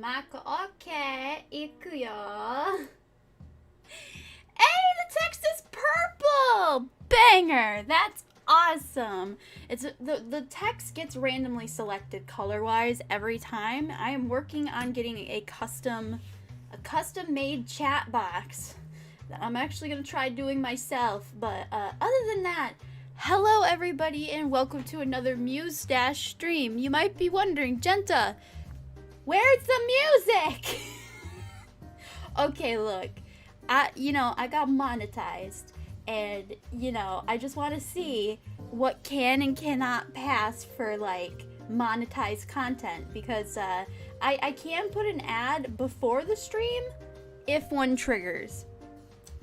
Mako, okay, 行くよ. Hey, the text is purple! Banger! That's awesome. It's the text gets randomly selected color-wise every time. I am working on getting a custom made chat box that I'm actually gonna try doing myself. But other than that, hello everybody and welcome to another Meotashi stream. You might be wondering, Jenta, where's the music? Okay, look. I got monetized, and, I just want to see what can and cannot pass for, like, monetized content, because, I can put an ad before the stream if one triggers.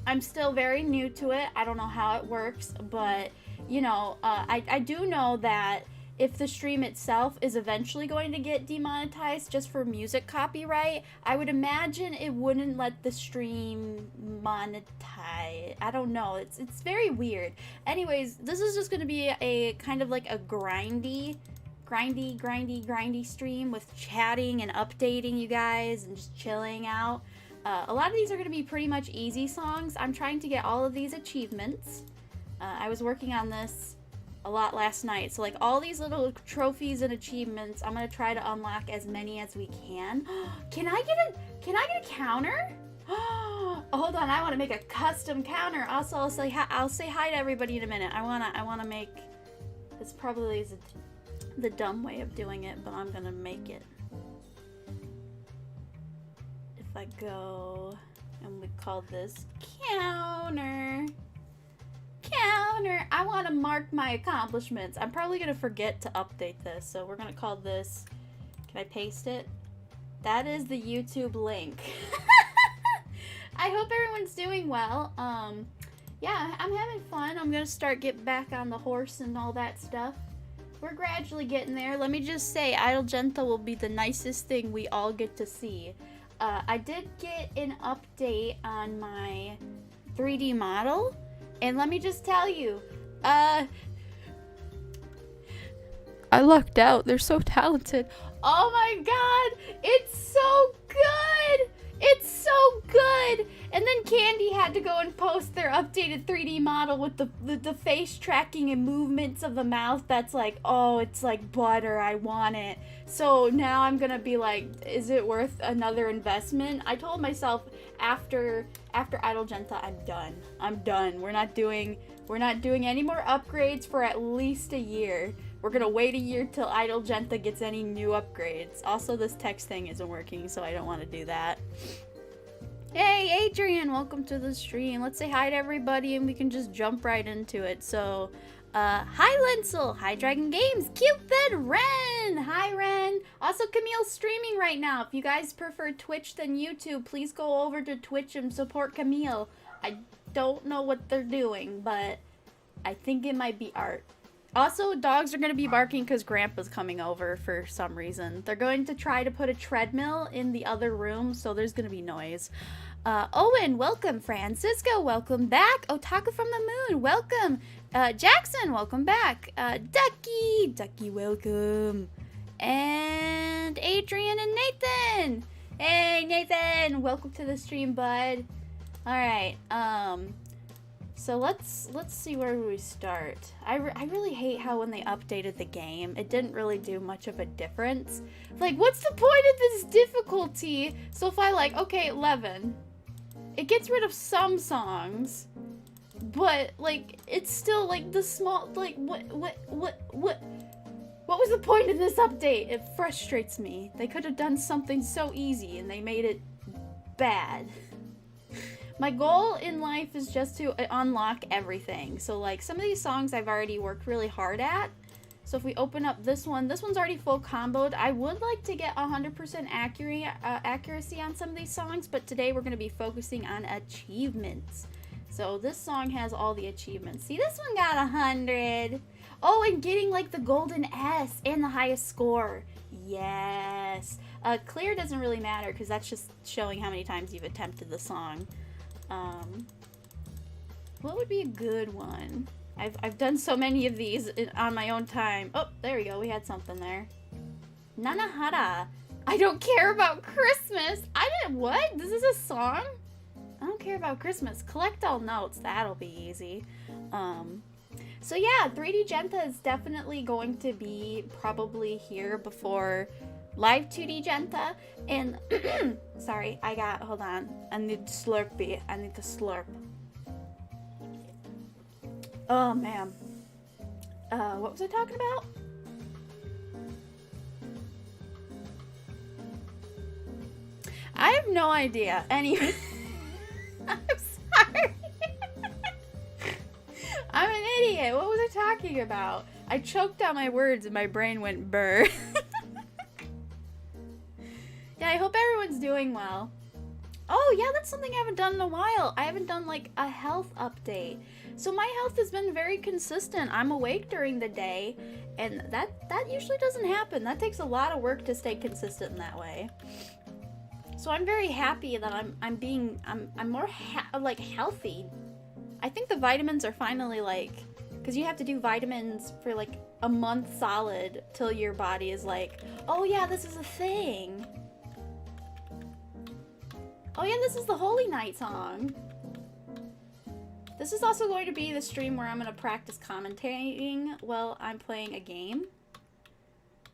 I'm still very new to it. I don't know how it works, but, I do know that if the stream itself is eventually going to get demonetized just for music copyright, I would imagine it wouldn't let the stream monetize. I don't know. It's very weird. Anyways, this is just going to be a kind of like a grindy stream with chatting and updating you guys and just chilling out. A lot of these are going to be pretty much easy songs. I'm trying to get all of these achievements. I was working on this a lot last night, so like all these little trophies and achievements, I'm gonna try to unlock as many as we can. Can I get a counter? Oh, hold on, I want to make a custom counter. Also, I'll say hi to everybody in a minute. I wanna make, this probably is the dumb way of doing it, but I'm gonna make it. If I go and we call this counter. I want to mark my accomplishments. I'm probably going to forget to update this, so we're going to call this, can I paste it? That is the YouTube link. I hope everyone's doing well. Yeah, I'm having fun. I'm going to start getting back on the horse and all that stuff. We're gradually getting there. Let me just say, Idol Jenta will be the nicest thing we all get to see. I did get an update on my 3D model. And let me just tell you, I lucked out. They're so talented. Oh my god, it's so good! It's so good! And then Candy had to go and post their updated 3D model with the face tracking and movements of the mouth that's like, oh, it's like butter, I want it. So now I'm gonna be like, is it worth another investment? I told myself after Idol Jenta, I'm done. We're not doing any more upgrades for at least a year. We're gonna wait a year till Idol Jenta gets any new upgrades. Also, this text thing isn't working, so I don't want to do that. Hey, Adrian, welcome to the stream. Let's say hi to everybody, and we can just jump right into it. So, hi, Linsel. Hi, Dragon Games. Cupid, Ren. Hi, Ren. Also, Camille's streaming right now. If you guys prefer Twitch than YouTube, please go over to Twitch and support Camille. I don't know what they're doing, but I think it might be art. Also, dogs are going to be barking because Grandpa's coming over for some reason. They're going to try to put a treadmill in the other room, so there's going to be noise. Owen, welcome. Francisco, welcome back. Otaku from the Moon, welcome. Jackson, welcome back. Ducky, welcome. And Adrian and Nathan. Hey, Nathan, welcome to the stream, bud. All right, so let's see where we start. I really hate how when they updated the game, it didn't really do much of a difference. Like, what's the point of this difficulty? So if I okay, 11, it gets rid of some songs, but like it's still like the small, like what was the point of this update? It frustrates me. They could have done something so easy and they made it bad. My goal in life is just to unlock everything. So, like, some of these songs I've already worked really hard at. So if we open up this one's already full comboed. I would like to get 100% accuracy on some of these songs, but today we're going to be focusing on achievements. So this song has all the achievements. See, this one got 100. Oh, and getting, like, the golden S and the highest score. Yes. Clear doesn't really matter because that's just showing how many times you've attempted the song. What would be a good one? I've done so many of these on my own time. Oh, there we go. We had something there. Nanahara. I don't care about Christmas. I didn't, what? This is a song? I don't care about Christmas. Collect all notes. That'll be easy. So yeah, 3D Jenta is definitely going to be probably here before live 2D Jenta. And, sorry, hold on. I need Slurpee. I need to slurp. Oh, man. What was I talking about? I have no idea. Anyway, I'm sorry. I'm an idiot. What was I talking about? I choked on my words and my brain went burr. Yeah, I hope everyone's doing well. Oh, yeah, that's something I haven't done in a while. I haven't done, like, a health update. So my health has been very consistent. I'm awake during the day, and that usually doesn't happen. That takes a lot of work to stay consistent in that way. So I'm very happy that I'm more healthy. I think the vitamins are finally like, because you have to do vitamins for like a month solid till your body is like, oh yeah, this is a thing. Oh yeah, this is the Holy Night song. This is also going to be the stream where I'm going to practice commentating while I'm playing a game.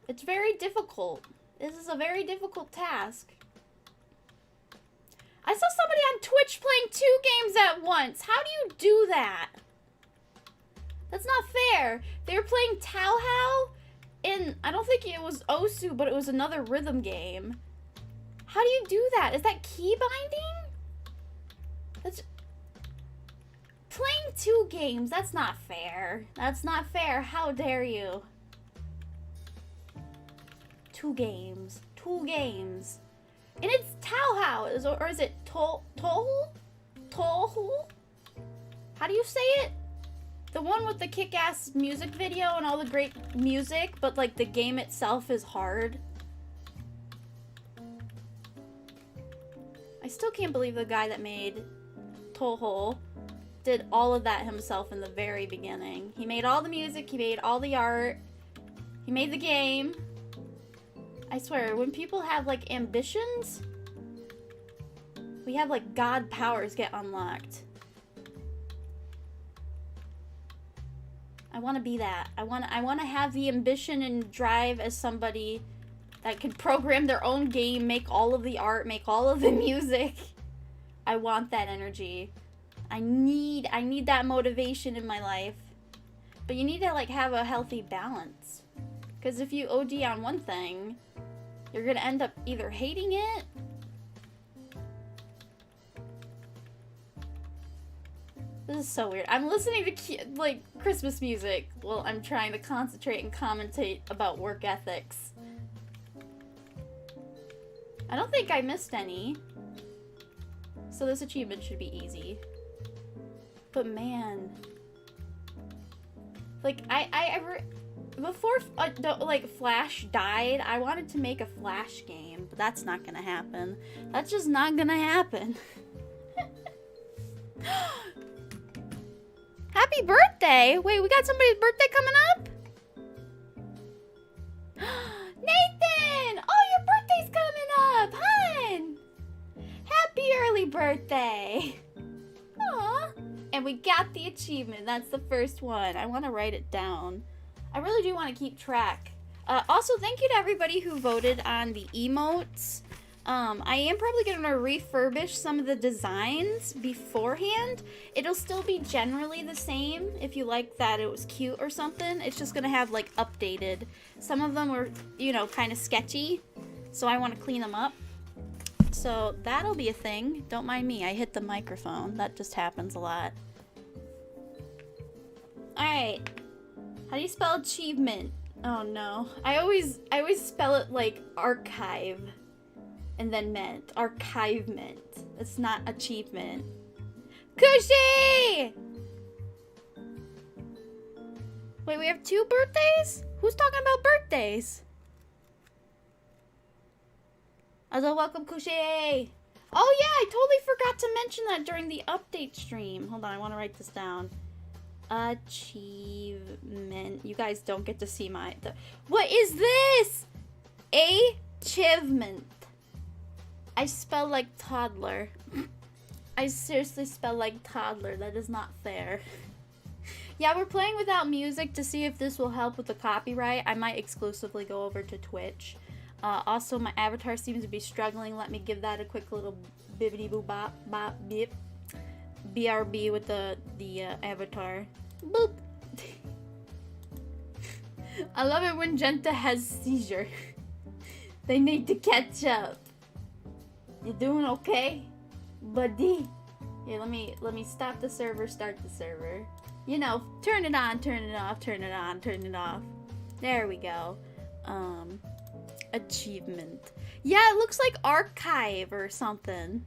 It's very difficult. This is a very difficult task. I saw somebody on Twitch playing 2 games at once. How do you do that? That's not fair. They were playing Tao Hao, and I don't think it was Osu, but it was another rhythm game. How do you do that? Is that key binding? That's... Playing 2 games, that's not fair. That's not fair. How dare you? 2 games. 2 games. And it's Tao Hao, or is it Tohu? Tohu? How do you say it? The one with the kick-ass music video and all the great music, but like the game itself is hard. I still can't believe the guy that made Toho did all of that himself in the very beginning. He made all the music, he made all the art, he made the game. I swear, when people have, like, ambitions, we have, like, god powers get unlocked. I want to be that. I want to have the ambition and drive as somebody that could program their own game, make all of the art, make all of the music. I want that energy. I need that motivation in my life. But you need to, like, have a healthy balance. Because if you OD on one thing, you're gonna end up either hating it This is so weird. I'm listening to like Christmas music while I'm trying to concentrate and commentate about work ethics. I don't think I missed any. So this achievement should be easy. But man, like before like Flash died, I wanted to make a Flash game, but that's not gonna happen. That's just not gonna happen. Happy birthday! Wait, we got somebody's birthday coming up? Nathan! Oh, your birthday's coming up! Hun! Happy early birthday! Aw. And we got the achievement. That's the first one. I want to write it down. I really do want to keep track. Also, thank you to everybody who voted on the emotes. I am probably going to refurbish some of the designs beforehand. It'll still be generally the same if you like that it was cute or something. It's just going to have, like, updated. Some of them were, you know, kind of sketchy, so I want to clean them up. So that'll be a thing. Don't mind me. I hit the microphone. That just happens a lot. Alright. How do you spell achievement? Oh, no. I always spell it like archive. And then meant. Archivement. It's not achievement. Cushy! Wait, we have 2 birthdays? Who's talking about birthdays? Also, welcome, Cushy! Oh yeah, I totally forgot to mention that during the update stream. Hold on, I want to write this down. Achievement. You guys don't get to see what is this? A Achievement. I spell like toddler. I seriously spell like toddler. That is not fair. Yeah, we're playing without music to see if this will help with the copyright. I might exclusively go over to Twitch. Also, my avatar seems to be struggling. Let me give that a quick little bibbity boo bop bop bip. BRB with the avatar. Boop. I love it when Jenta has seizure. They need to catch up. You doing okay, buddy? Here, let me stop the server, start the server. You know, turn it on, turn it off, turn it on, turn it off. There we go. Achievement. Yeah, it looks like archive or something.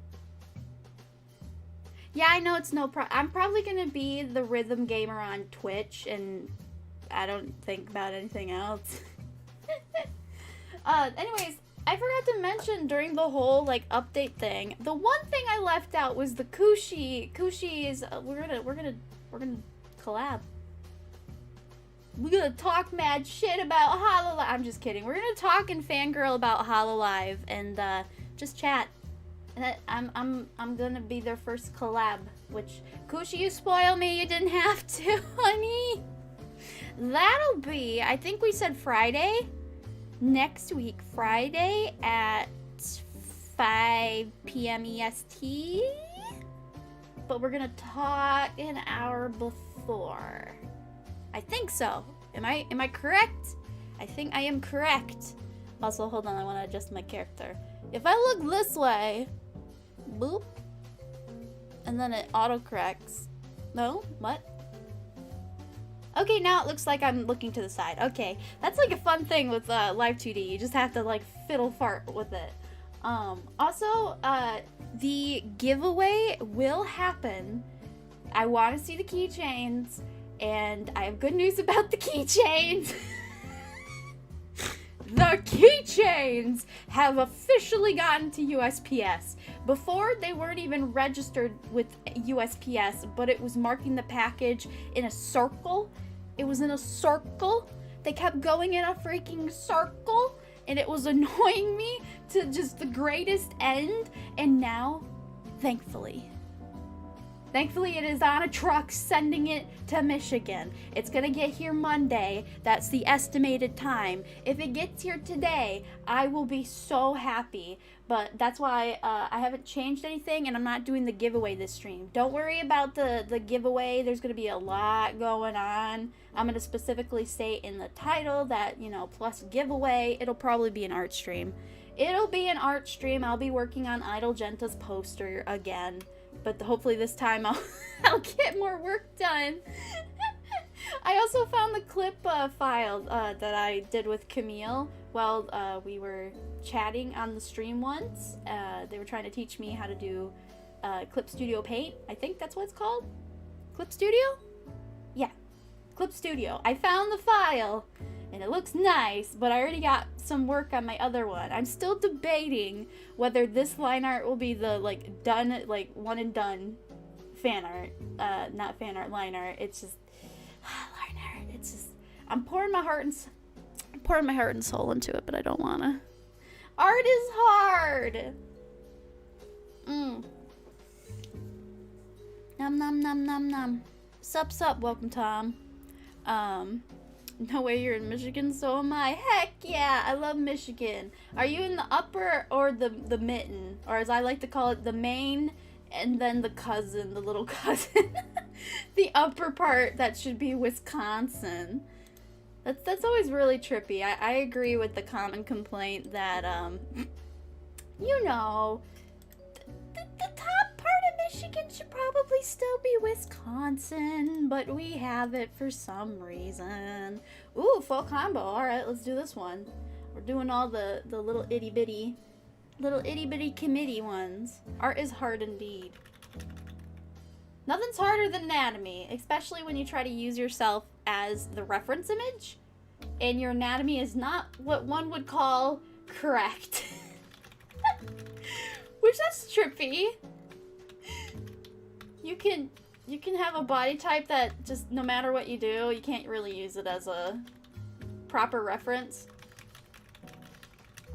Yeah, I know it's no I'm probably gonna be the rhythm gamer on Twitch, and I don't think about anything else. Anyways, I forgot to mention during the whole like update thing, the one thing I left out was the Kushi. Kushi is we're gonna collab. We're gonna talk mad shit about Hololive. I'm just kidding. We're gonna talk and fangirl about Hololive and just chat. And I'm gonna be their first collab. Which Kushi, you spoil me. You didn't have to, honey. That'll be, I think we said Friday. Next week, Friday at 5 p.m. EST. But we're gonna talk an hour before. I think so. Am I correct? I think I am correct. Also, hold on, I want to adjust my character. If I look this way, boop, and then it autocorrects. No? What? Okay, now it looks like I'm looking to the side. Okay, that's like a fun thing with Live 2D. You just have to like fiddle fart with it. Also, the giveaway will happen. I want to see the keychains, and I have good news about the keychains. The keychains have officially gotten to USPS. Before, they weren't even registered with USPS, but it was marking the package in a circle. It was in a circle. They kept going in a freaking circle, and it was annoying me to just the greatest end. And now, thankfully it is on a truck sending it to Michigan. It's gonna get here Monday. That's the estimated time. If it gets here today, I will be so happy. But that's why I haven't changed anything, and I'm not doing the giveaway this stream. Don't worry about the giveaway. There's gonna be a lot going on. I'm gonna specifically state in the title that, you know, plus giveaway. It'll probably be an art stream. It'll be an art stream. I'll be working on Idol Genta's poster again. But hopefully this time I'll get more work done. I also found the clip file that I did with Camille while we were chatting on the stream once. They were trying to teach me how to do Clip Studio Paint. I think that's what it's called. Clip Studio? Yeah, Clip Studio. I found the file, and it looks nice, but I already got some work on my other one. I'm still debating whether this line art will be the like done, like one and done fan art, not fan art, line art. It's just line art. It's just I'm pouring my heart and soul into it, but I don't wanna. Art is hard. Nom nom nom nom nom. Sup, welcome Tom. No way you're in Michigan, so am I. Heck yeah, I love Michigan. Are you in the upper or the mitten? Or as I like to call it, the main and then the cousin, the little cousin. The upper part, that should be Wisconsin. That's always really trippy. I agree with the common complaint that, you know, the top part of Michigan should probably still be Wisconsin, but we have it for some reason. Ooh, full combo. Alright, let's do this one. We're doing all the little itty bitty committee ones. Art is hard indeed. Nothing's harder than anatomy, especially when you try to use yourself as the reference image, and your anatomy is not what one would call correct. Which that's trippy. You can have a body type that just no matter what you do, you can't really use it as a proper reference.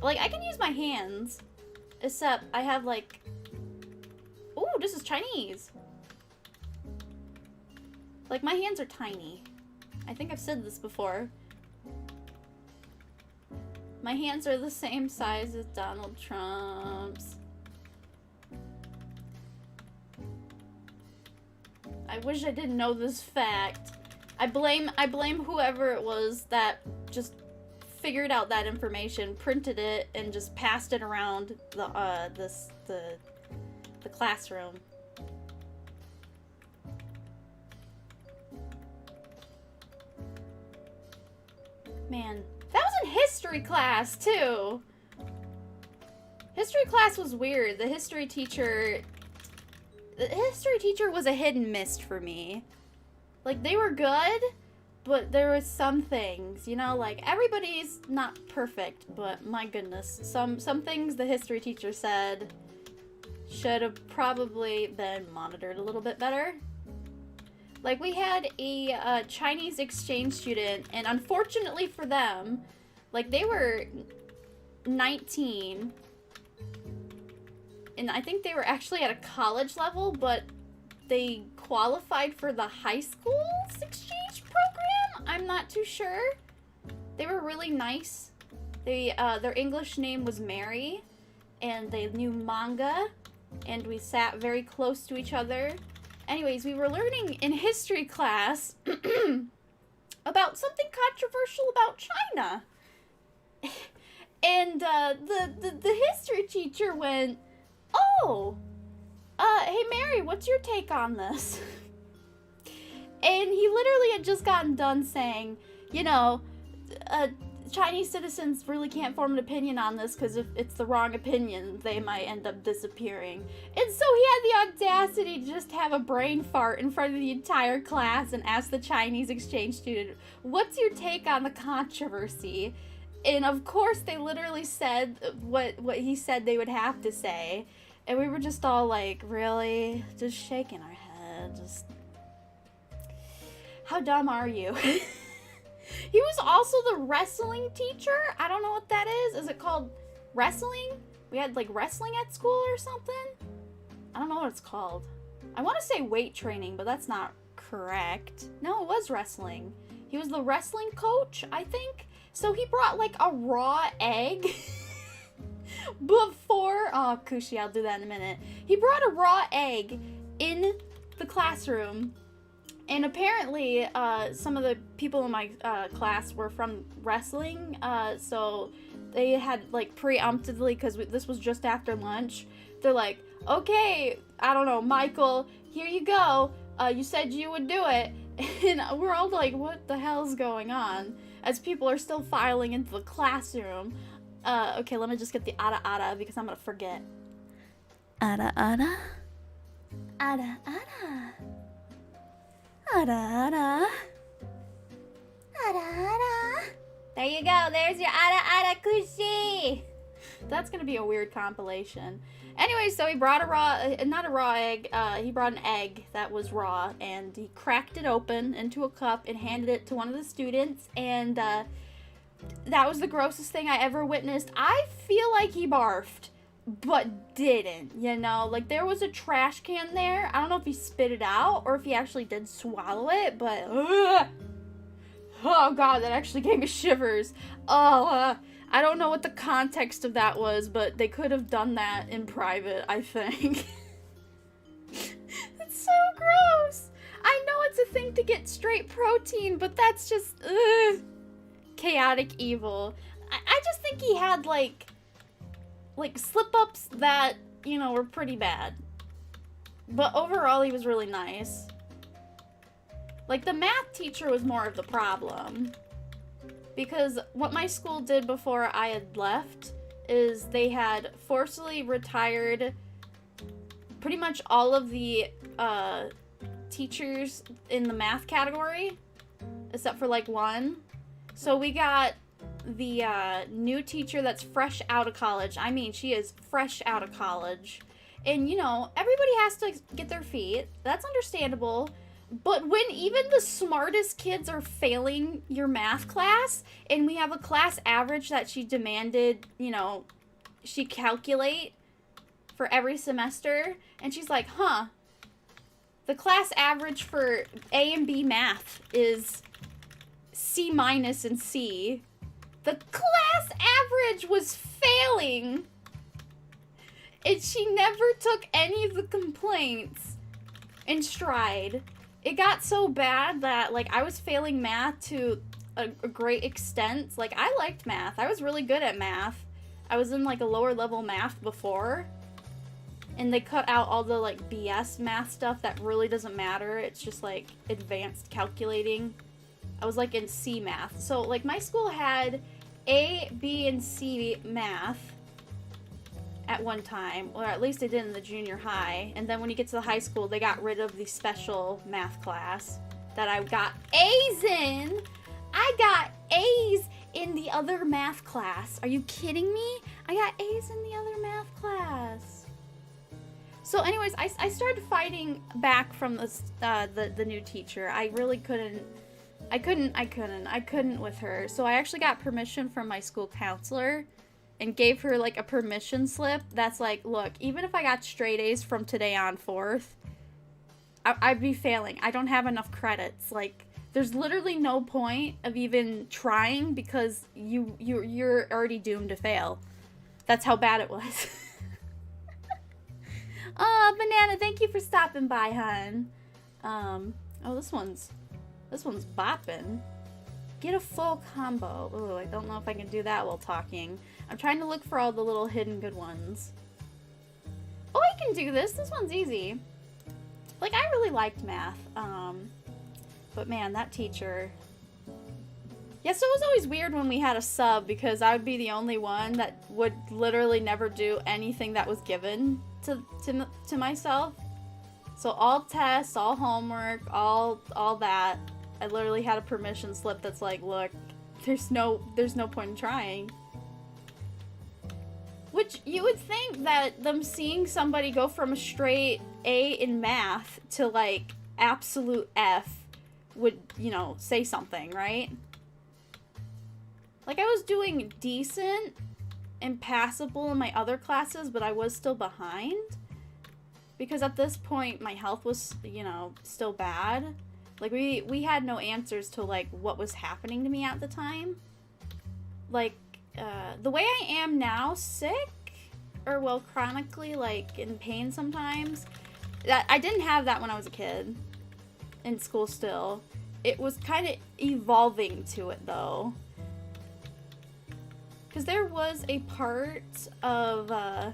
Like, I can use my hands. Except I have, like... Ooh, this is Chinese. Like, my hands are tiny. I think I've said this before. My hands are the same size as Donald Trump's. I wish I didn't know this fact. I blame whoever it was that just figured out that information, printed it, and just passed it around the classroom. Man, that was in history class too. History class was weird. The history teacher was a hit and miss for me. Like, they were good, but there was some things, you know, like, everybody's not perfect, but my goodness, some things the history teacher said should have probably been monitored a little bit better. Like, we had a Chinese exchange student, and unfortunately for them, like, they were 19, and I think they were actually at a college level, but they qualified for the high school's exchange program? I'm not too sure. They were really nice. They, their English name was Mary, and they knew manga, and we sat very close to each other. Anyways, we were learning in history class about something controversial about China. And the history teacher went, "Oh, hey Mary, what's your take on this?" And he literally had just gotten done saying, you know, Chinese citizens really can't form an opinion on this because if it's the wrong opinion, they might end up disappearing. And so he had the audacity to just have a brain fart in front of the entire class and ask the Chinese exchange student, "What's your take on the controversy?" And of course, they literally said what he said they would have to say. And we were just all like, really? Just shaking our head. Just, how dumb are you? He was also the wrestling teacher. I don't know what that is. Is it called wrestling? We had like wrestling at school or something? I don't know what it's called. I want to say weight training, but that's not correct. No, it was wrestling. He was the wrestling coach, I think. So he brought like a raw egg before. Oh, Kushi, I'll do that in a minute. He brought a raw egg in the classroom. And apparently, some of the people in my class were from wrestling, so they had, like, preemptively, because this was just after lunch, they're like, "Okay, I don't know, Michael, here you go, you said you would do it," and we're all like, what the hell's going on, as people are still filing into the classroom. Okay, let me just get the ada, because I'm gonna forget. Ada. There you go. There's your ada kushi. That's gonna be a weird compilation. Anyway, so he brought not a raw egg. He brought an egg that was raw, and he cracked it open into a cup and handed it to one of the students. And that was the grossest thing I ever witnessed. I feel like he barfed, but didn't, you know? Like, there was a trash can there. I don't know if he spit it out or if he actually did swallow it, but oh god, that actually gave me shivers. I don't know what the context of that was, but they could have done that in private, I think. It's so gross. I know it's a thing to get straight protein, but that's just chaotic evil. I just think he had like slip-ups that, you know, were pretty bad. But overall, he was really nice. Like, the math teacher was more of the problem. Because what my school did before I had left is they had forcibly retired pretty much all of the teachers in the math category, except for like one. So we got the new teacher that's fresh out of college. I mean, she is fresh out of college. And, you know, everybody has to get their feet. That's understandable. But when even the smartest kids are failing your math class, and we have a class average that she demanded, she calculate for every semester, and she's like, huh, the class average for A and B math is C minus and C. The class average was failing. And she never took any of the complaints in stride. It got so bad that, like, I was failing math to a great extent. Like, I liked math. I was really good at math. I was in, like, a lower level math before. And they cut out all the, like, BS math stuff that really doesn't matter. It's just, like, advanced calculating. I was, like, in C math. So, like, my school had A, B, and C math at one time, or at least they did in the junior high. And then when you get to the high school, they got rid of the special math class that I got A's in. I got A's in the other math class. Are you kidding me? I got A's in the other math class. So anyways, I started fighting back from the new teacher. I really couldn't with her. So I actually got permission from my school counselor and gave her, like, a permission slip that's like, look, even if I got straight A's from today on forth, I'd be failing. I don't have enough credits. Like, there's literally no point of even trying because you're already doomed to fail. That's how bad it was. Oh, Banana, thank you for stopping by, hun. Oh, this one's bopping. Get a full combo. Ooh, I don't know if I can do that while talking. I'm trying to look for all the little hidden good ones. Oh, I can do this. This one's easy. Like, I really liked math. But man, that teacher. Yeah, so it was always weird when we had a sub because I would be the only one that would literally never do anything that was given to myself. So all tests, all homework, all that. I literally had a permission slip that's like, look, there's no point in trying. Which you would think that them seeing somebody go from a straight A in math to, like, absolute F would, say something, right? Like, I was doing decent and passable in my other classes, but I was still behind. Because at this point, my health was, still bad. Like, we had no answers to, like, what was happening to me at the time. Like, the way I am now, sick, or, well, chronically, like, in pain sometimes, I didn't have that when I was a kid. In school still. It was kind of evolving to it, though. Because there was a part of, I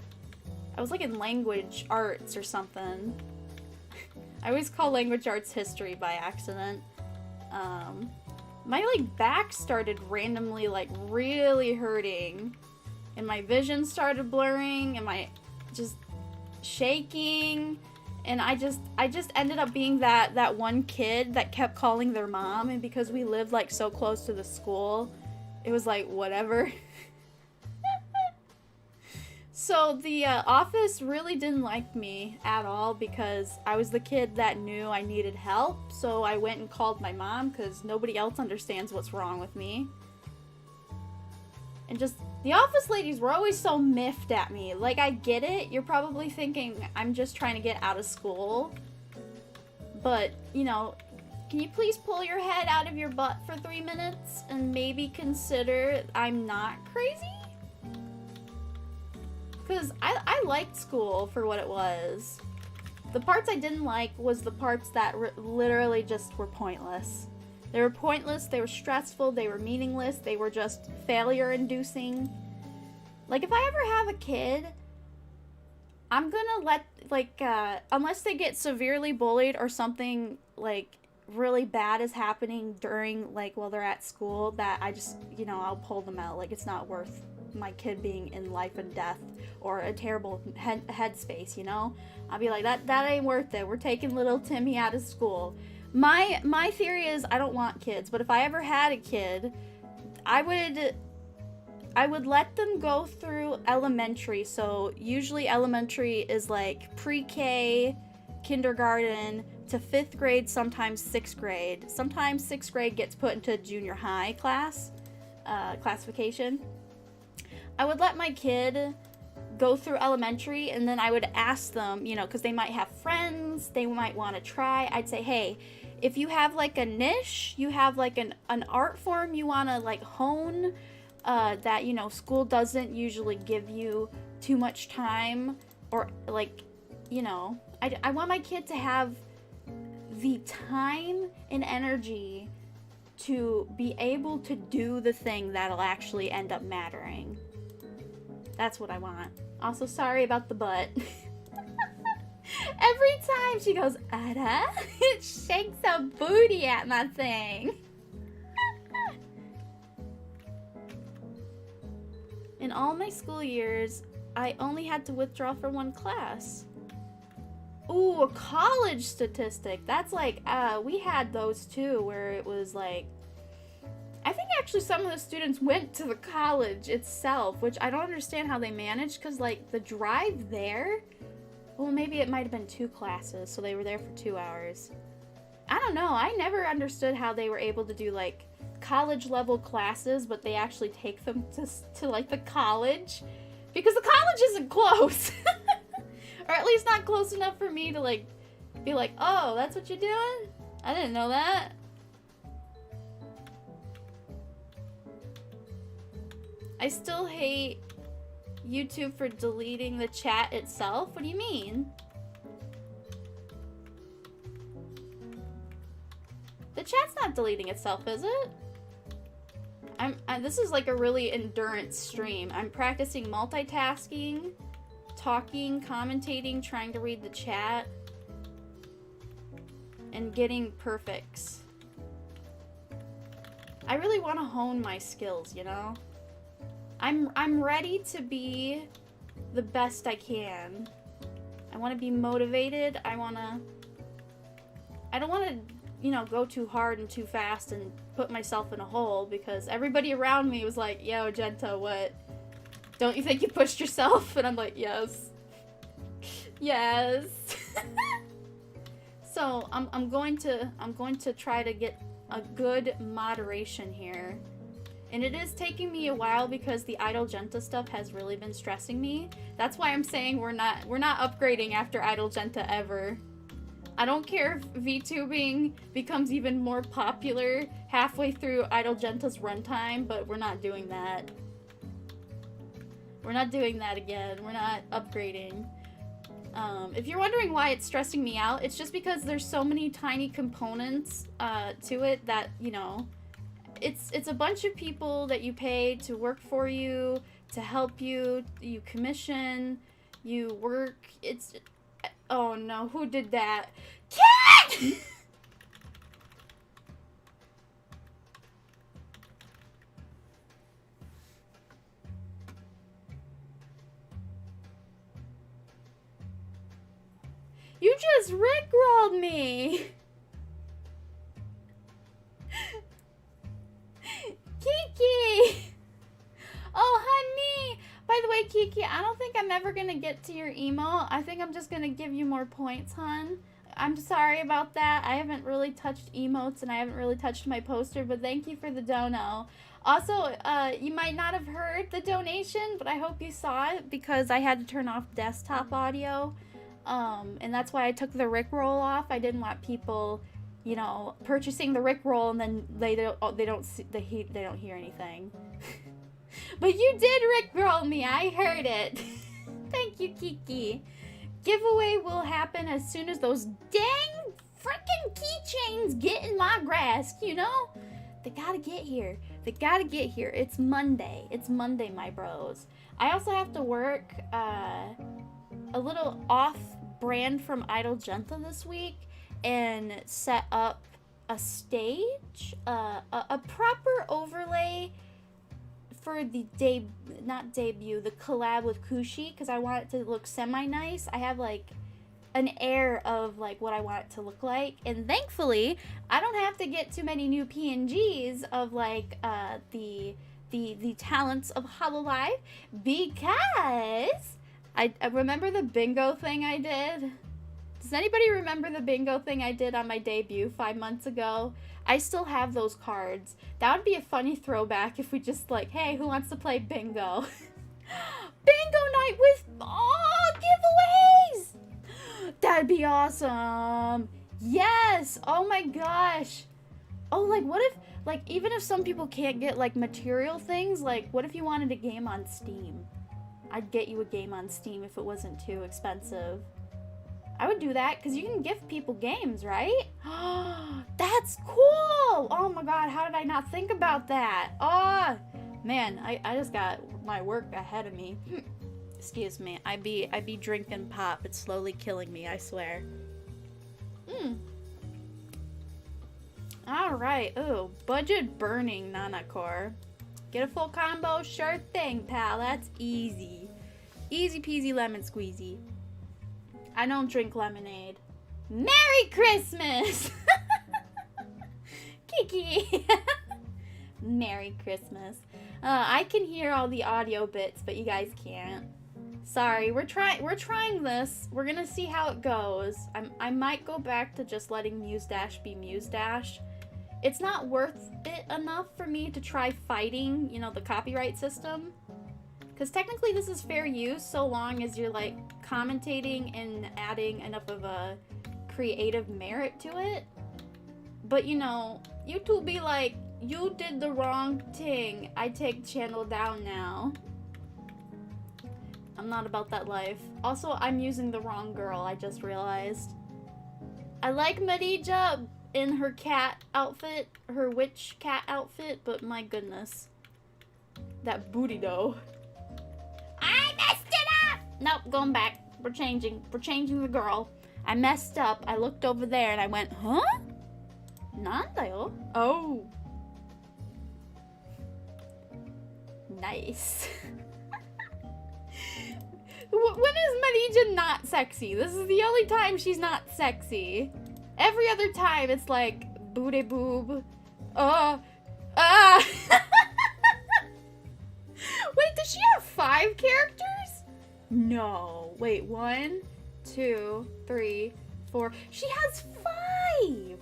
was, like, in language arts or something. I always call language arts history by accident. My, like, back started randomly, like, really hurting. And my vision started blurring, and my just shaking. And I just ended up being that one kid that kept calling their mom. And because we lived, like, so close to the school, it was like, whatever. So the office really didn't like me at all because I was the kid that knew I needed help. So I went and called my mom because nobody else understands what's wrong with me. And just, the office ladies were always so miffed at me. Like, I get it. You're probably thinking I'm just trying to get out of school. But, can you please pull your head out of your butt for 3 minutes and maybe consider I'm not crazy? Because I liked school for what it was. The parts I didn't like was the parts that literally just were pointless. They were pointless, they were stressful, they were meaningless, they were just failure-inducing. Like, if I ever have a kid, I'm gonna let, like, unless they get severely bullied or something, like, really bad is happening during, like, while they're at school, that I just, I'll pull them out. Like, it's not worth my kid being in life and death or a terrible headspace, I'll be like, that ain't worth it. We're taking little Timmy out of school. My theory is I don't want kids, but if I ever had a kid, I would let them go through elementary. So usually elementary is like pre-K, kindergarten, to 5th grade, sometimes 6th grade. Sometimes 6th grade gets put into junior high classification. I would let my kid go through elementary, and then I would ask them, you know, because they might have friends, they might want to try. I'd say, hey, if you have like a niche, you have like an art form you want to like hone, that, you know, school doesn't usually give you too much time, or like, you know, I want my kid to have the time and energy to be able to do the thing that'll actually end up mattering. That's what I want. Also, sorry about the butt. Every time she goes, Ada, it shakes a booty at my thing. In all my school years, I only had to withdraw for 1 class. Ooh, a college statistic. That's like, we had those too, where it was like, I think actually some of the students went to the college itself, which I don't understand how they managed, because like the drive there, well, maybe it might have been 2 classes, so they were there for 2 hours. I don't know. I never understood how they were able to do like college level classes, but they actually take them to like the college, because the college isn't close. Or at least not close enough for me to like be like, oh, that's what you're doing? I didn't know that. I still hate YouTube for deleting the chat itself. What do you mean? The chat's not deleting itself, is it? This is like a really endurance stream. I'm practicing multitasking, talking, commentating, trying to read the chat, and getting perfects. I really want to hone my skills, you know? I'm ready to be the best I can. I want to be motivated. I don't want to, you know, go too hard and too fast and put myself in a hole, because everybody around me was like, yo, Jenta, what? Don't you think you pushed yourself? And I'm like, yes. Yes. So I'm going to try to get a good moderation here. And it is taking me a while because the Idol Jenta stuff has really been stressing me. That's why I'm saying we're not upgrading after Idol Jenta ever. I don't care if VTubing becomes even more popular halfway through Idol Jenta's runtime, but we're not doing that. We're not doing that again. We're not upgrading. If you're wondering why it's stressing me out, it's just because there's so many tiny components to it that, you know, it's a bunch of people that you pay to work for you, to help you, you commission, you work. It's, oh no, who did that? Cat! You just rickrolled me! Kiki! Oh, honey! By the way, Kiki, I don't think I'm ever gonna get to your email. I think I'm just gonna give you more points, hon. I'm sorry about that. I haven't really touched emotes and I haven't really touched my poster, but thank you for the dono. Also, you might not have heard the donation, but I hope you saw it because I had to turn off desktop audio. And that's why I took the Rickroll off. I didn't want people, you know, purchasing the Rickroll and then they don't hear anything. But you did Rickroll me. I heard it. Thank you, Kiki. Giveaway will happen as soon as those dang freaking keychains get in my grasp, you know? They gotta get here. They gotta get here. It's Monday. It's Monday, my bros. I also have to work a little off-brand from Idol Jenta this week and set up a stage, a proper overlay for the the collab with Kushi, because I want it to look semi-nice. I have like an air of like what I want it to look like, and thankfully I don't have to get too many new PNGs of like the talents of Hololive, because I remember the bingo thing I did. Does anybody remember the bingo thing I did on my debut 5 months ago? I still have those cards. That would be a funny throwback if we just like, hey, who wants to play bingo? Bingo night with, giveaways! That'd be awesome. Yes. Oh my gosh. Oh, like what if, like even if some people can't get like material things, like what if you wanted a game on Steam? I'd get you a game on Steam if it wasn't too expensive. I would do that because you can gift people games, right? That's cool. Oh my god, how did I not think about that? Oh, man, I just got my work ahead of me. Excuse me. I be drinking pop. It's slowly killing me, I swear. All right. Ooh, budget burning Nanacore. Get a full combo? Sure thing, pal. That's easy. Easy peasy lemon squeezy. I don't drink lemonade. Merry Christmas! Kiki! Merry Christmas. I can hear all the audio bits, but you guys can't. Sorry, we're trying this. We're gonna see how it goes. I might go back to just letting Muse Dash be Muse Dash. It's not worth it enough for me to try fighting, you know, the copyright system. Because technically this is fair use so long as you're like commentating and adding enough of a creative merit to it. But you know, YouTube be like, you did the wrong thing. I take the channel down now. I'm not about that life. Also, I'm using the wrong girl, I just realized. I like Marija in her cat outfit, her witch cat outfit, but my goodness. That booty though. I messed it up! Nope, going back. We're changing the girl. I messed up. I looked over there and I went, huh? Nandayo? Oh. Nice. When is Marija not sexy? This is the only time she's not sexy. Every other time it's like, booty boob. Wait, does she have 5 characters? No. Wait, 1, 2, 3, 4. She has 5!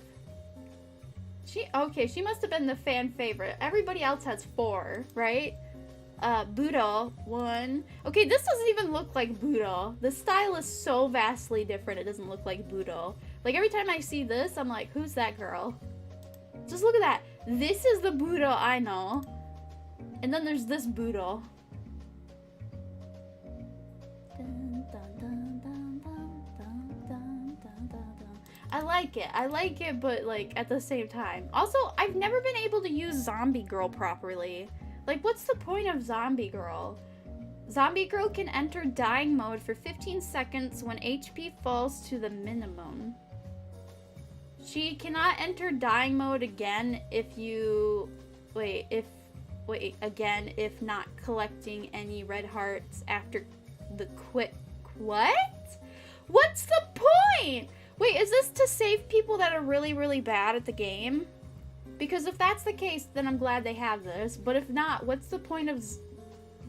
Okay, she must have been the fan favorite. Everybody else has 4, right? Budo, 1. Okay, this doesn't even look like Budo. The style is so vastly different, it doesn't look like Budo. Like, every time I see this, I'm like, who's that girl? Just look at that. This is the Budo I know. And then there's this Budo. I like it, but like at the same time. Also, I've never been able to use Zombie Girl properly. Like, what's the point of Zombie Girl? Zombie Girl can enter dying mode for 15 seconds when HP falls to the minimum. She cannot enter dying mode again if you... again, if not collecting any red hearts after the What? What's the point? Wait, is this to save people that are really, really bad at the game? Because if that's the case, then I'm glad they have this. But if not, what's the point of...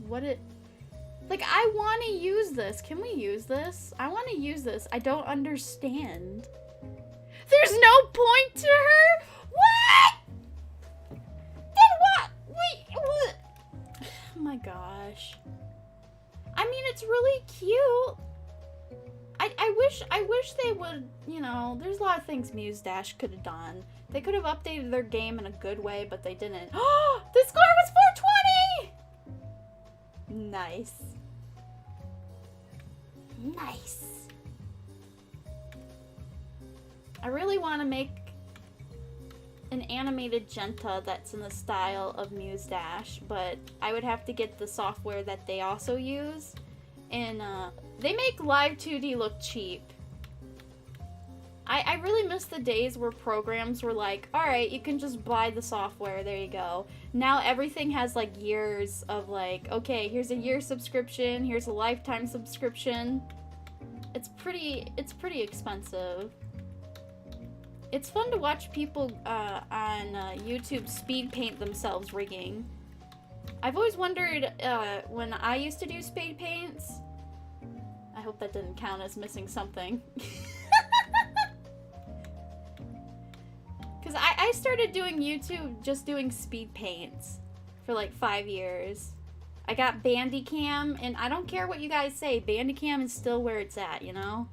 Like, I want to use this. Can we use this? I want to use this. I don't understand. There's no point to her? What? Then what? Wait, what? Oh my gosh. I mean, it's really cute. I wish they would, you know, there's a lot of things Muse Dash could have done. They could have updated their game in a good way, but they didn't. Oh, the score was 420! Nice. Nice. I really want to make an animated Jenta that's in the style of Muse Dash, but I would have to get the software that they also use. And they make live 2D look cheap. I really miss the days where programs were like, alright, you can just buy the software, there you go. Now everything has like years of like, okay, here's a year subscription, here's a lifetime subscription. It's pretty expensive. It's fun to watch people on YouTube speed paint themselves rigging. I've always wondered when I used to do speed paints. I hope that didn't count as missing something. Because I started doing YouTube just doing speed paints for like 5 years. I got Bandicam, and I don't care what you guys say, Bandicam is still where it's at, you know?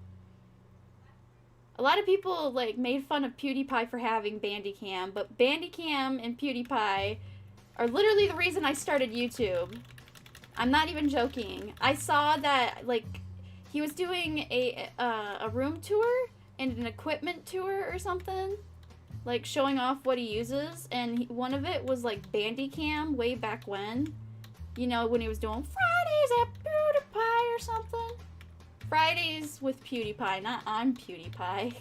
A lot of people like made fun of PewDiePie for having Bandicam, but Bandicam and PewDiePie are literally the reason I started YouTube. I'm not even joking. I saw that like he was doing a room tour and an equipment tour or something, like showing off what he uses, and one of it was like Bandicam way back when. You know, when he was doing Fridays at PewDiePie or something. Fridays with PewDiePie, not I'm PewDiePie.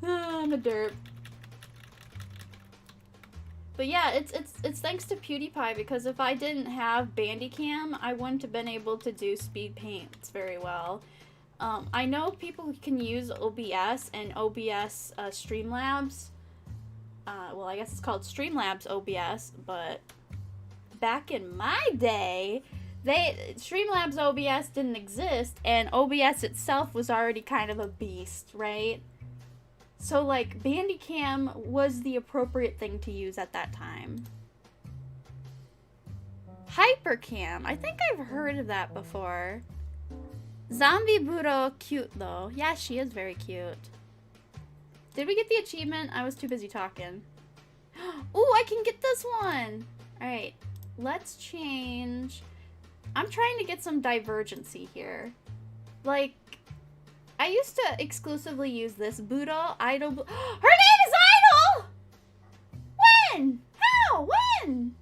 I'm a derp. But yeah, it's thanks to PewDiePie, because if I didn't have Bandicam, I wouldn't have been able to do speed paints very well. I know people can use OBS and OBS Streamlabs. Well, I guess it's called Streamlabs OBS, but back in my day, Streamlabs OBS didn't exist, and OBS itself was already kind of a beast, right? So, like, Bandicam was the appropriate thing to use at that time. Hypercam. I think I've heard of that before. Zombie Buro, cute though. Yeah, she is very cute. Did we get the achievement? I was too busy talking. Ooh, I can get this one! Alright, let's change. I'm trying to get some divergency here. Like, I used to exclusively use this Budo Idol. Her name is Idol! When? How? When?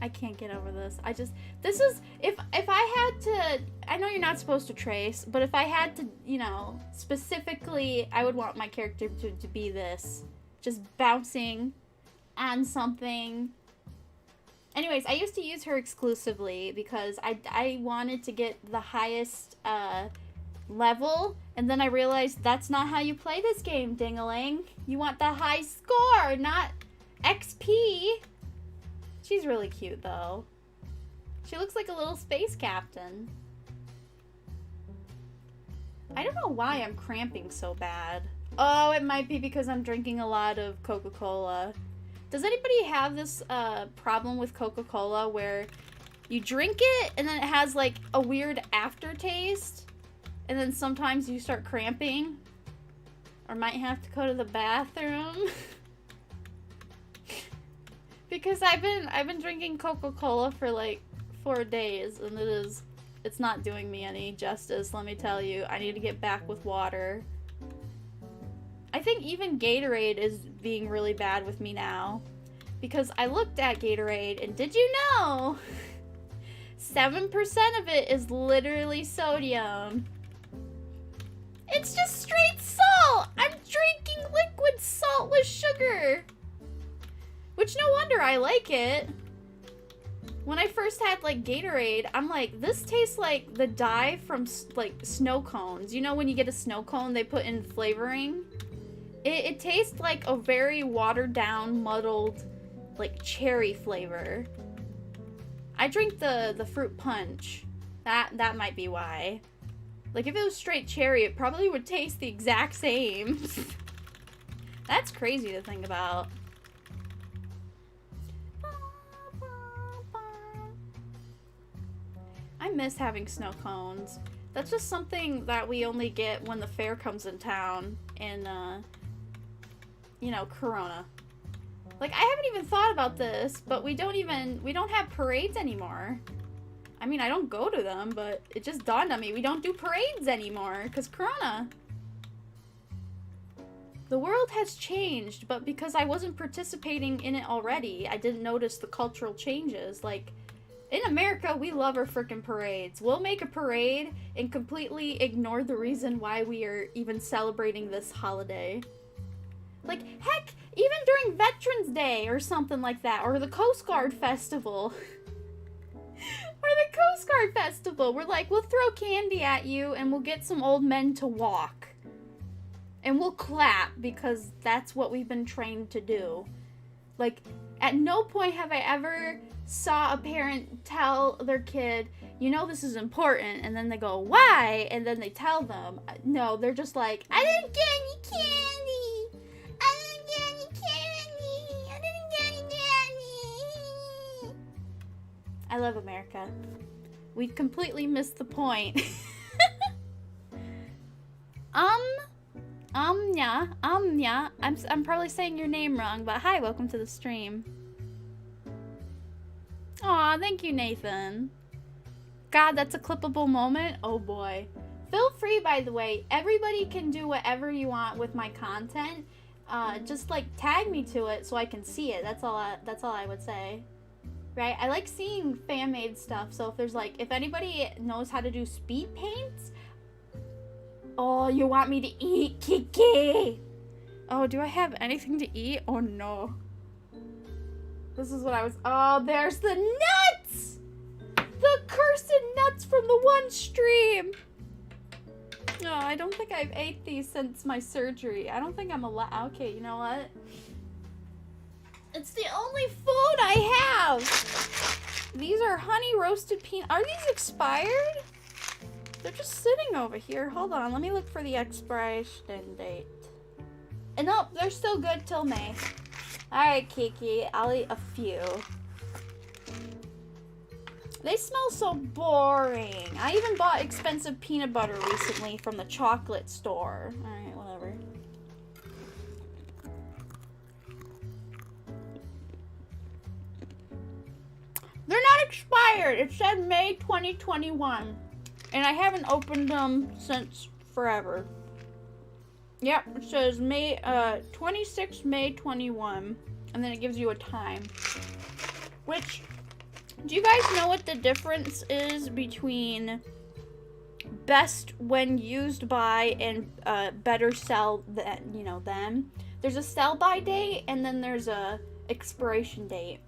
I can't get over this. This is, if I had to, I know you're not supposed to trace, but if I had to, you know, specifically, I would want my character to be this. Just bouncing on something. Anyways, I used to use her exclusively because I wanted to get the highest level, and then I realized that's not how you play this game, ding-a-ling. You want the high score, not XP. She's really cute, though. She looks like a little space captain. I don't know why I'm cramping so bad. Oh, it might be because I'm drinking a lot of Coca-Cola. Does anybody have this problem with Coca-Cola where you drink it and then it has like a weird aftertaste, and then sometimes you start cramping or might have to go to the bathroom? Because I've been drinking Coca-Cola for like 4 days, and it's not doing me any justice, let me tell you. I need to get back with water. I think even Gatorade is being really bad with me now. Because I looked at Gatorade, and did you know? 7% of it is literally sodium. It's just straight salt! I'm drinking liquid salt with sugar! Which, no wonder I like it. When I first had, like, Gatorade, I'm like, this tastes like the dye from, like, snow cones. You know when you get a snow cone, they put in flavoring? It tastes like a very watered-down, muddled, like, cherry flavor. I drink the fruit punch. That might be why. Like, if it was straight cherry, it probably would taste the exact same. That's crazy to think about. I miss having snow cones. That's just something that we only get when the fair comes in town in, you know, Corona. Like, I haven't even thought about this, but we don't have parades anymore. I mean, I don't go to them, but it just dawned on me, we don't do parades anymore, because Corona. The world has changed, but because I wasn't participating in it already, I didn't notice the cultural changes. Like, in America, we love our frickin' parades. We'll make a parade and completely ignore the reason why we are even celebrating this holiday. Like, heck, even during Veterans Day or something like that, or the Coast Guard Festival. Or the Coast Guard Festival. We're like, we'll throw candy at you and we'll get some old men to walk. And we'll clap because that's what we've been trained to do. Like, at no point have I ever saw a parent tell their kid, you know this is important, and then they go, why? And then they tell them. No, they're just like, I didn't get any candy. I didn't get any candy. I didn't get any candy. I love America. We completely missed the point. Yeah. I'm probably saying your name wrong, but hi, welcome to the stream. Aw, thank you, Nathan. God, that's a clippable moment. Oh boy. Feel free, by the way. Everybody can do whatever you want with my content. Just like tag me to it so I can see it. That's all I would say. Right? I like seeing fan-made stuff. So if there's like, if anybody knows how to do speed paints. Oh, you want me to eat, Kiki? Oh, do I have anything to eat? Oh no. This is what I was. Oh, there's the nuts! The cursed nuts from the one stream! No, I don't think I've ate these since my surgery. I don't think I'm allowed. Okay, you know what? It's the only food I have! These are honey roasted peanut. Are these expired? They're just sitting over here. Hold on, let me look for the expiration date. And nope, they're still good till May. Alright, Kiki, I'll eat a few. They smell so boring. I even bought expensive peanut butter recently from the chocolate store. Alright, whatever. They're not expired. It said May 2021. And I haven't opened them since forever. Yep, it says May 26 May 21. And then it gives you a time. Which, do you guys know what the difference is between best when used by and better sell than, you know, then? There's a sell by date and then there's a expiration date.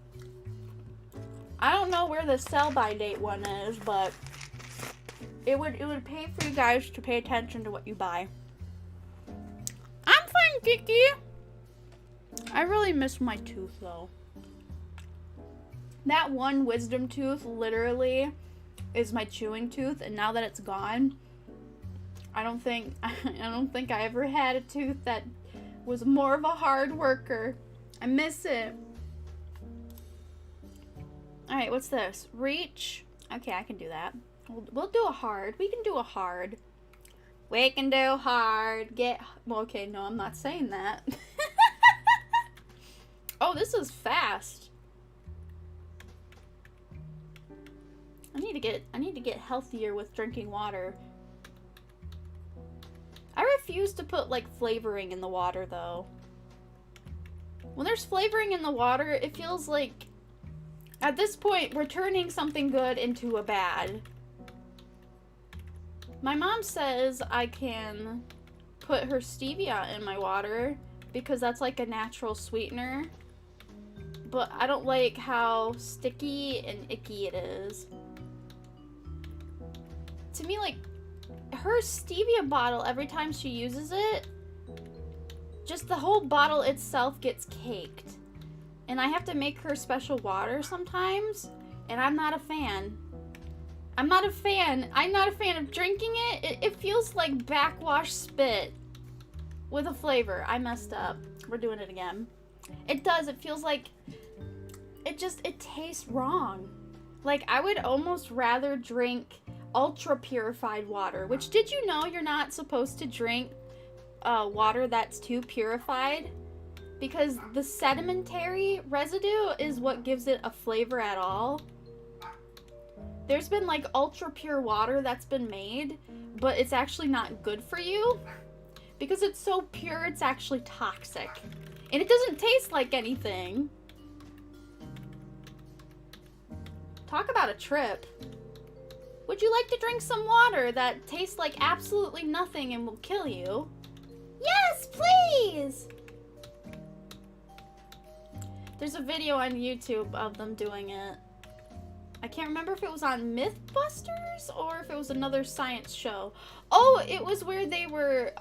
I don't know where the sell by date one is, but it would pay for you guys to pay attention to what you buy. I'm fine, Kiki. I really miss my tooth though. That one wisdom tooth literally is my chewing tooth, and now that it's gone, I don't think I ever had a tooth that was more of a hard worker. I miss it. All right, what's this? Reach. Okay, I can do that. We'll do a hard. We can do a hard. We can do hard. Well, okay, no, I'm not saying that. Oh, this is fast. I need to get healthier with drinking water. I refuse to put like flavoring in the water though. When there's flavoring in the water, it feels like at this point we're turning something good into a bad. My mom says I can put her stevia in my water because that's like a natural sweetener. But I don't like how sticky and icky it is. To me, like, her stevia bottle, every time she uses it, just the whole bottle itself gets caked. And I have to make her special water sometimes, and I'm not a fan. I'm not a fan of drinking it. It feels like backwash spit with a flavor. I messed up. We're doing it again. It does. It feels like it tastes wrong. Like, I would almost rather drink ultra purified water, which, did you know you're not supposed to drink water that's too purified? Because the sedimentary residue is what gives it a flavor at all. There's been like ultra pure water that's been made, but it's actually not good for you because it's so pure it's actually toxic. And it doesn't taste like anything. Talk about a trip. Would you like to drink some water that tastes like absolutely nothing and will kill you? Yes, please! There's a video on YouTube of them doing it. I can't remember if it was on Mythbusters or if it was another science show. Oh, it was where they were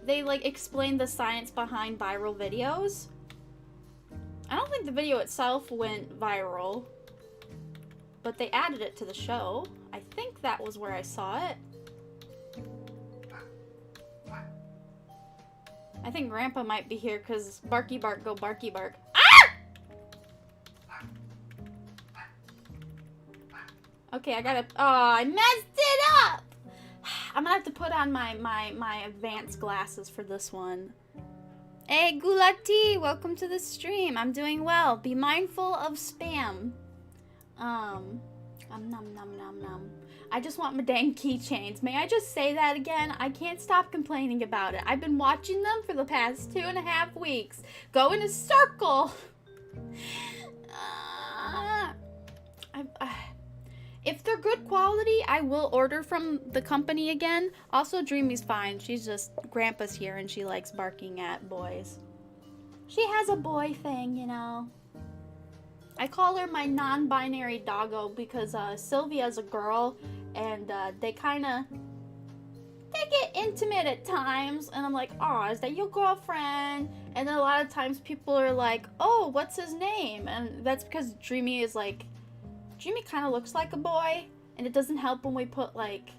they like explained the science behind viral videos. I don't think the video itself went viral, but they added it to the show. I think that was where I saw it. I think Grandpa might be here because Barky Bark go Barky Bark. Ah! Okay, I gotta. Oh, I messed it up! I'm gonna have to put on my advanced glasses for this one. Hey, Gulati, welcome to the stream. I'm doing well. Be mindful of spam. Nom nom nom nom. I just want my dang keychains. May I just say that again? I can't stop complaining about it. I've been watching them for the past 2.5 weeks. Go in a circle. If they're good quality, I will order from the company again. Also, Dreamy's fine. She's just, Grandpa's here and she likes barking at boys. She has a boy thing, you know. I call her my non-binary doggo because Sylvia's a girl and they get intimate at times and I'm like, oh, is that your girlfriend? And then a lot of times people are like, oh, what's his name? And that's because Dreamy is like, Dreamy kind of looks like a boy, and it doesn't help when we put like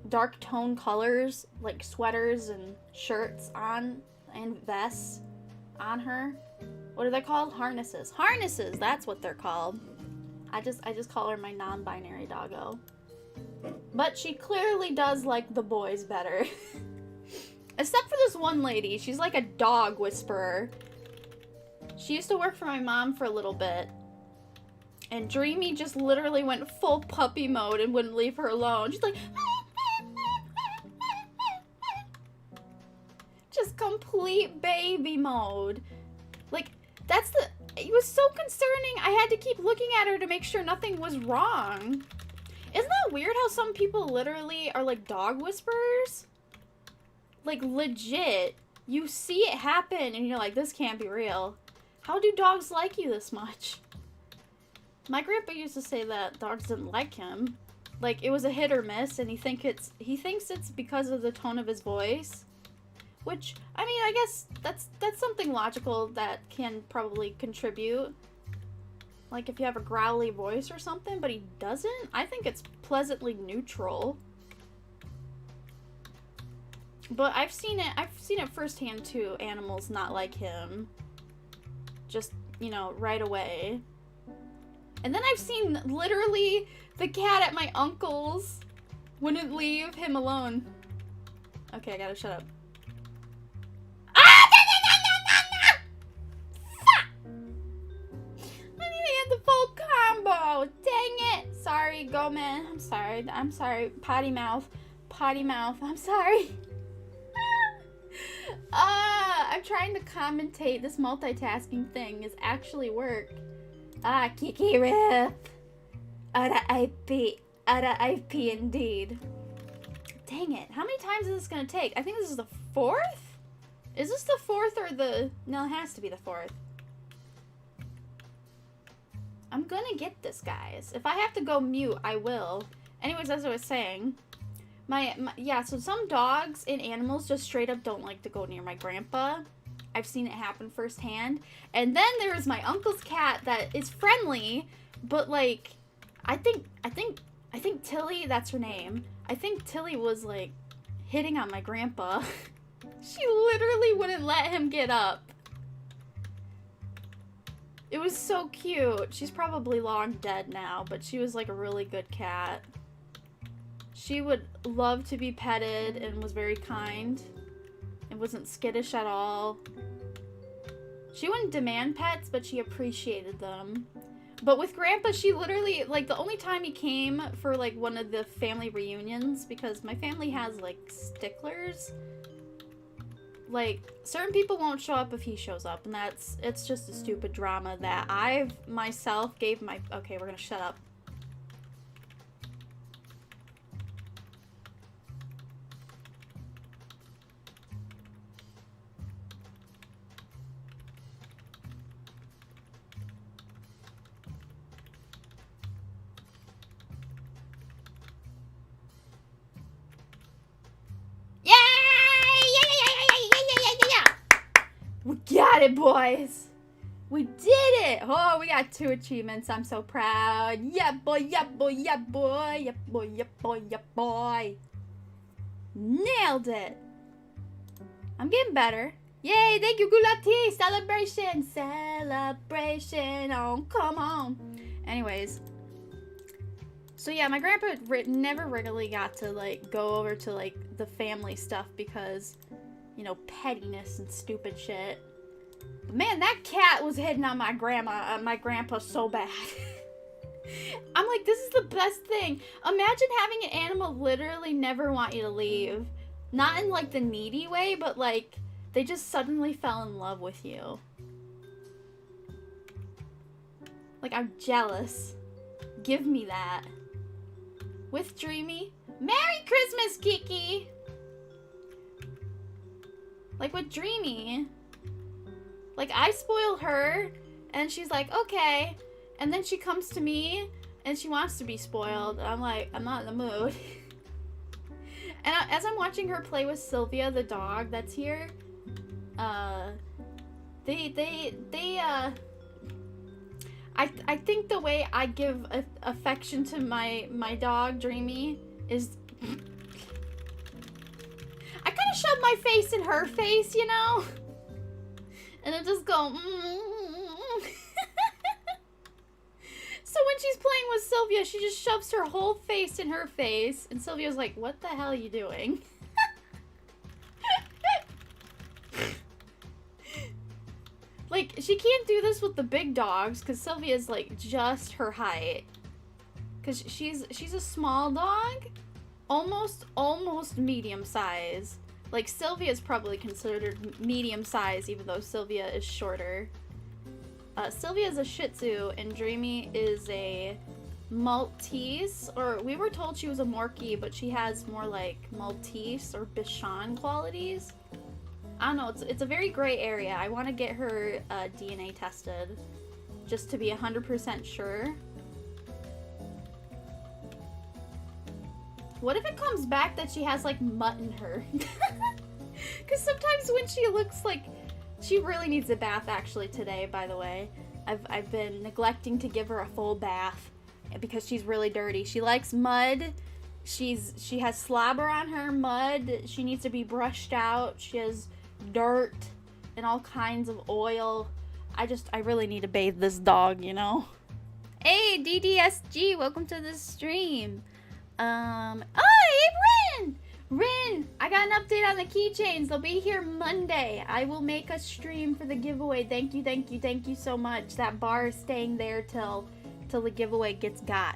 dark tone colors like sweaters and shirts on and vests on her. What are they called? Harnesses. Harnesses, that's what they're called. I just call her my non-binary doggo. But she clearly does like the boys better. Except for this one lady. She's like a dog whisperer. She used to work for my mom for a little bit. And Dreamy just literally went full puppy mode and wouldn't leave her alone. She's like... just complete baby mode. Like, that's the... It was so concerning. I had to keep looking at her to make sure nothing was wrong. Isn't that weird how some people literally are like dog whisperers? Like, legit. You see it happen and you're like, this can't be real. How do dogs like you this much? My grandpa used to say that dogs didn't like him. Like, it was a hit or miss, and he thinks it's because of the tone of his voice. Which, I mean, I guess that's something logical that can probably contribute. Like, if you have a growly voice or something, but he doesn't? I think it's pleasantly neutral. But I've seen it firsthand too, animals not like him. Just, you know, right away. And then I've seen literally the cat at my uncle's wouldn't leave him alone. Okay, I gotta shut up. Ah! Fuck! I need to get the full combo. Dang it. Sorry, go man. I'm sorry. Potty mouth. I'm sorry. I'm trying to commentate. This multitasking thing is actually work. Kiki Rip. IP indeed. Dang it. How many times is this gonna take? I think this is the 4th? Is this the 4th or the... No, it has to be the 4th. I'm gonna get this, guys. If I have to go mute, I will. Anyways, as I was saying, yeah, so some dogs and animals just straight up don't like to go near my grandpa. I've seen it happen firsthand. And then there's my uncle's cat that is friendly, but like, I think Tilly, that's her name. I think Tilly was like hitting on my grandpa. She literally wouldn't let him get up. It was so cute. She's probably long dead now, but she was like a really good cat. She would love to be petted and was very kind. It wasn't skittish at all. She wouldn't demand pets, but she appreciated them. But with Grandpa, she literally, like, the only time he came for, like, one of the family reunions, because my family has, like, sticklers. Like, certain people won't show up if he shows up, and it's just a stupid drama that I myself gave my... Okay, we're gonna shut up. got it, boys. We did it. Oh, we got 2 achievements. I'm so proud. Yeah, boy, yeah, boy, yeah, boy, yeah, boy, yeah, boy, yeah, boy. Nailed it. I'm getting better. Yay, thank you, Gulati. Celebration. Celebration. Oh, come on. Anyways. So yeah, my grandpa never really got to like go over to like the family stuff because, you know, pettiness and stupid shit. But man, that cat was hitting on my grandpa so bad. I'm like, this is the best thing. Imagine having an animal literally never want you to leave. Not in like the needy way, but like they just suddenly fell in love with you. Like, I'm jealous. Give me that. With Dreamy. Merry Christmas, Kiki! Like, with Dreamy. Like, I spoil her, and she's like, okay. And then she comes to me, and she wants to be spoiled. And I'm like, I'm not in the mood. And as I'm watching her play with Sylvia, the dog that's here, I think the way I give affection to my dog, Dreamy, is I kind of shove my face in her face, you know? And I just go, So when she's playing with Sylvia, she just shoves her whole face in her face. And Sylvia's like, what the hell are you doing? Like, she can't do this with the big dogs because Sylvia's like just her height. Because she's a small dog. Almost medium size. Like, Sylvia's probably considered medium size even though Sylvia is shorter. Sylvia is a Shih Tzu and Dreamy is a Maltese, or we were told she was a Morkie, but she has more like Maltese or Bichon qualities. I don't know, it's a very gray area. I want to get her DNA tested just to be 100% sure. What if it comes back that she has like mutt in her? Because sometimes when she looks like she really needs a bath actually today, by the way. I've been neglecting to give her a full bath because she's really dirty. She likes mud. She has slobber on her, mud. She needs to be brushed out. She has dirt and all kinds of oil. I really need to bathe this dog, you know? Hey, DDSG, welcome to the stream. Oh, hey, Rin! Rin, I got an update on the keychains. They'll be here Monday. I will make a stream for the giveaway. Thank you so much. That bar is staying there till the giveaway gets got.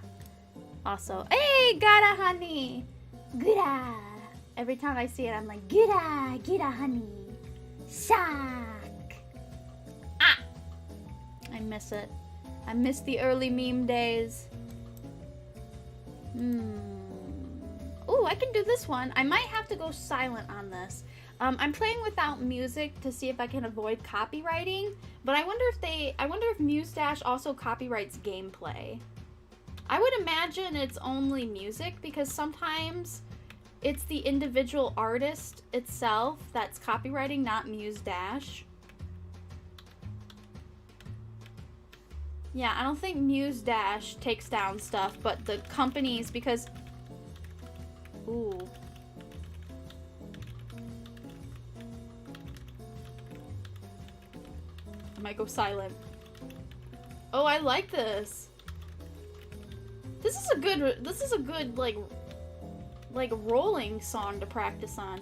Also, hey, Gada honey. Gada. Every time I see it, I'm like, Gada honey. Shock. Ah. I miss it. I miss the early meme days. Ooh, I can do this one. I might have to go silent on this. I'm playing without music to see if I can avoid copywriting, but I wonder if MuseDash also copyrights gameplay. I would imagine it's only music because sometimes it's the individual artist itself that's copywriting, not MuseDash. Yeah, I don't think MuseDash takes down stuff, but the companies, because... Ooh. I might go silent. Oh, I like this. This is a good like rolling song to practice on.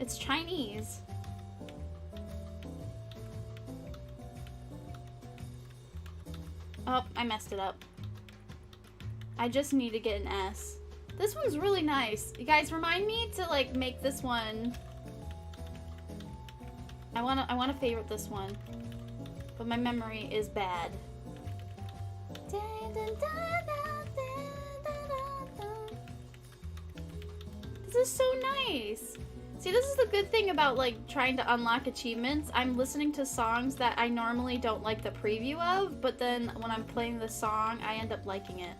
It's Chinese. Oh, I messed it up. I just need to get an S. This one's really nice. You guys remind me to like make this one. I wanna favorite this one. But my memory is bad. This is so nice. See, this is the good thing about like trying to unlock achievements. I'm listening to songs that I normally don't like the preview of, but then when I'm playing the song, I end up liking it.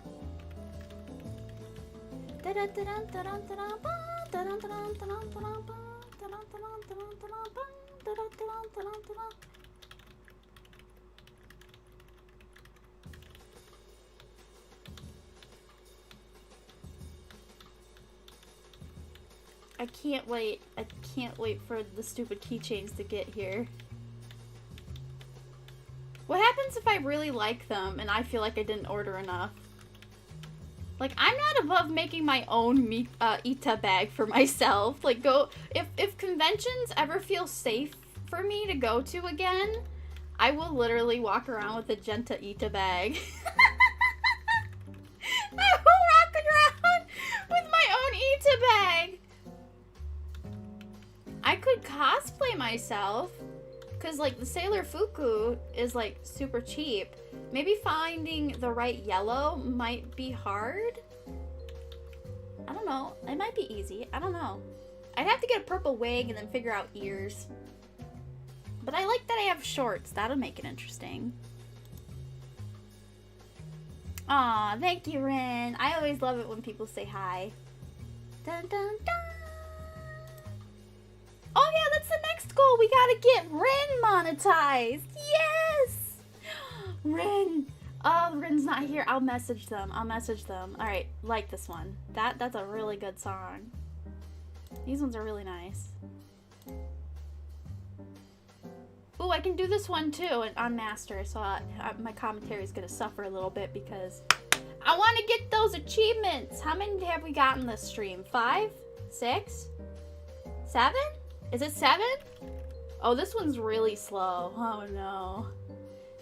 I can't wait. I can't wait for the stupid keychains to get here. What happens if I really like them and I feel like I didn't order enough? Like, I'm not above making my own Ita bag for myself. Like, if conventions ever feel safe for me to go to again, I will literally walk around with a Jenta Ita bag. I will walk around with my own Ita bag. I could cosplay myself, because, like, the Sailor Fuku is, like, super cheap. Maybe finding the right yellow might be hard. I don't know. It might be easy. I don't know. I'd have to get a purple wig and then figure out ears. But I like that I have shorts. That'll make it interesting. Aw, thank you, Rin. I always love it when people say hi. Dun, dun, dun. Oh yeah, that's the next goal. We gotta get Rin monetized. Yes! Rin. Oh, Rin's not here. I'll message them. Alright, like this one. That's a really good song. These ones are really nice. Ooh, I can do this one too on Master, so my commentary is gonna suffer a little bit because I want to get those achievements. How many have we got in this stream? 5? 6? 7? Is it 7? Oh, this one's really slow. Oh no.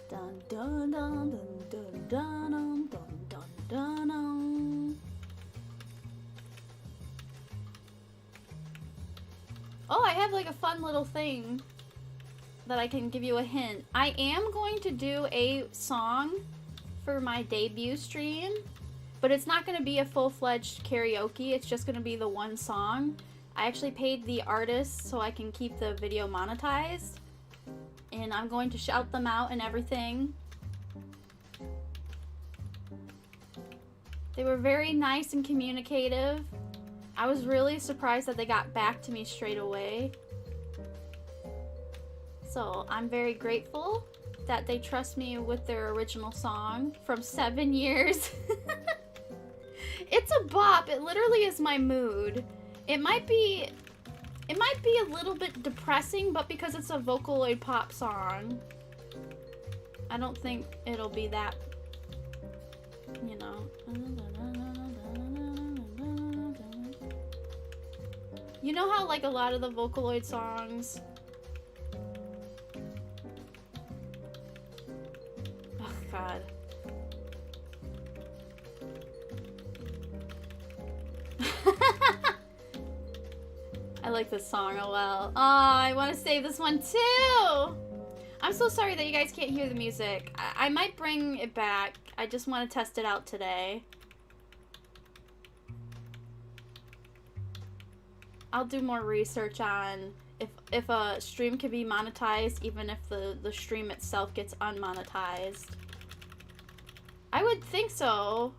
Dun dun dun dun dun dun dun dun dun dun. Oh, I have like a fun little thing that I can give you a hint. I am going to do a song for my debut stream, but it's not going to be a full-fledged karaoke. It's just going to be the one song. I actually paid the artist so I can keep the video monetized, and I'm going to shout them out and everything. They were very nice and communicative. I was really surprised that they got back to me straight away. So I'm very grateful that they trust me with their original song from 7 years. It's a bop. It literally is my mood. It might be a little bit depressing, but because it's a Vocaloid pop song, I don't think it'll be that, you know. You know how like a lot of the Vocaloid songs, oh god. I like this song a lot. Oh, I want to save this one too! I'm so sorry that you guys can't hear the music. I might bring it back. I just want to test it out today. I'll do more research on if a stream can be monetized even if the stream itself gets unmonetized. I would think so,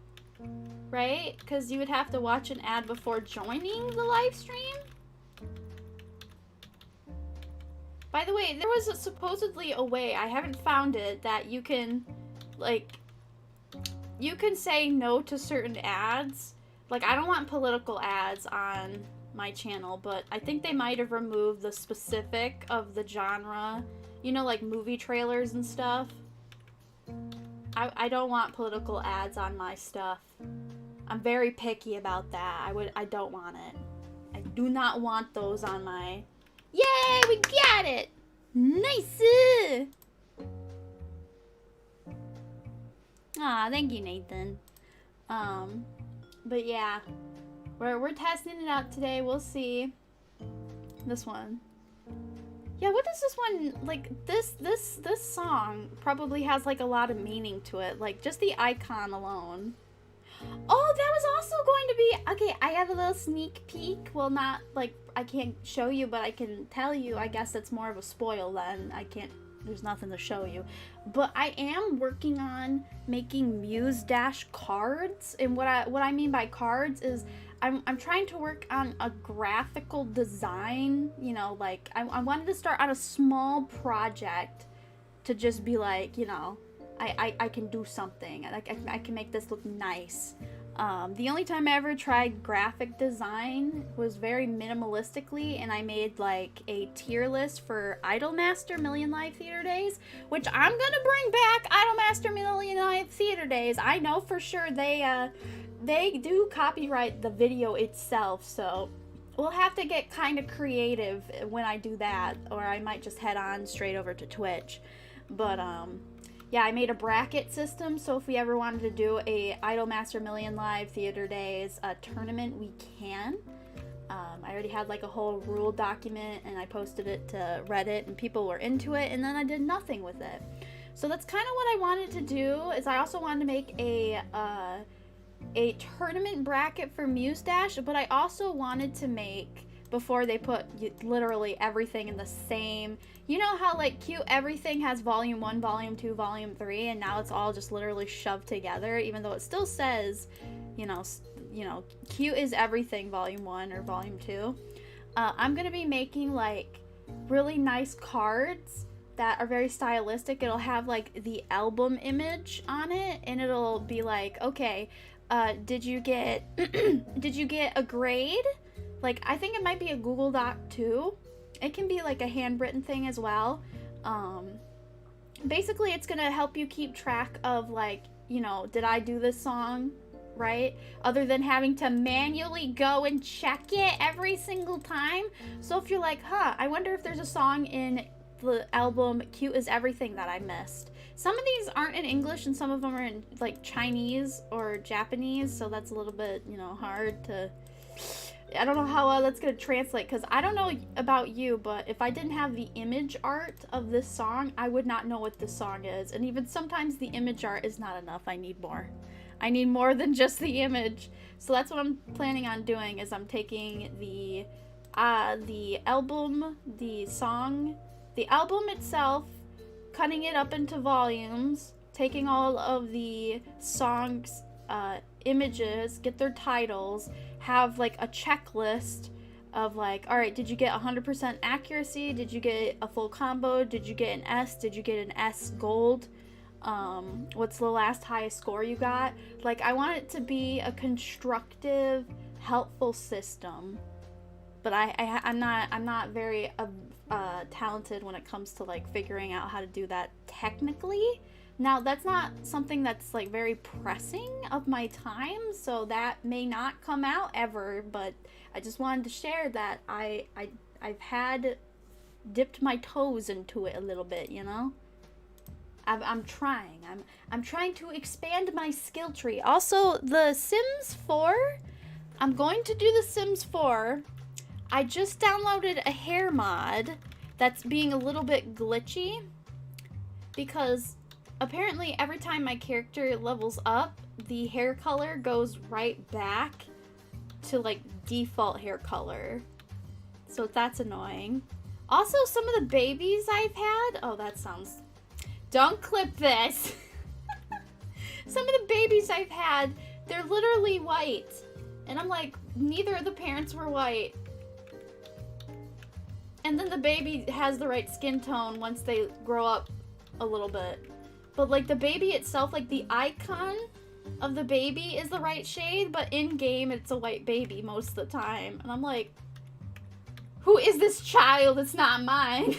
right? Because you would have to watch an ad before joining the live stream? By the way, there was supposedly a way, I haven't found it, that you can, like, you can say no to certain ads. Like, I don't want political ads on my channel, but I think they might have removed the specific of the genre. You know, like movie trailers and stuff. I don't want political ads on my stuff. I'm very picky about that. I don't want it. I do not want those on my... Yay, we got it! Nice! Aw, thank you, Nathan. But yeah, we're testing it out today. We'll see. This one. Yeah, what is this one, like, this song probably has, like, a lot of meaning to it. Like, just the icon alone. Oh, that was also going to be... Okay, I have a little sneak peek. Well, not, like, I can't show you, but I can tell you. I guess it's more of a spoil then. I can't... There's nothing to show you. But I am working on making Muse Dash cards. And what I mean by cards is I'm trying to work on a graphical design, you know, like I wanted to start on a small project to just be like, you know, I can do something. I can make this look nice. The only time I ever tried graphic design was very minimalistically, and I made like a tier list for Idolmaster Million Live Theater Days, which I'm gonna bring back Idolmaster Million Live Theater Days. I know for sure they do copyright the video itself, so we'll have to get kind of creative when I do that, or I might just head on straight over to Twitch. But yeah, I made a bracket system, so if we ever wanted to do a Idolmaster Million Live Theater Days tournament, we can. I already had like a whole rule document, and I posted it to Reddit, and people were into it, and then I did nothing with it. So that's kind of what I wanted to do. Is I also wanted to make a tournament bracket for Meotashi, but I also wanted to make, before they put literally everything in the same, you know how like Cute Everything has volume 1, volume 2, volume 3, and now it's all just literally shoved together, even though it still says, you know, Cute is Everything volume 1 or volume 2. I'm gonna be making like really nice cards that are very stylistic. It'll have like the album image on it, and it'll be like, okay, did you get a grade? Like, I think it might be a Google Doc too. It can be like a handwritten thing as well. Basically, it's gonna help you keep track of like, you know, did I do this song right? Other than having to manually go and check it every single time. So if you're like, huh, I wonder if there's a song in the album Cute is Everything that I missed. Some of these aren't in English, and some of them are in like Chinese or Japanese, so that's a little bit, you know, hard to... I don't know how well that's gonna translate, because I don't know about you, but if I didn't have the image art of this song, I would not know what this song is. And even sometimes the image art is not enough. I need more. I need more than just the image. So that's what I'm planning on doing, is I'm taking the album, the song, the album itself, cutting it up into volumes, taking all of the songs, images, get their titles, have like a checklist of like, all right, did you get 100% accuracy? Did you get a full combo? Did you get an S? Did you get an S gold? What's the last highest score you got? Like, I want it to be a constructive, helpful system. But I'm not very talented when it comes to like figuring out how to do that technically. Now, that's not something that's like very pressing of my time, so that may not come out ever, but I just wanted to share that I've had dipped my toes into it a little bit, you know? I'm trying. I'm trying to expand my skill tree. Also, the Sims 4, I'm going to do the Sims 4. I just downloaded a hair mod that's being a little bit glitchy because apparently every time my character levels up, the hair color goes right back to like default hair color. So that's annoying. Also, some of the babies I've had, oh, that sounds... Don't clip this. Some of the babies I've had, they're literally white. And I'm like, neither of the parents were white. And then the baby has the right skin tone once they grow up a little bit. But like the baby itself, like the icon of the baby is the right shade, but in game it's a white baby most of the time. And I'm like, who is this child? It's not mine.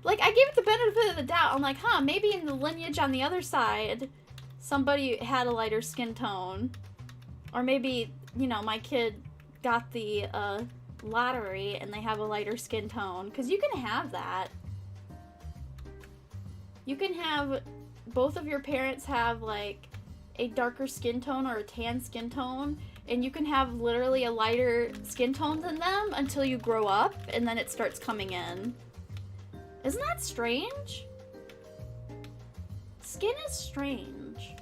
Like, I gave it the benefit of the doubt. I'm like, huh, maybe in the lineage on the other side, somebody had a lighter skin tone. Or maybe, you know, my kid got the lottery and they have a lighter skin tone. Because you can have that. You can have both of your parents have, like, a darker skin tone or a tan skin tone. And you can have literally a lighter skin tone than them until you grow up. And then it starts coming in. Isn't that strange? Skin is strange.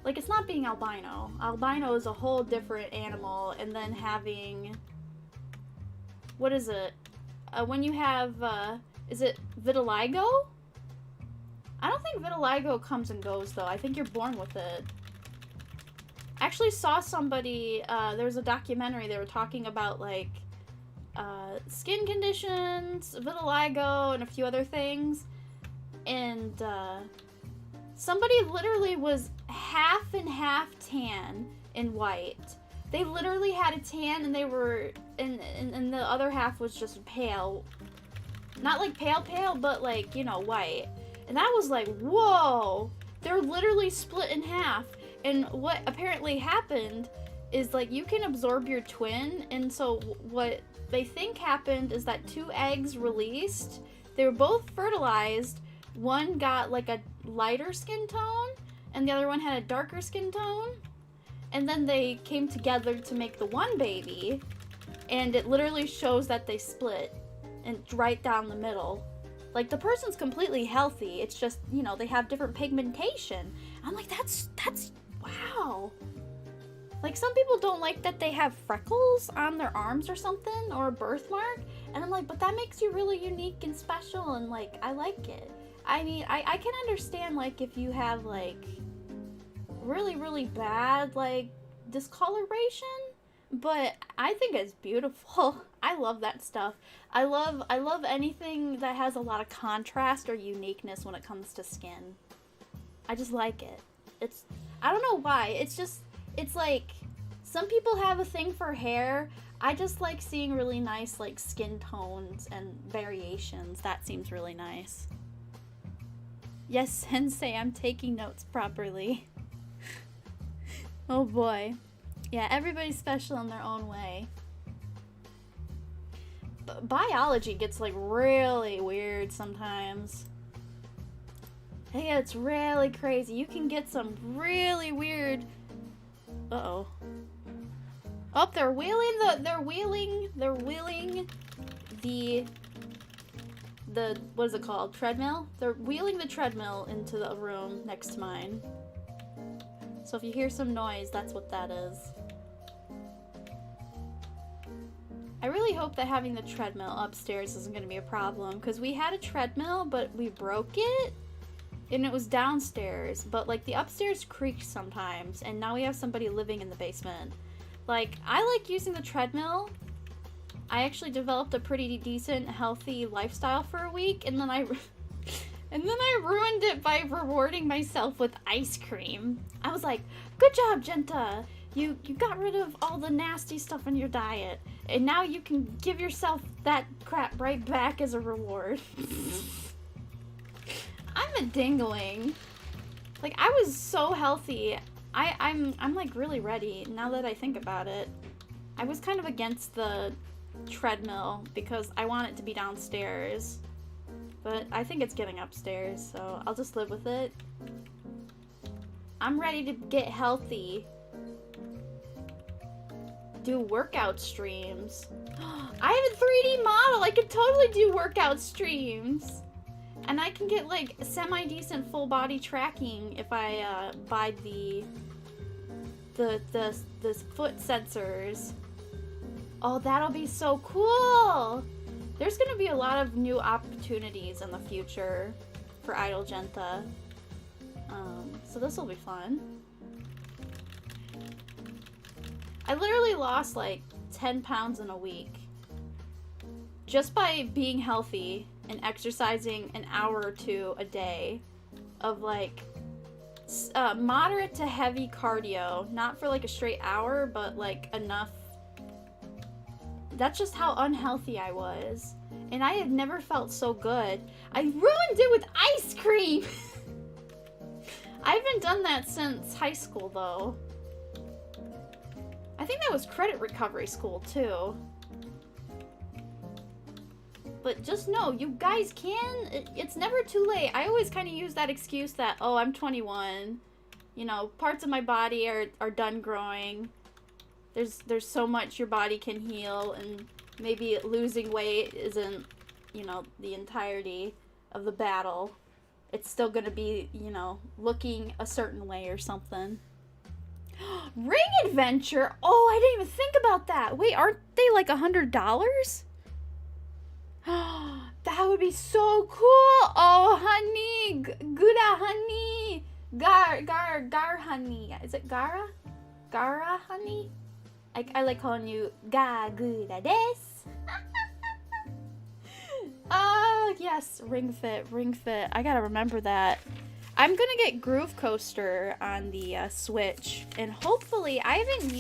Like, it's not being albino. Albino is a whole different animal, and then having... What is it? When you have, is it vitiligo? I don't think vitiligo comes and goes, though. I think you're born with it. actually saw somebody, there was a documentary, they were talking about, like, skin conditions, vitiligo, and a few other things. And, somebody literally was half and half tan and white. They literally had a tan and they were, and the other half was just pale. Not like pale, but like, you know, white. And that was like, whoa! They're literally split in half. And what apparently happened is, like, you can absorb your twin, and so what they think happened is that 2 eggs released. They were both fertilized. One got like a lighter skin tone, and the other one had a darker skin tone. And then they came together to make the one baby, and it literally shows that they split, and right down the middle. Like, the person's completely healthy. It's just, you know, they have different pigmentation. I'm like, that's wow. Like, some people don't like that they have freckles on their arms or something, or a birthmark. And I'm like, but that makes you really unique and special, and, like, I like it. I mean, I can understand, like, if you have, like, really, really bad, like, discoloration, but I think it's beautiful. I love that stuff. I love anything that has a lot of contrast or uniqueness when it comes to skin. I just like it. I don't know why. It's like, some people have a thing for hair. I just like seeing really nice, like, skin tones and variations. That seems really nice. Yes, Sensei, I'm taking notes properly. Oh boy. Yeah, everybody's special in their own way. Biology gets, like, really weird sometimes. Hey, it's really crazy. You can get some really weird... Uh-oh. Oh, they're wheeling the what is it called? Treadmill? They're wheeling the treadmill into the room next to mine. So if you hear some noise, that's what that is. I really hope that having the treadmill upstairs isn't going to be a problem, because we had a treadmill, but we broke it, and it was downstairs, but, like, the upstairs creaks sometimes, and now we have somebody living in the basement. Like, I like using the treadmill. I actually developed a pretty decent, healthy lifestyle for a week, and then I ruined it by rewarding myself with ice cream. I was like, good job, Jenta! You got rid of all the nasty stuff in your diet, and now you can give yourself that crap right back as a reward. I'm a dingling. Like, I was so healthy. I'm like really ready now that I think about it. I was kind of against the treadmill because I want it to be downstairs, but I think it's getting upstairs, so I'll just live with it. I'm ready to get healthy. Do workout streams. I have a 3D model. I could totally do workout streams. And I can get, like, semi-decent full body tracking if I buy the foot sensors. Oh, that'll be so cool. There's gonna be a lot of new opportunities in the future for Idol Jenta. So this will be fun. I literally lost like 10 pounds in a week just by being healthy and exercising an hour or two a day of like moderate to heavy cardio, not for like a straight hour, but like enough. That's just how unhealthy I was, and I have never felt so good. I ruined it with ice cream. I haven't done that since high school though. I think that was credit recovery school too. But just know, you guys can, it's never too late. I always kind of use that excuse that, oh, I'm 21. You know, parts of my body are done growing. There's so much your body can heal, and maybe losing weight isn't, you know, the entirety of the battle. It's still gonna be, you know, looking a certain way or something. Ring adventure? Oh, I didn't even think about that. Wait, aren't they like $100? That would be so cool. Oh, honey. Gura honey. Gar honey. Is it Gara? Gara, honey? I like calling you Gagura desu. Yes, Ring Fit. I gotta remember that. I'm gonna get Groove Coaster on the Switch, and hopefully I haven't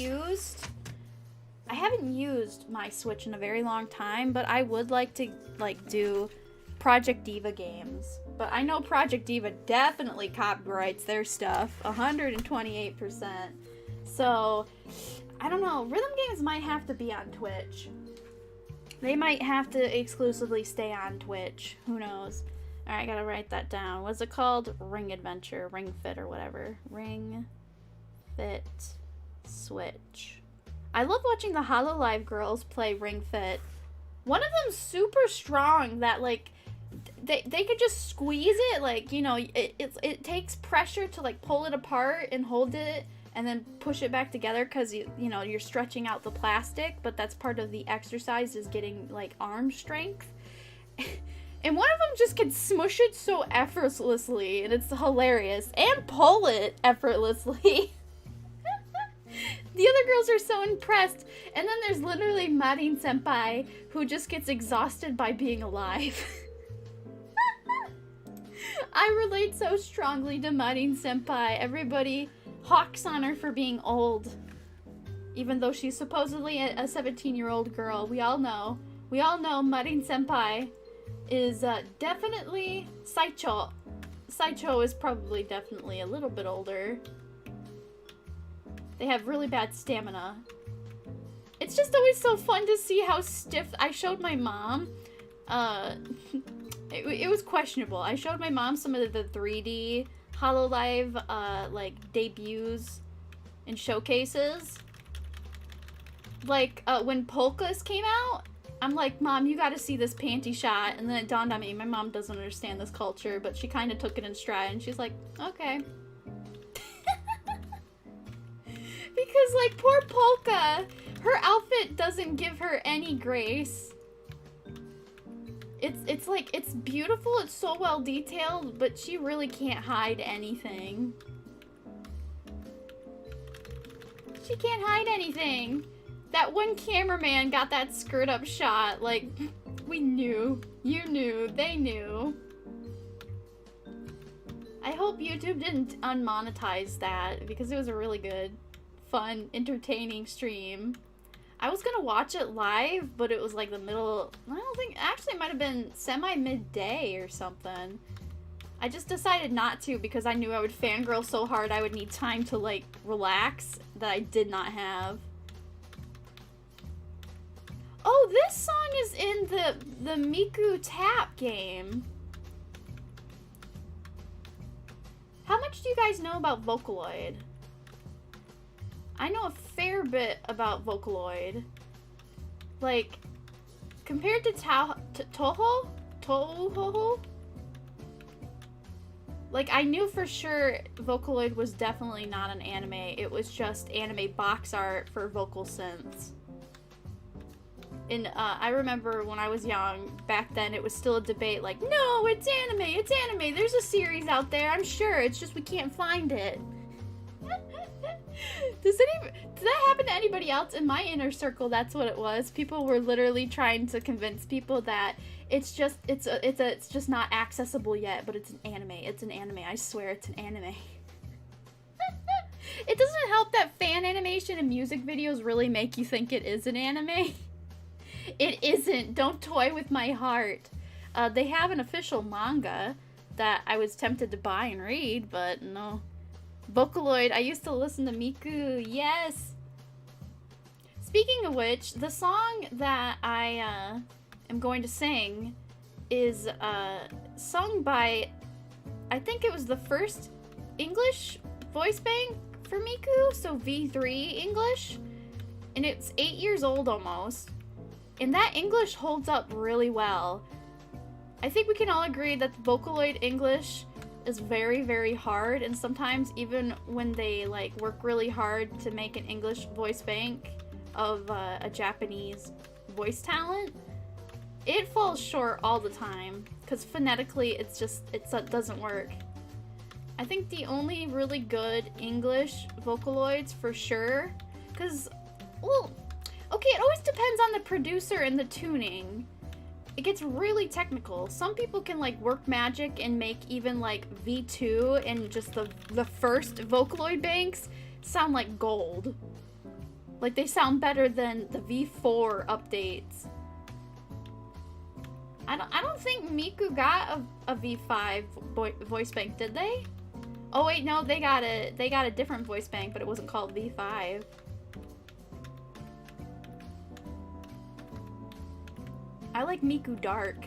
used my Switch in a very long time, but I would like to do Project Diva games. But I know Project Diva definitely copyrights their stuff 128%. So I don't know, rhythm games might have to be on Twitch. They might have to exclusively stay on Twitch. Who knows? Alright, I gotta write that down. What's it called? Ring Adventure, Ring Fit, or whatever. Ring Fit Switch. I love watching the HoloLive girls play Ring Fit. One of them's super strong that, like, they could just squeeze it, like, you know, it takes pressure to, like, pull it apart and hold it and then push it back together because, you know, you're stretching out the plastic, but that's part of the exercise is getting, like, arm strength. And one of them just can smush it so effortlessly, and it's hilarious, and pull it effortlessly. The other girls are so impressed. And then there's literally Marin Senpai, who just gets exhausted by being alive. I relate so strongly to Marin Senpai. Everybody hawks on her for being old. Even though she's supposedly a 17-year-old girl. We all know Marin Senpai is definitely Saicho. Saicho is probably definitely a little bit older. They have really bad stamina. It's just always so fun to see how stiff. I showed my mom. It was questionable. I showed my mom some of the 3D HoloLive like debuts and showcases. Like when Polkas came out, I'm like, Mom, you gotta see this panty shot. And then it dawned on me, my mom doesn't understand this culture, but she kind of took it in stride, and she's like, okay. Because, like, poor Polka, her outfit doesn't give her any grace. It's like, it's beautiful, it's so well detailed, but she really can't hide anything. She can't hide anything. That one cameraman got that skirt up shot, like, we knew. You knew. They knew. I hope YouTube didn't unmonetize that, because it was a really good, fun, entertaining stream. I was gonna watch it live, but it was like the middle, I don't think, actually it might have been semi-midday or something. I just decided not to because I knew I would fangirl so hard I would need time to, like, relax that I did not have. Oh, this song is in the Miku Tap game. How much do you guys know about Vocaloid? I know a fair bit about Vocaloid. Like, compared to Toho? Like, I knew for sure Vocaloid was definitely not an anime. It was just anime box art for vocal synths. And I remember when I was young, back then, it was still a debate, like, no, it's anime, there's a series out there, I'm sure, it's just we can't find it. Did that happen to anybody else? In my inner circle, that's what it was. People were literally trying to convince people that it's just not accessible yet, but it's an anime, I swear it's an anime. It doesn't help that fan animation and music videos really make you think it is an anime. It isn't. Don't toy with my heart. They have an official manga that I was tempted to buy and read, but no. Vocaloid, I used to listen to Miku, yes! Speaking of which, the song that I am going to sing is sung by, I think it was the first English voice bank for Miku, so V3 English, and it's 8 years old almost. And that English holds up really well. I think we can all agree that the Vocaloid English is very, very hard, and sometimes even when they like work really hard to make an English voice bank of a Japanese voice talent, it falls short all the time because phonetically it doesn't work. I think the only really good English Vocaloids for sure, because, well, okay, it always depends on the producer and the tuning. It gets really technical. Some people can like work magic and make even like V2 and just the first Vocaloid banks sound like gold. Like they sound better than the V4 updates. I don't think Miku got a V5 voice bank, did they? Oh wait, no, they got a different voice bank, but it wasn't called V5. I like Miku Dark.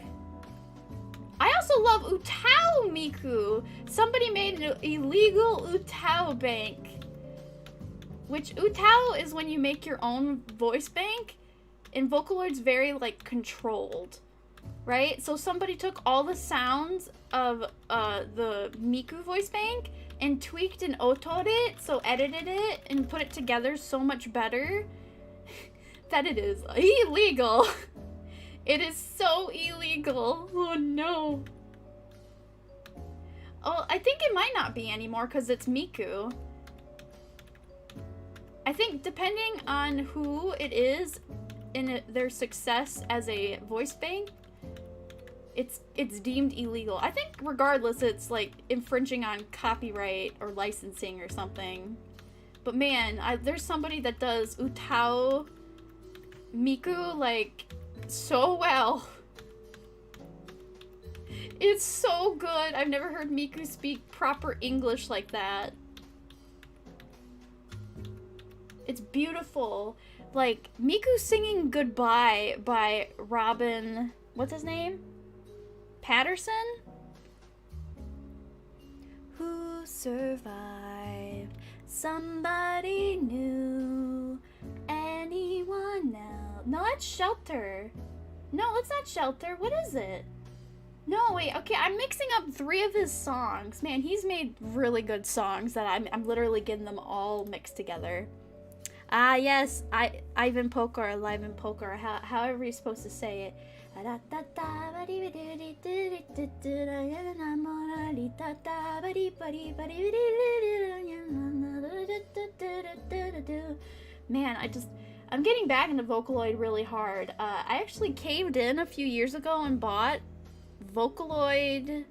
I also love Utao Miku. Somebody made an illegal Utao bank. Which Utao is when you make your own voice bank, and Vocaloid's very like controlled. Right? So somebody took all the sounds of the Miku voice bank and tweaked and otoed it, so edited it and put it together so much better that it is illegal. It is so illegal. Oh no. Oh, I think it might not be anymore because it's Miku. I think depending on who it is in their success as a voice bank, it's deemed illegal. I think regardless it's like infringing on copyright or licensing or something. But man, there's somebody that does Utao Miku like so well. It's so good. I've never heard Miku speak proper English like that. It's beautiful. Like Miku singing Goodbye by Robin, what's his name? Patterson? Who survived? Somebody new. Anyone else? No, that's Shelter. No, it's not Shelter. What is it? No, wait. Okay, I'm mixing up 3 of his songs. Man, he's made really good songs that I'm literally getting them all mixed together. Ah, yes. Ivan Poker, or Live in Poker, however you're supposed to say it. Man, I'm getting back into Vocaloid really hard. I actually caved in a few years ago and bought Vocaloid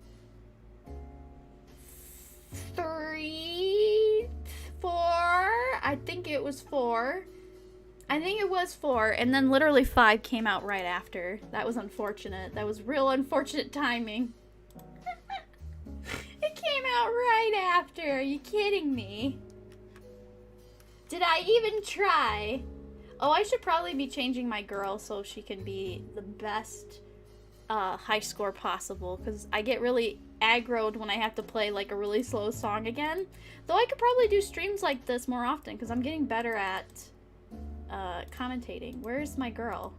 3, 4. I think it was 4. I think it was 4, and then literally 5 came out right after. That was unfortunate. That was real unfortunate timing. It came out right after. Are you kidding me? Did I even try? Oh, I should probably be changing my girl so she can be the best high score possible, because I get really aggroed when I have to play like a really slow song again. Though I could probably do streams like this more often, because I'm getting better at commentating. Where's my girl?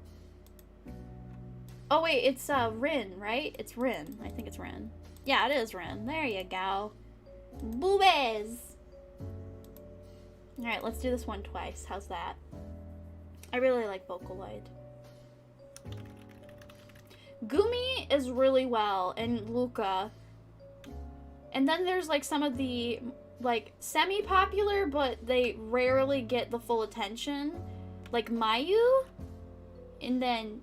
Oh wait, it's Rin, right? It's Rin. I think it's Rin. Yeah, it is Rin. There you go. Boobies! Alright, let's do this one twice. How's that? I really like Vocaloid. Gumi is really well, and Luca. And then there's like some of the like semi-popular, but they rarely get the full attention. Like Mayu, and then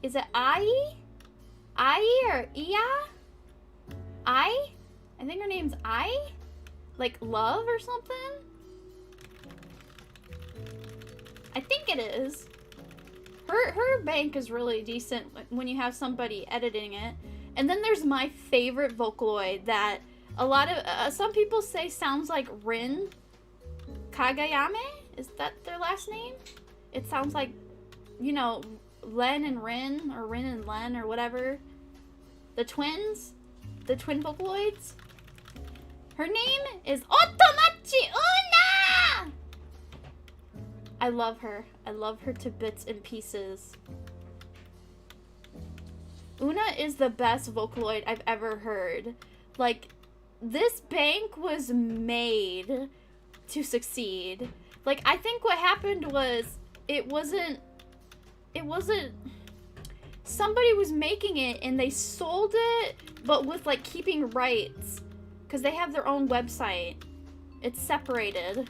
is it Ai? Ai or Ia? I think her name's Ai? Like Love or something? I think it is. Her bank is really decent when you have somebody editing it. And then there's my favorite Vocaloid that a lot of some people say sounds like Rin Kagayame. Is that their last name? It sounds like, you know, Len and Rin, or Rin and Len, or whatever. The twins? The twin Vocaloids? Her name is Otomachi Una! I love her. I love her to bits and pieces. Una is the best Vocaloid I've ever heard. Like, this bank was made to succeed. Like, I think what happened was, it wasn't, somebody was making it and they sold it, but with like keeping rights. because they have their own website. It's separated.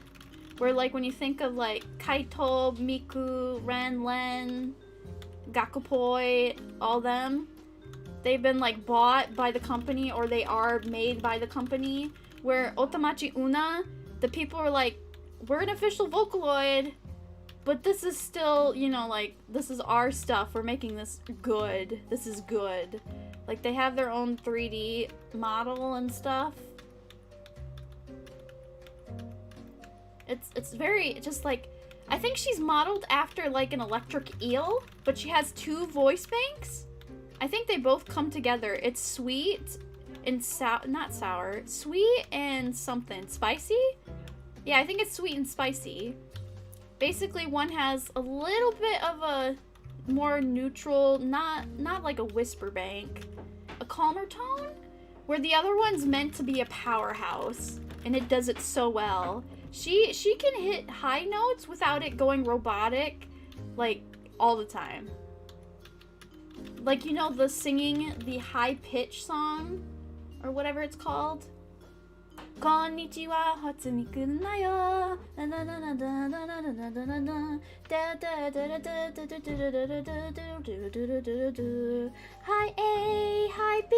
Where, like, when you think of, like, Kaito, Miku, Ren, Len, Gakupoi, all them, they've been, like, bought by the company, or they are made by the company. Where Otamachi Una, the people are like, we're an official Vocaloid, but this is still, you know, like, this is our stuff. We're making this good. This is good. Like, they have their own 3D model and stuff. It's very, just like, I think she's modeled after, like, an electric eel, but she has 2 voice banks. I think they both come together. It's sweet and not sour. Sweet and something. Spicy? Yeah, I think it's sweet and spicy. Basically, one has a little bit of a more neutral, not like a whisper bank, a calmer tone, where the other one's meant to be a powerhouse, and it does it so well. She can hit high notes without it going robotic, like, all the time. Like, you know, the singing, the high-pitch song, or whatever it's called? Konnichiwa, Hatsumiku nayo. Na na na na na na na na na na na. Da da da da da da da da da da da da. High A, high B,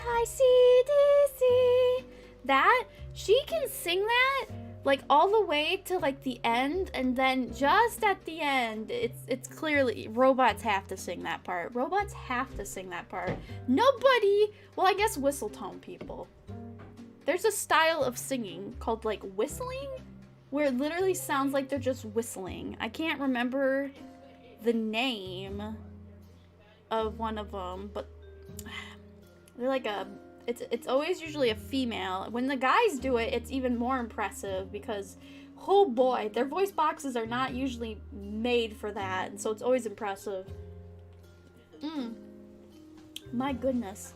high C, D, C. That, she can sing that, like, all the way to, like, the end, and then just at the end, it's clearly, robots have to sing that part. Robots have to sing that part. Nobody, well, I guess whistle tone people. There's a style of singing called, like, whistling, where it literally sounds like they're just whistling. I can't remember the name of one of them, but they're like a, it's always usually a female. When the guys do it, it's even more impressive because, oh boy, their voice boxes are not usually made for that, and so it's always impressive. My goodness.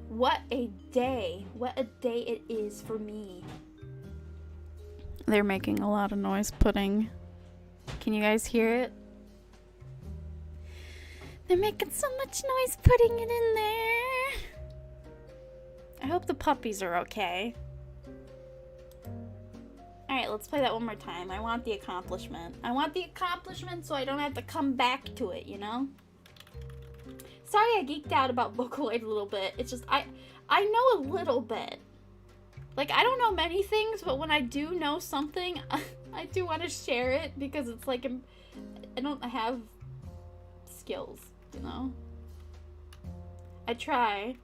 What a day. What a day it is for me. They're making a lot of noise pudding. Can you guys hear it? They're making so much noise putting it in there. I hope the puppies are okay. Alright, let's play that one more time. I want the accomplishment. I want the accomplishment so I don't have to come back to it, you know? Sorry I geeked out about Vocaloid a little bit. It's just, I know a little bit. Like, I don't know many things, but when I do know something, I do want to share it because it's like, I don't have skills, you know? I try.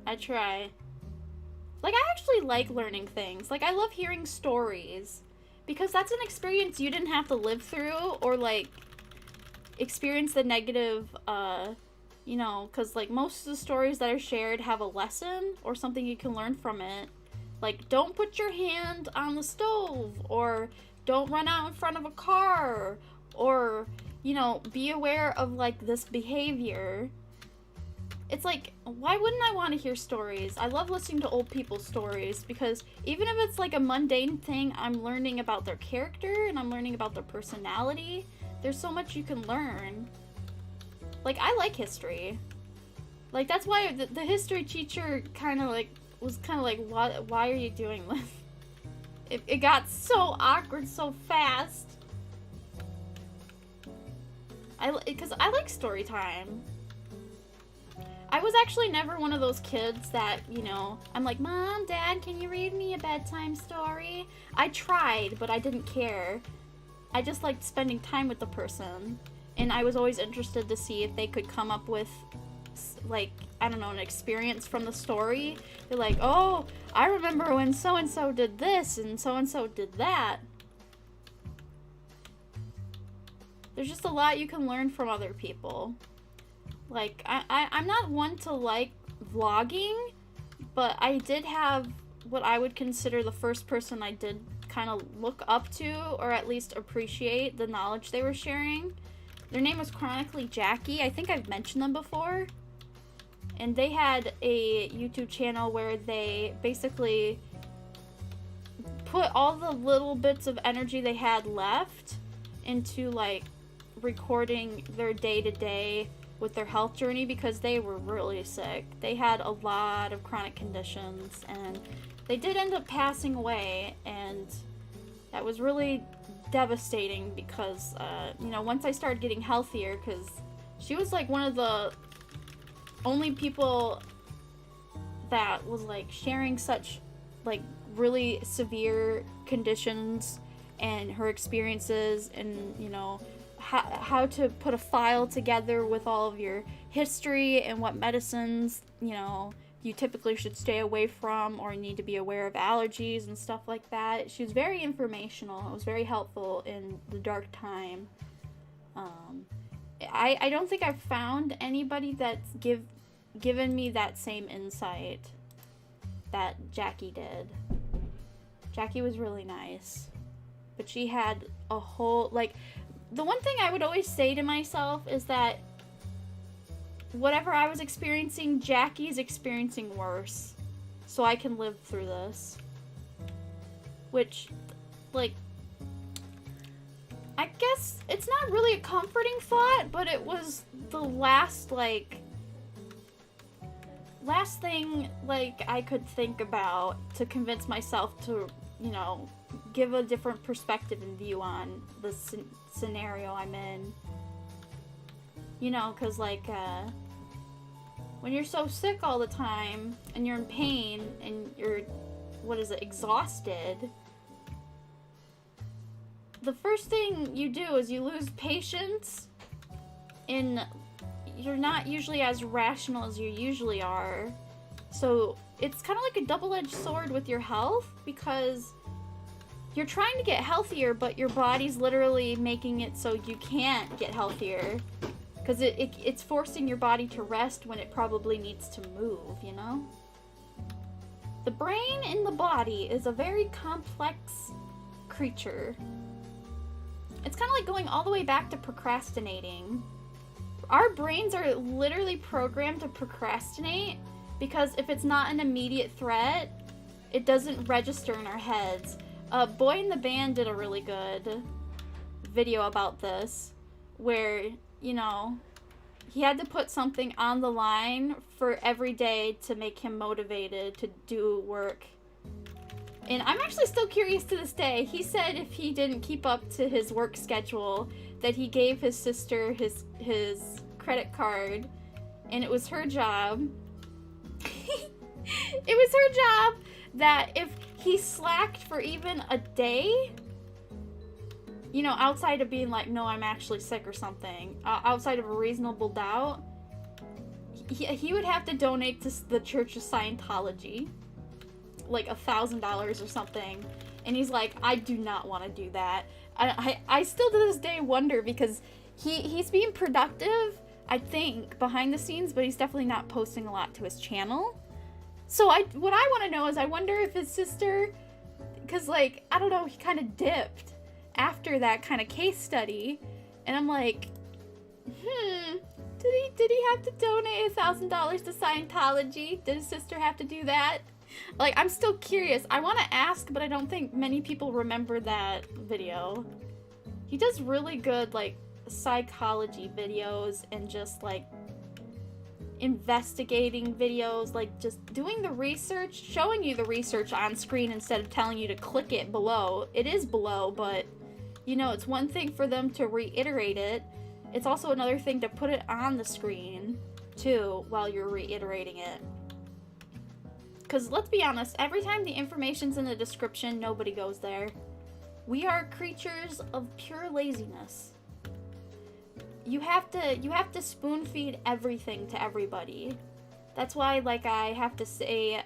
Like, I actually like learning things. Like, I love hearing stories because that's an experience you didn't have to live through or, like, experience the negative, you know, because, like, most of the stories that are shared have a lesson or something you can learn from it. Like, don't put your hand on the stove, or don't run out in front of a car, or, you know, be aware of, like, this behavior. It's like, why wouldn't I want to hear stories? I love listening to old people's stories because even if it's, like, a mundane thing, I'm learning about their character and I'm learning about their personality. There's so much you can learn. Like, I like history. Like, that's why the history teacher kind of, like, was kind of like, why are you doing this? It got so awkward so fast. Because I like story time. I was actually never one of those kids that, you know, I'm like, Mom, Dad, can you read me a bedtime story? I tried, but I didn't care. I just liked spending time with the person. And I was always interested to see if they could come up with, like, I don't know, an experience from the story. They're like, oh, I remember when so-and-so did this and so-and-so did that. There's just a lot you can learn from other people. Like, I'm not one to like vlogging, but I did have what I would consider the first person I did kind of look up to, or at least appreciate the knowledge they were sharing. Their name was Chronically Jackie. I think I've mentioned them before. And they had a YouTube channel where they basically put all the little bits of energy they had left into, like, recording their day-to-day with their health journey because they were really sick. They had a lot of chronic conditions, and they did end up passing away, and that was really devastating because, you know, once I started getting healthier, because she was like one of the only people that was like sharing such like really severe conditions and her experiences, and you know how to put a file together with all of your history and what medicines, you know, you typically should stay away from or need to be aware of allergies and stuff like that. She was very informational. It was very helpful in the dark time. I don't think I've found anybody that's given me that same insight that Jackie did. Jackie was really nice. But she had a whole, like, the one thing I would always say to myself is that whatever I was experiencing, Jackie's experiencing worse. So I can live through this. Which, like, I guess it's not really a comforting thought, but it was the last thing, like, I could think about to convince myself to, you know, give a different perspective and view on the scenario I'm in. You know, because, like, when you're so sick all the time, and you're in pain, and you're, exhausted, the first thing you do is you lose patience, and you're not usually as rational as you usually are. So it's kind of like a double-edged sword with your health, because you're trying to get healthier, but your body's literally making it so you can't get healthier. Because it's forcing your body to rest when it probably needs to move, you know? The brain in the body is a very complex creature. It's kind of like going all the way back to procrastinating. Our brains are literally programmed to procrastinate because if it's not an immediate threat, it doesn't register in our heads. Boy in the Band did a really good video about this, where, you know, he had to put something on the line for every day to make him motivated to do work. And I'm actually still curious to this day. He said if he didn't keep up to his work schedule, that he gave his sister his credit card, and it was her job. It was her job that if he slacked for even a day, you know, outside of being like, no, I'm actually sick or something, outside of a reasonable doubt, he would have to donate to the Church of Scientology, like $1,000 or something. And he's like, I do not want to do that. I still to this day wonder, because he's being productive, I think, behind the scenes, but he's definitely not posting a lot to his channel. So what I want to know is, I wonder if his sister, because, like, I don't know, he kind of dipped after that kind of case study, and I'm like, did he have to donate $1,000 to Scientology? Did his sister have to do that? Like, I'm still curious. I want to ask, but I don't think many people remember that video. He does really good, like, psychology videos and just, like, investigating videos, like, just doing the research, showing you the research on screen instead of telling you to click it below. It is below, but, you know, it's one thing for them to reiterate it. It's also another thing to put it on the screen, too, while you're reiterating it. Because let's be honest, every time the information's in the description, nobody goes there. We are creatures of pure laziness. You have to spoon feed everything to everybody. That's why, like, I have to say,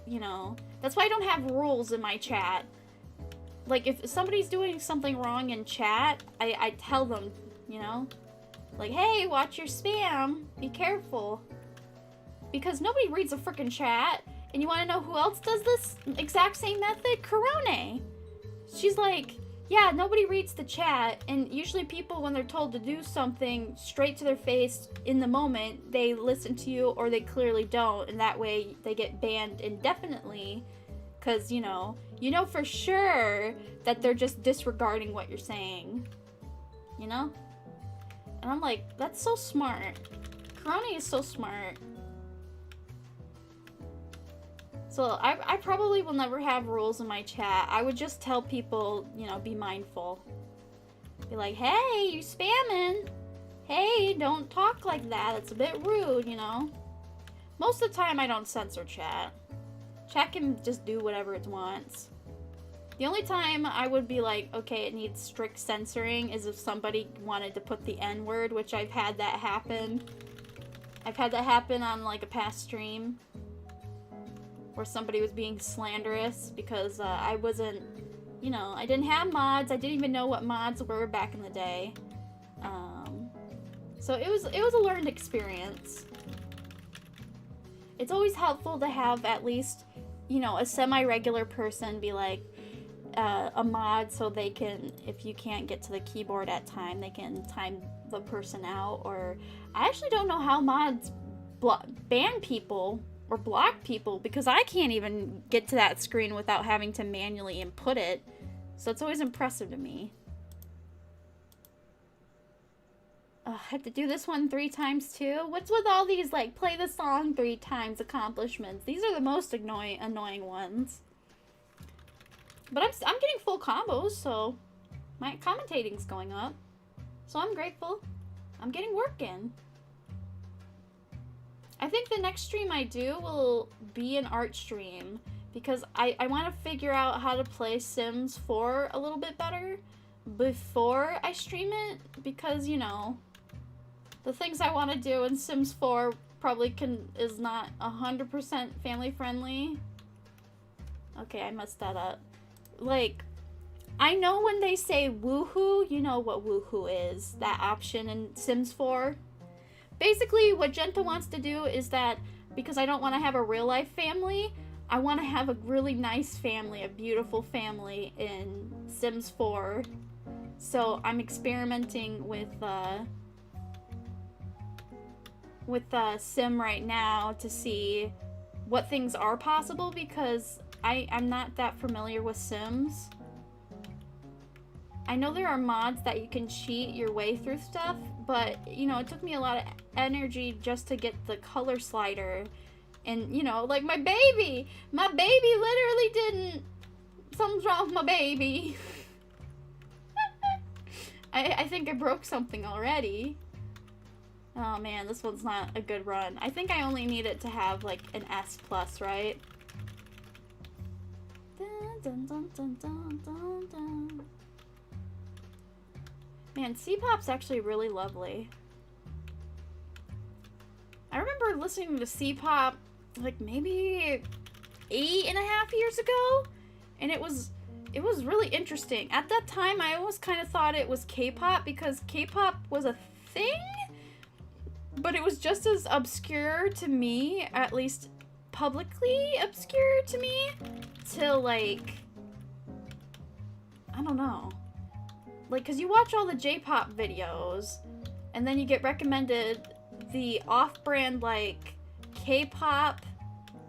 you know, that's why I don't have rules in my chat. Like, if somebody's doing something wrong in chat, I tell them, you know, like, hey, watch your spam, be careful. Because nobody reads a frickin' chat. And you want to know who else does this exact same method? Corone. She's like, yeah, nobody reads the chat, and usually people, when they're told to do something straight to their face in the moment, they listen to you or they clearly don't, and that way they get banned indefinitely, because, you know for sure that they're just disregarding what you're saying, you know? And I'm like, that's so smart. Karoni is so smart. So I probably will never have rules in my chat. I would just tell people, you know, be mindful. Be like, hey, you spamming. Hey, don't talk like that. It's a bit rude, you know. Most of the time I don't censor chat. Chat can just do whatever it wants. The only time I would be like, okay, it needs strict censoring is if somebody wanted to put the N-word, which I've had that happen. I've had that happen on like a past stream where somebody was being slanderous because I wasn't, you know, I didn't have mods. I didn't even know what mods were back in the day. So it was a learned experience. It's always helpful to have at least, you know, a semi-regular person be like a mod so they can, if you can't get to the keyboard at time, they can time the person out. Or I actually don't know how mods ban people or block people because I can't even get to that screen without having to manually input it. So it's always impressive to me. I have to do this one 3 times too. What's with all these like play the song 3 times accomplishments? These are the most annoying ones. But I'm getting full combos, so my commentating's going up. So I'm grateful. I'm getting work in. I think the next stream I do will be an art stream because I want to figure out how to play Sims 4 a little bit better before I stream it because, you know, the things I want to do in Sims 4 probably is not 100% family friendly. Okay, I messed that up. Like, I know when they say woohoo, you know what woohoo is, that option in Sims 4. Basically, what Jenta wants to do is that, because I don't want to have a real life family, I want to have a really nice family, a beautiful family in Sims 4. So I'm experimenting with Sim right now to see what things are possible because I'm not that familiar with Sims. I know there are mods that you can cheat your way through stuff, but, you know, it took me a lot of energy just to get the color slider. And, you know, like my baby literally didn't, something's wrong with my baby. I think I broke something already. Oh man, this one's not a good run. I think I only need it to have like an S+, right? Dun, dun, dun, dun, dun, dun. Man, C-pop's actually really lovely. I remember listening to C-pop like maybe 8.5 years ago, and it was really interesting. At that time, I always kind of thought it was K-pop because K-pop was a thing, but it was just as obscure to me, at least publicly obscure to me, till like, I don't know. Like, cause you watch all the J-pop videos, and then you get recommended the off-brand, like, K-pop,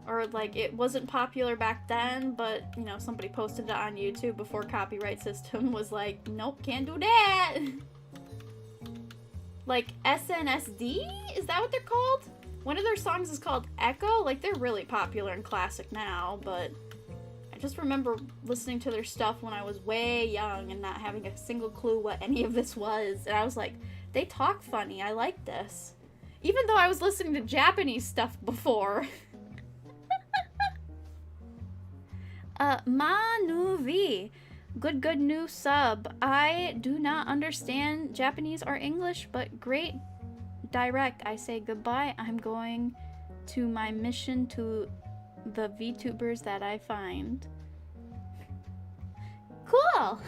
or, like, it wasn't popular back then, but, you know, somebody posted it on YouTube before copyright system was like, nope, can't do that! Like, SNSD? Is that what they're called? One of their songs is called Echo. Like, they're really popular and classic now, but I just remember listening to their stuff when I was way young and not having a single clue what any of this was. And I was like, they talk funny. I like this. Even though I was listening to Japanese stuff before. Manu V. Good new sub. I do not understand Japanese or English, but great direct. I say goodbye. I'm going to my mission to the VTubers that I find. Cool!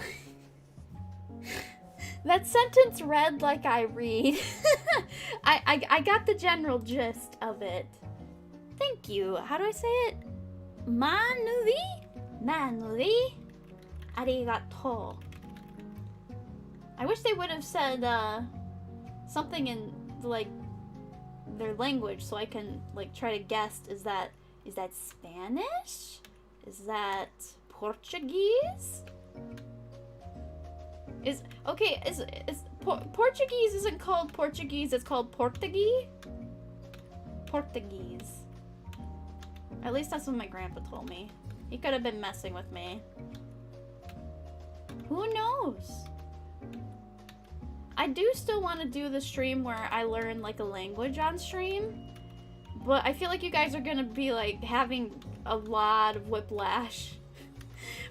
That sentence read like I read. I got the general gist of it. Thank you. How do I say it? Manuvi? Manuvi? Arigato. I wish they would have said something in like their language so I can like try to guess. Is that Spanish? Is that Portuguese? Okay, Portuguese isn't called Portuguese, it's called Portuguese? Portuguese. At least that's what my grandpa told me. He could have been messing with me. Who knows? I do still want to do the stream where I learn like a language on stream. But I feel like you guys are gonna be like having a lot of whiplash.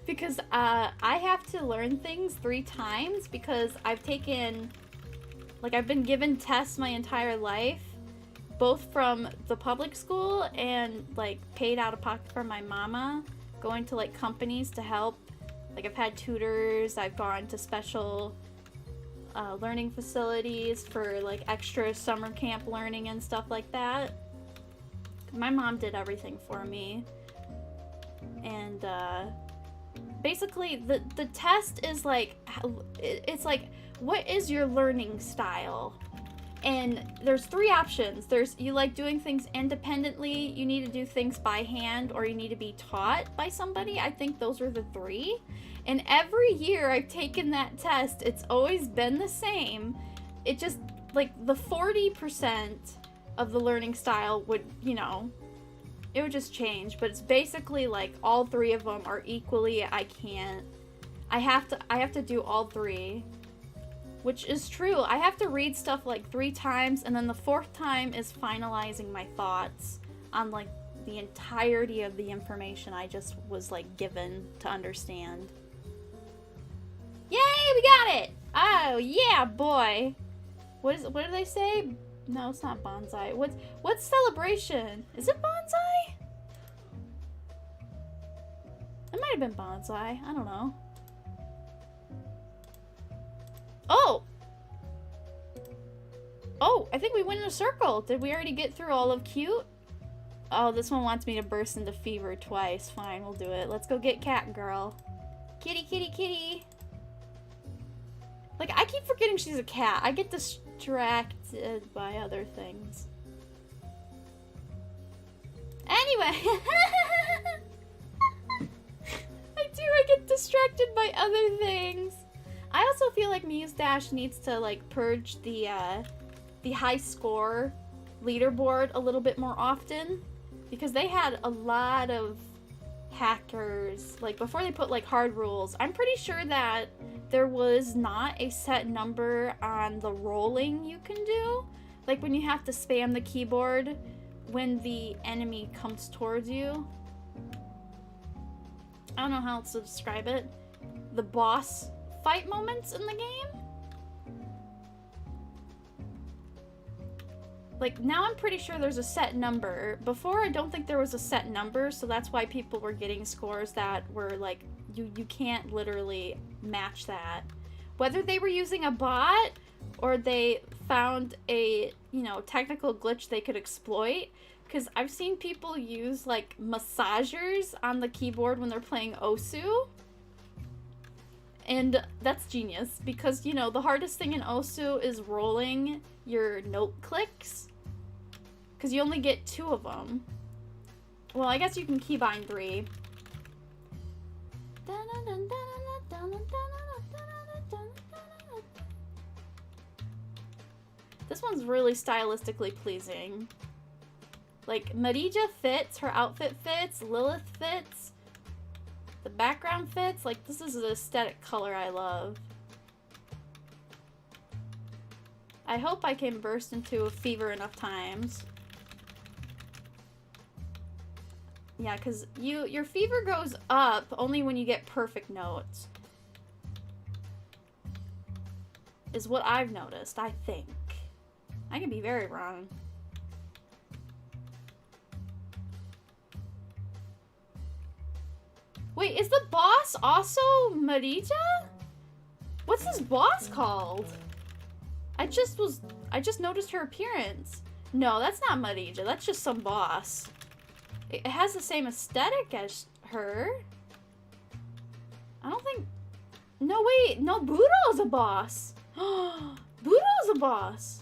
Because I have to learn things 3 times because I've taken, like I've been given tests my entire life, both from the public school and like paid out of pocket from my mama, going to like companies to help. Like I've had tutors, I've gone to special learning facilities for like extra summer camp learning and stuff like that. My mom did everything for me. And basically the test is like, it's like, what is your learning style? And there's 3 options. There's, you like doing things independently, you need to do things by hand, or you need to be taught by somebody. I think those are the 3. And every year I've taken that test, it's always been the same. It just, like, the 40% of the learning style would, you know, it would just change. But it's basically like all 3 of them are equally, I have to do all 3. Which is true. I have to read stuff like 3 times, and then the 4th time is finalizing my thoughts on like the entirety of the information I just was like given to understand. Yay, we got it! Oh yeah, boy. What do they say? No, it's not bonsai. What's celebration? Is it bonsai? It might have been bonsai. I don't know. Oh! Oh, I think we went in a circle. Did we already get through all of cute? Oh, this one wants me to burst into fever twice. Fine, we'll do it. Let's go get cat girl. Kitty, kitty, kitty. Like, I keep forgetting she's a cat. I get distracted by other things. Anyway. I get distracted by other things. I also feel like Meotashi needs to like purge the high score leaderboard a little bit more often, because they had a lot of hackers. Like before they put like hard rules, I'm pretty sure that there was not a set number on the rolling you can do. Like when you have to spam the keyboard when the enemy comes towards you. I don't know how else to describe it. The boss fight moments in the game. Like now I'm pretty sure there's a set number. Before I don't think there was a set number, so that's why people were getting scores that were like you can't literally match that. Whether they were using a bot or they found a, you know, technical glitch they could exploit, because I've seen people use like massagers on the keyboard when they're playing Osu. And that's genius, because, you know, the hardest thing in Osu is rolling your note clicks, because you only get 2 of them. Well, I guess you can keybind 3. This one's really stylistically pleasing. Like, Marija fits, her outfit fits, Lilith fits. The background fits. Like, this is an aesthetic color I love. I hope I can burst into a fever enough times. Yeah, because your fever goes up only when you get perfect notes. Is what I've noticed, I think. I can be very wrong. Wait, is the boss also Marija? What's this boss called? I just noticed her appearance. No, that's not Marija. That's just some boss. It has the same aesthetic as her. I don't think... No, wait. No, Budo's a boss. Budo's a boss.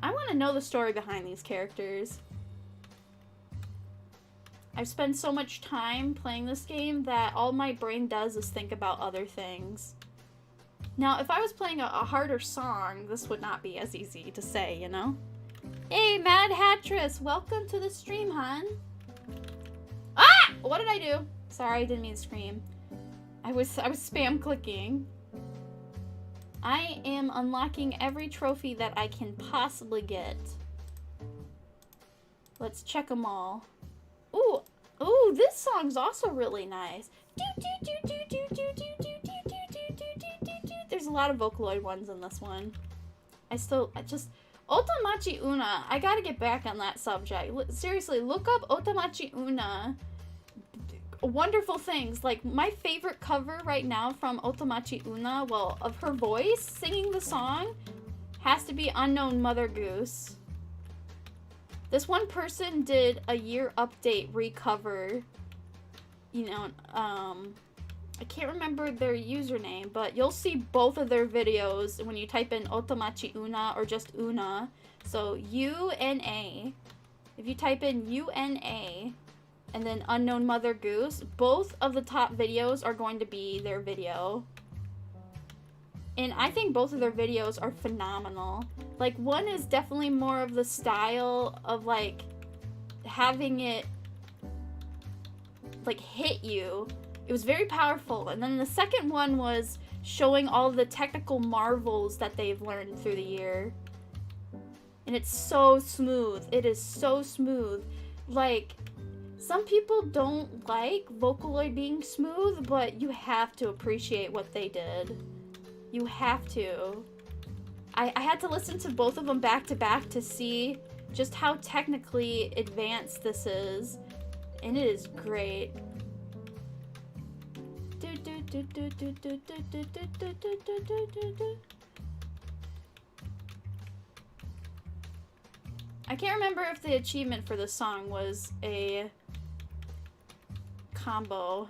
I want to know the story behind these characters. I've spent so much time playing this game that all my brain does is think about other things. Now, if I was playing a harder song, this would not be as easy to say, you know? Hey, Mad Hattress, welcome to the stream, hon. Ah! What did I do? Sorry, I didn't mean to scream. I was spam clicking. I am unlocking every trophy that I can possibly get. Let's check them all. Ooh, ooh, this song's also really nice. There's a lot of Vocaloid ones in this one. I just... Otamachi Una. I gotta get back on that subject. Seriously, look up Otamachi Una. Wonderful things. Like, my favorite cover right now from Otamachi Una, well, of her voice singing the song, has to be Unknown Mother Goose. This one person did a year update recover. You know, I can't remember their username, but you'll see both of their videos when you type in Otamachi Una or just Una. So, U-N-A. If you type in U-N-A and then Unknown Mother Goose, both of the top videos are going to be their video. And I think both of their videos are phenomenal. Like, one is definitely more of the style of, like, having it, like, hit you. It was very powerful. And then the second one was showing all the technical marvels that they've learned through the year. And it's so smooth. It is so smooth. Like, some people don't like Vocaloid being smooth, but you have to appreciate what they did. You have to. I had to listen to both of them back to back to see just how technically advanced this is. And it is great. I can't remember if the achievement for this song was a combo.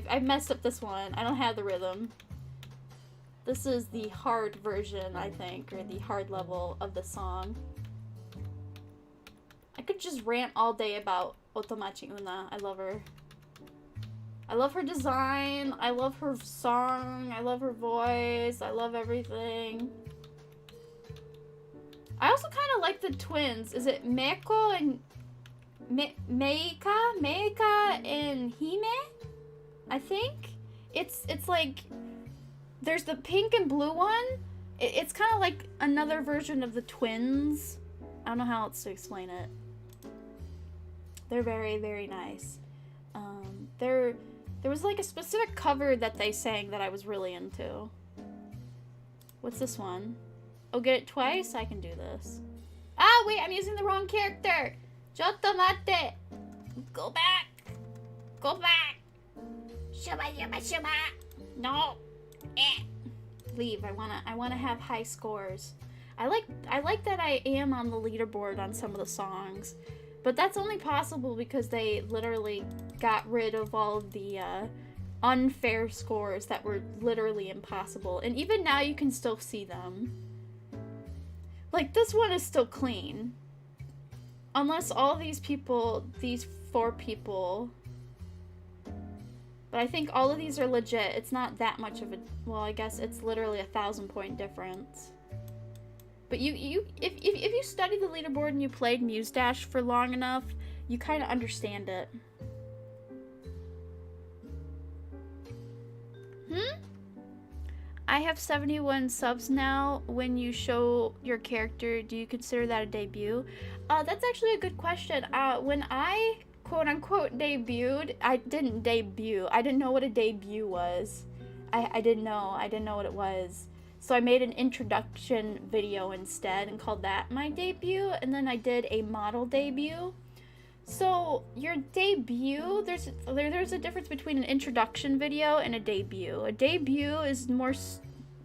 I messed up this one. I don't have the rhythm. This is the hard version, I think, or the hard level of the song. I could just rant all day about Otamachi Una. I love her. I love her design. I love her song. I love her voice. I love everything. I also kind of like the twins. Is it Meiko and... Meika? Meika and Hime? I think? It's like... There's the pink and blue one. It's kind of like another version of the twins. I don't know how else to explain it. They're very, very nice. There was like a specific cover that they sang that I was really into. What's this one? Oh, get it twice? I can do this. Ah, wait, I'm using the wrong character. Jota mate. Go back. Go back. Shuba, shuba, shuba. No. Leave. I wanna have high scores. I like that I am on the leaderboard on some of the songs. But that's only possible because they literally got rid of all of the unfair scores that were literally impossible. And even now you can still see them. Like, this one is still clean. Unless all these people, these 4 people... But I think all of these are legit. It's not that much of a... Well, I guess it's literally 1,000-point difference. But if you study the leaderboard and you played Meotashi for long enough, you kind of understand it. I have 71 subs now. When you show your character, do you consider that a debut? That's actually a good question. When I quote-unquote debuted, I didn't debut. I didn't know what a debut was. I didn't know. I didn't know what it was. So I made an introduction video instead and called that my debut, and then I did a model debut. So your debut, there's a difference between an introduction video and a debut. A debut is more,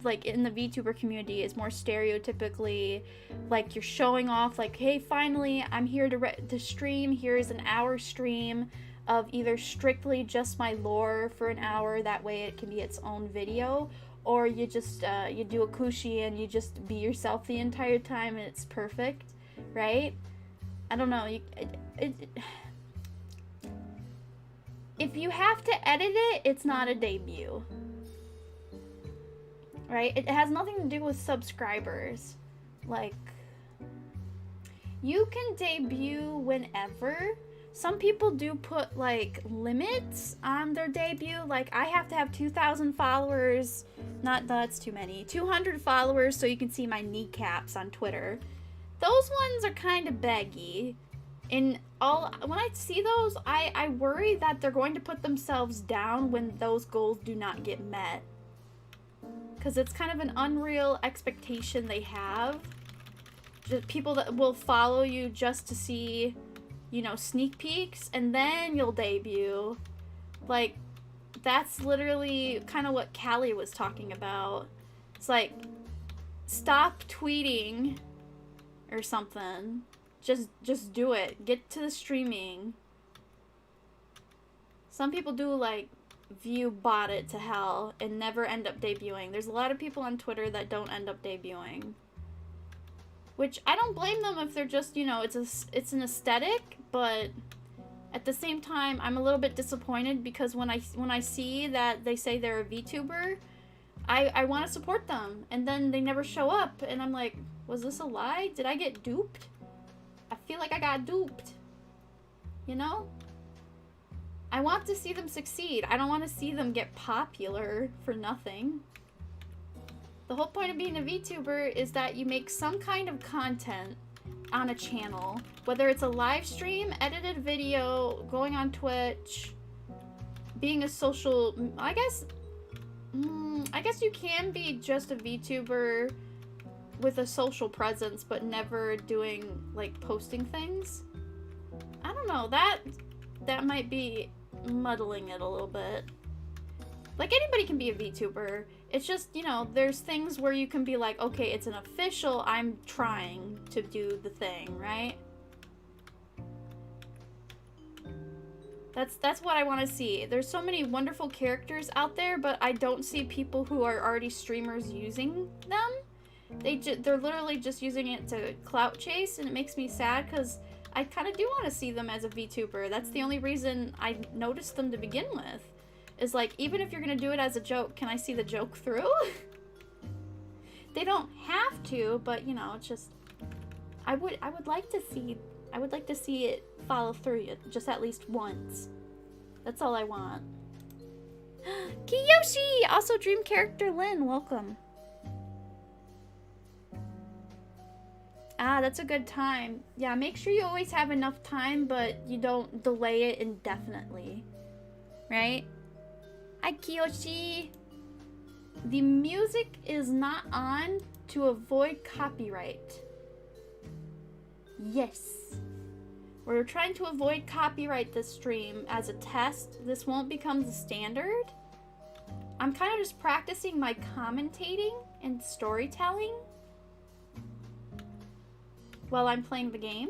like in the VTuber community, is more stereotypically like you're showing off like, hey, finally I'm here to stream. Here's an hour stream of either strictly just my lore for an hour, that way it can be its own video, or you just you do a kushi and you just be yourself the entire time and it's perfect, right? I don't know. If you have to edit it, it's not a debut. Right? It has nothing to do with subscribers. Like, you can debut whenever. Some people do put, like, limits on their debut. Like, I have to have 2,000 followers. That's too many. 200 followers so you can see my kneecaps on Twitter. Those ones are kind of baggy. When I see those, I worry that they're going to put themselves down when those goals do not get met. Because it's kind of an unreal expectation they have. Just people that will follow you just to see, you know, sneak peeks, and then you'll debut. Like, that's literally kind of what Callie was talking about. It's like, stop tweeting or something. Just do it. Get to the streaming. Some people do, like, view bot it to hell and never end up debuting. There's a lot of people on Twitter that don't end up debuting. Which, I don't blame them if they're just, you know, it's an aesthetic, but at the same time, I'm a little bit disappointed because when I see that they say they're a VTuber, I want to support them, and then they never show up, and I'm like, was this a lie? Did I get duped? I feel like I got duped. You know? I want to see them succeed. I don't want to see them get popular for nothing. The whole point of being a VTuber is that you make some kind of content on a channel. Whether it's a live stream, edited video, going on Twitch, being a social... I guess you can be just a VTuber with a social presence, but never doing, like, posting things. I don't know, that might be muddling it a little bit. Like, anybody can be a VTuber. It's just, you know, there's things where you can be like, okay, it's an official, I'm trying to do the thing, right? That's what I want to see. There's so many wonderful characters out there, but I don't see people who are already streamers using them. They're literally just using it to clout chase, and it makes me sad because I kind of do want to see them as a VTuber. That's the only reason I noticed them to begin with. Is like, even if you're gonna do it as a joke, can I see the joke through? They don't have to, but you know, it's just I would like to see it follow through just at least once. That's all I want. Kiyoshi! Also dream character Lynn, welcome. Ah, that's a good time. Yeah, make sure you always have enough time, but you don't delay it indefinitely. Right? Hi, Kiyoshi. The music is not on to avoid copyright. Yes. We're trying to avoid copyright this stream as a test. This won't become the standard. I'm kind of just practicing my commentating and storytelling while I'm playing the game.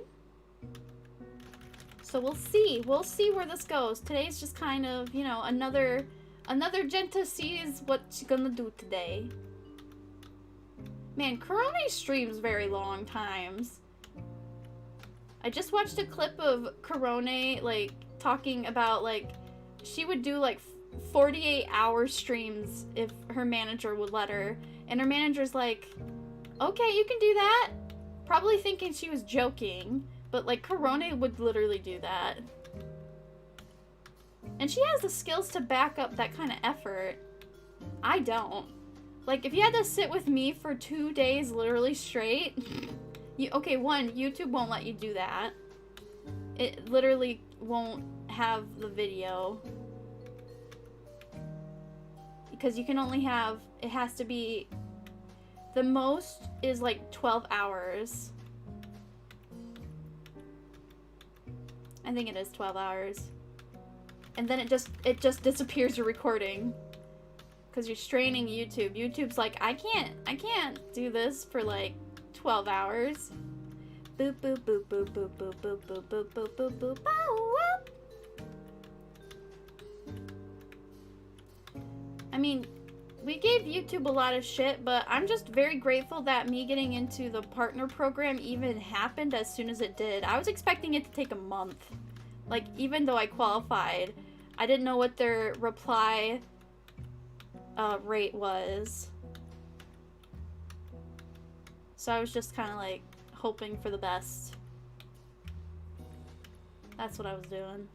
So we'll see. We'll see where this goes. Today's just kind of, you know, another Jenta sees what she's gonna do today. Man, Korone streams very long times. I just watched a clip of Korone, like, talking about, like, she would do, like, 48-hour streams if her manager would let her. And her manager's like, okay, you can do that. Probably thinking she was joking. But, like, Korone would literally do that. And she has the skills to back up that kind of effort. I don't. Like, if you had to sit with me for 2 days literally straight... Okay, one, YouTube won't let you do that. It literally won't have the video. Because you can only have... It has to be... The most is like 12 hours. I think it is 12 hours. And then it just disappears your recording. Because you're straining YouTube. YouTube's like, I can't do this for like 12 hours. Boop boop boop boop boop boop boop boop boop boop boop boop boop. I mean, we gave YouTube a lot of shit, but I'm just very grateful that me getting into the partner program even happened as soon as it did. I was expecting it to take a month. Like, even though I qualified, I didn't know what their reply rate was. So I was just kind of like hoping for the best. That's what I was doing.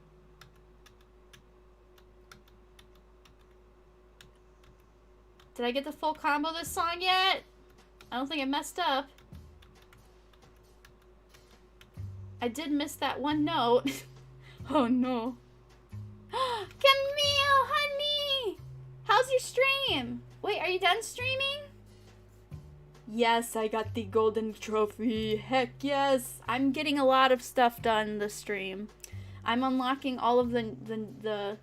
Did I get the full combo this song yet? I don't think I messed up. I did miss that one note. Oh no. Camille, honey! How's your stream? Wait, are you done streaming? Yes, I got the golden trophy. Heck yes. I'm getting a lot of stuff done this stream. I'm unlocking all of the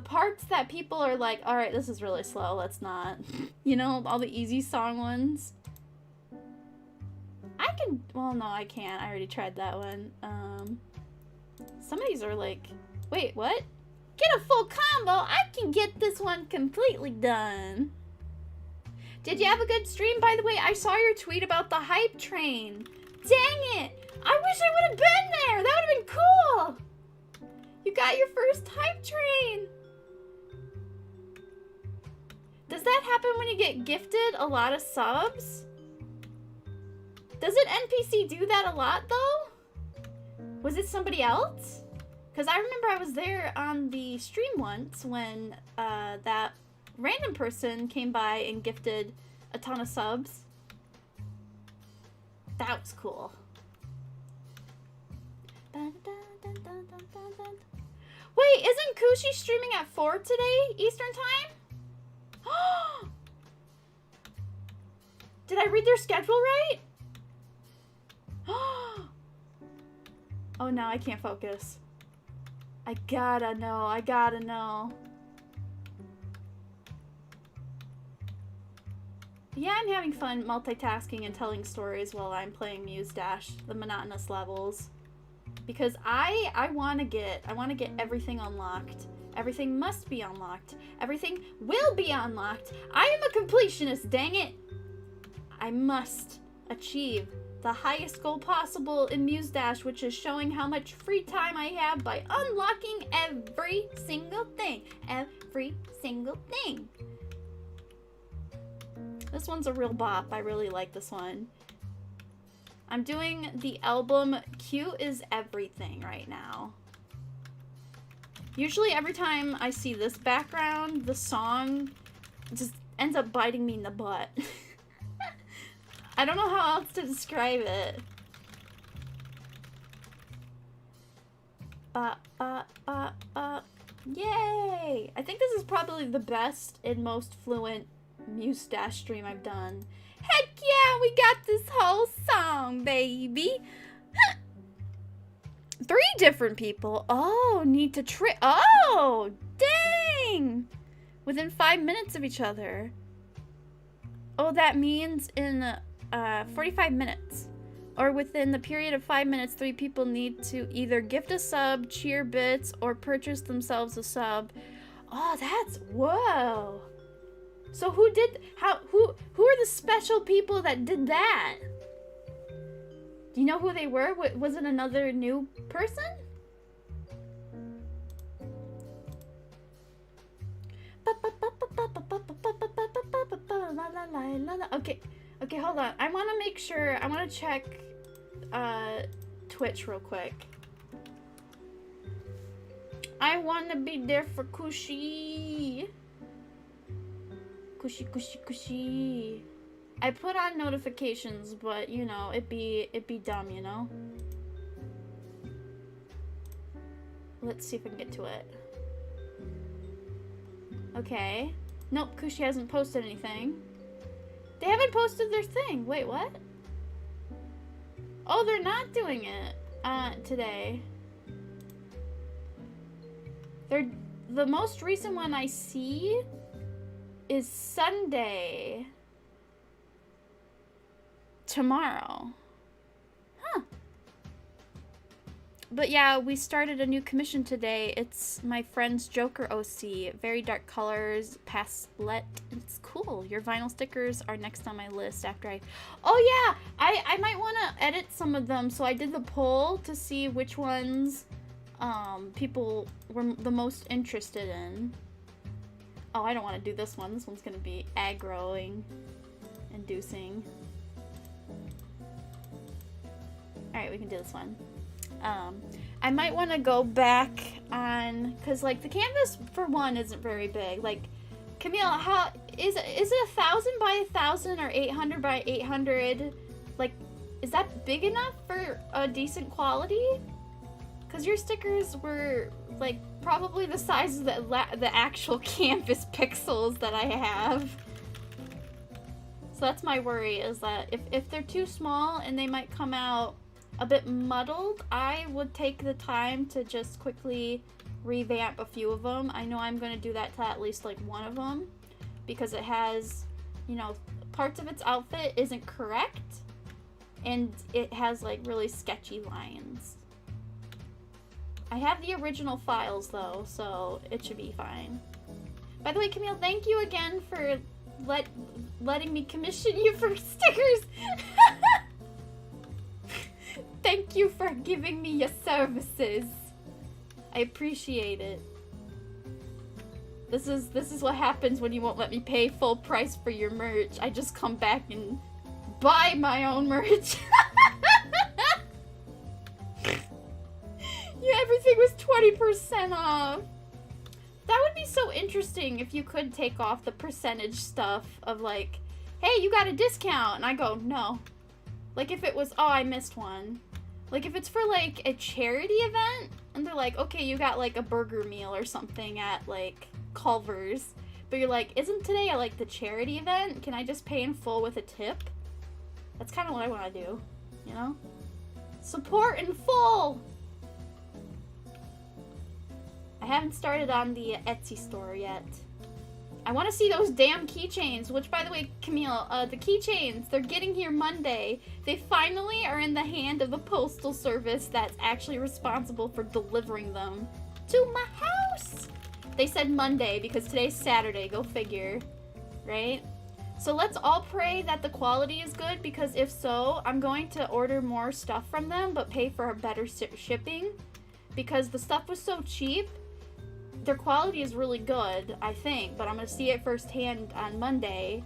parts that people are like, alright, this is really slow, let's not. You know, all the easy song ones. I can, well, no, I can't. I already tried that one. Some of these are like, wait, what? Get a full combo! I can get this one completely done. Did you have a good stream, by the way? I saw your tweet about the hype train. Dang it! I wish I would have been there! That would have been cool! You got your first hype train! Does that happen when you get gifted a lot of subs? Doesn't NPC do that a lot, though? Was it somebody else? Because I remember I was there on the stream once when that random person came by and gifted a ton of subs. That was cool. Wait, isn't Kushi streaming at 4 today, Eastern time? Did I read their schedule right? Oh, now I can't focus. I gotta know, I gotta know. Yeah, I'm having fun multitasking and telling stories while I'm playing Muse Dash, the monotonous levels. Because I wanna get everything unlocked. Everything must be unlocked. Everything will be unlocked. I am a completionist, dang it! I must achieve the highest goal possible in Muse Dash, which is showing how much free time I have by unlocking every single thing. Every single thing. This one's a real bop. I really like this one. I'm doing the album Cute is Everything right now. Usually every time I see this background, the song just ends up biting me in the butt. I don't know how else to describe it. Yay! I think this is probably the best and most fluent Muse Dash stream I've done. Heck yeah, we got this whole song, baby. 3 different people. Oh, need to trick. Oh, dang! Within 5 minutes of each other. Oh, that means in 45 minutes. Or within the period of 5 minutes, 3 people need to either gift a sub, cheer bits, or purchase themselves a sub. Oh, that's, whoa. So who are the special people that did that? Do you know who they were? Was it another new person? Okay, hold on. I want to make sure, I want to check Twitch real quick. I want to be there for Kushi. Kushi. I put on notifications, but you know, it'd be dumb, you know? Let's see if I can get to it. Okay. Nope, Kushi hasn't posted anything. They haven't posted their thing. Wait, what? Oh, they're not doing it today. The most recent one I see is Sunday. Tomorrow. Huh. But yeah, we started a new commission today. It's my friend's Joker OC. Very dark colors, pastel. It's cool. Your vinyl stickers are next on my list after I... Oh yeah! I might want to edit some of them. So I did the poll to see which ones people were the most interested in. Oh, I don't want to do this one. This one's going to be aggroing, inducing. Alright, we can do this one. I might want to go back on, because like the canvas for one isn't very big. Like, Camille, how is it 1,000 by 1,000 or 800 by 800? Like, is that big enough for a decent quality? Because your stickers were like probably the size of the actual canvas pixels that I have. So that's my worry, is that if they're too small and they might come out a bit muddled, I would take the time to just quickly revamp a few of them. I know I'm going to do that to at least like one of them, because it has, you know, parts of its outfit isn't correct, and it has like really sketchy lines. I have the original files though, so it should be fine. By the way, Camille, thank you again for letting me commission you for stickers. Thank you for giving me your services. I appreciate it. This is what happens when you won't let me pay full price for your merch. I just come back and buy my own merch. Yeah, everything was 20% off. That would be so interesting if you could take off the percentage stuff of like, hey, you got a discount, and I go, no. Like if it was, oh, I missed one. Like, if it's for, like, a charity event, and they're like, okay, you got, like, a burger meal or something at, like, Culver's, but you're like, isn't today, like, the charity event? Can I just pay in full with a tip? That's kind of what I want to do, you know? Support in full! I haven't started on the Etsy store yet. I want to see those damn keychains, which, by the way, Camille, the keychains, they're getting here Monday. They finally are in the hand of the postal service that's actually responsible for delivering them to my house. They said Monday because today's Saturday, go figure, right? So let's all pray that the quality is good, because if so, I'm going to order more stuff from them, but pay for a better shipping, because the stuff was so cheap. Their quality is really good, I think, but I'm going to see it firsthand on Monday.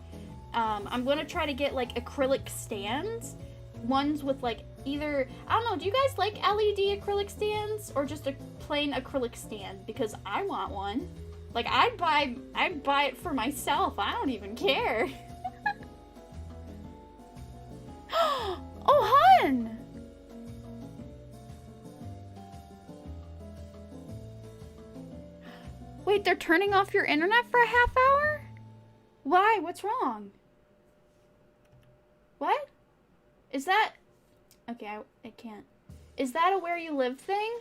I'm going to try to get, like, acrylic stands. Ones with, like, either... I don't know, do you guys like LED acrylic stands? Or just a plain acrylic stand? Because I want one. Like, I'd buy it for myself. I don't even care. Oh, hun! Wait, they're turning off your internet for a half hour? Why? What's wrong? What? Is that... Okay, I can't. Is that a where you live thing?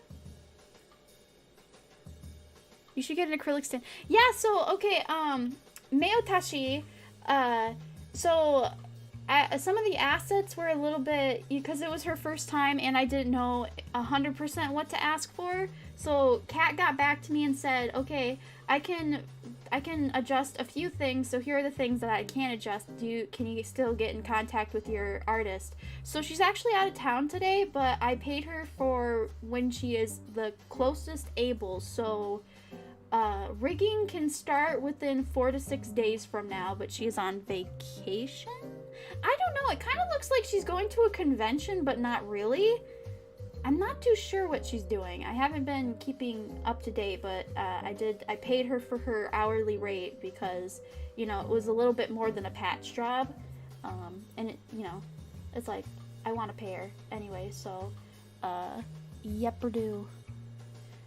You should get an acrylic stand. Yeah, so, okay, Meotashi, so... some of the assets were a little bit, because it was her first time and I didn't know 100% what to ask for. So Kat got back to me and said, okay, I can adjust a few things. So here are the things that I can adjust. Can you still get in contact with your artist? So she's actually out of town today, but I paid her for when she is the closest able. So rigging can start within 4 to 6 days from now, but she is on vacation. I don't know. It kind of looks like she's going to a convention, but not really. I'm not too sure what she's doing. I haven't been keeping up to date, but I paid her for her hourly rate because, you know, it was a little bit more than a patch job. And it, you know, it's like, I want to pay her anyway, so, yep-er-do.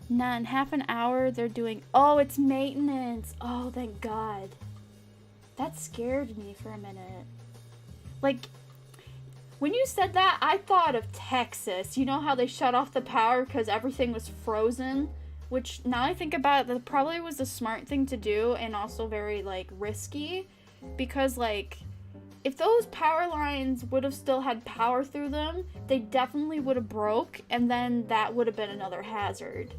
Nah, in half an hour, they're doing, oh, it's maintenance. Oh, thank God. That scared me for a minute. Like, when you said that, I thought of Texas. You know how they shut off the power because everything was frozen? Which, now I think about it, that probably was a smart thing to do and also very, like, risky. Because, like, if those power lines would have still had power through them, they definitely would have broke, and then that would have been another hazard.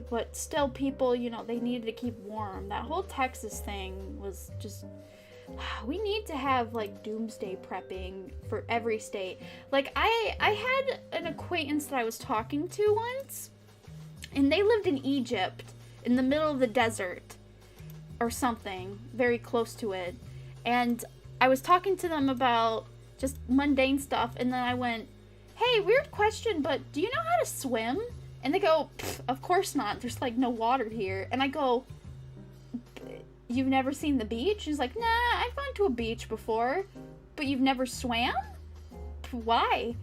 But still, people, you know, they needed to keep warm. That whole Texas thing was just... We need to have, like, doomsday prepping for every state. Like, I had an acquaintance that I was talking to once, and they lived in Egypt, in the middle of the desert, or something, very close to it. And I was talking to them about just mundane stuff, and then I went, hey, weird question, but do you know how to swim? And they go, of course not, there's, like, no water here. And I go, you've never seen the beach? She's like, nah, I've gone to a beach before, but you've never swam? Why?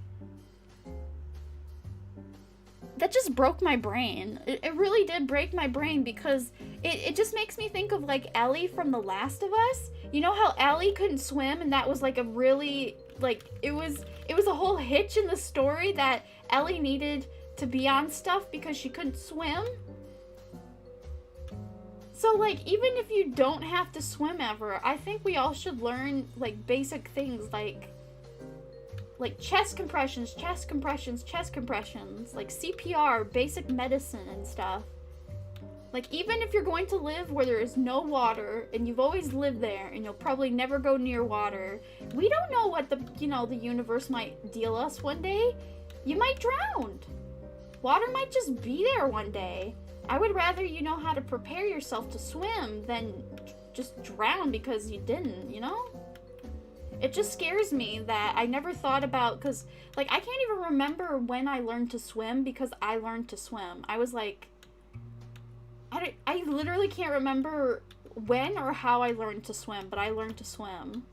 That just broke my brain. It really did break my brain, because it just makes me think of, like, Ellie from The Last of Us. You know how Ellie couldn't swim, and that was, like, a really, like, it was a whole hitch in the story that Ellie needed to be on stuff because she couldn't swim? So, like, even if you don't have to swim ever, I think we all should learn, like, basic things, like chest compressions, like CPR, basic medicine and stuff. Like, even if you're going to live where there is no water, and you've always lived there, and you'll probably never go near water, we don't know what the universe might deal us one day. You might drown. Water might just be there one day. I would rather you know how to prepare yourself to swim than just drown because you didn't, you know? It just scares me that I never thought about, because, like, I can't even remember when I learned to swim because I learned to swim. I was like, I literally can't remember when or how I learned to swim, but I learned to swim.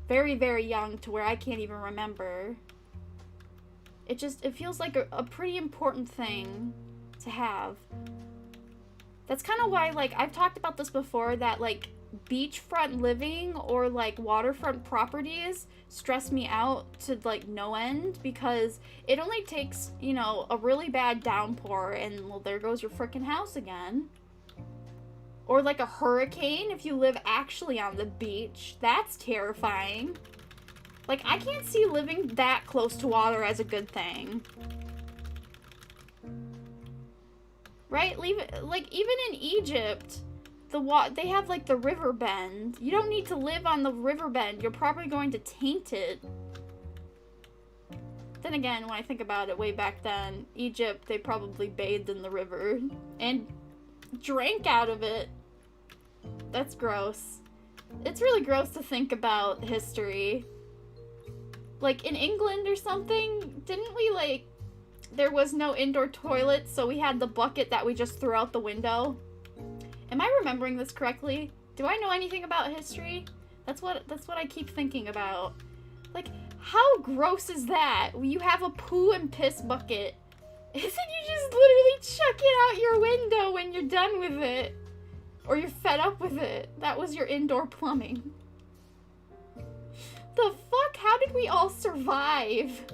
Very, very young, to where I can't even remember. It feels like a pretty important thing to have. That's kind of why, like, I've talked about this before, that, like, beachfront living or, like, waterfront properties stress me out to, like, no end, because it only takes, you know, a really bad downpour and, well, there goes your frickin' house again. Or, like, a hurricane if you live actually on the beach. That's terrifying. Like, I can't see living that close to water as a good thing. Right? Like, even in Egypt, they have, like, the river bend. You don't need to live on the river bend. You're probably going to taint it. Then again, when I think about it, way back then, Egypt, they probably bathed in the river and drank out of it. That's gross. It's really gross to think about history. Like, in England or something, didn't we, like, there was no indoor toilet, so we had the bucket that we just threw out the window? Am I remembering this correctly? Do I know anything about history? That's what I keep thinking about. Like, how gross is that? You have a poo and piss bucket, and then you just literally chuck it out your window when you're done with it. Or you're fed up with it. That was your indoor plumbing. The fuck? How did we all survive?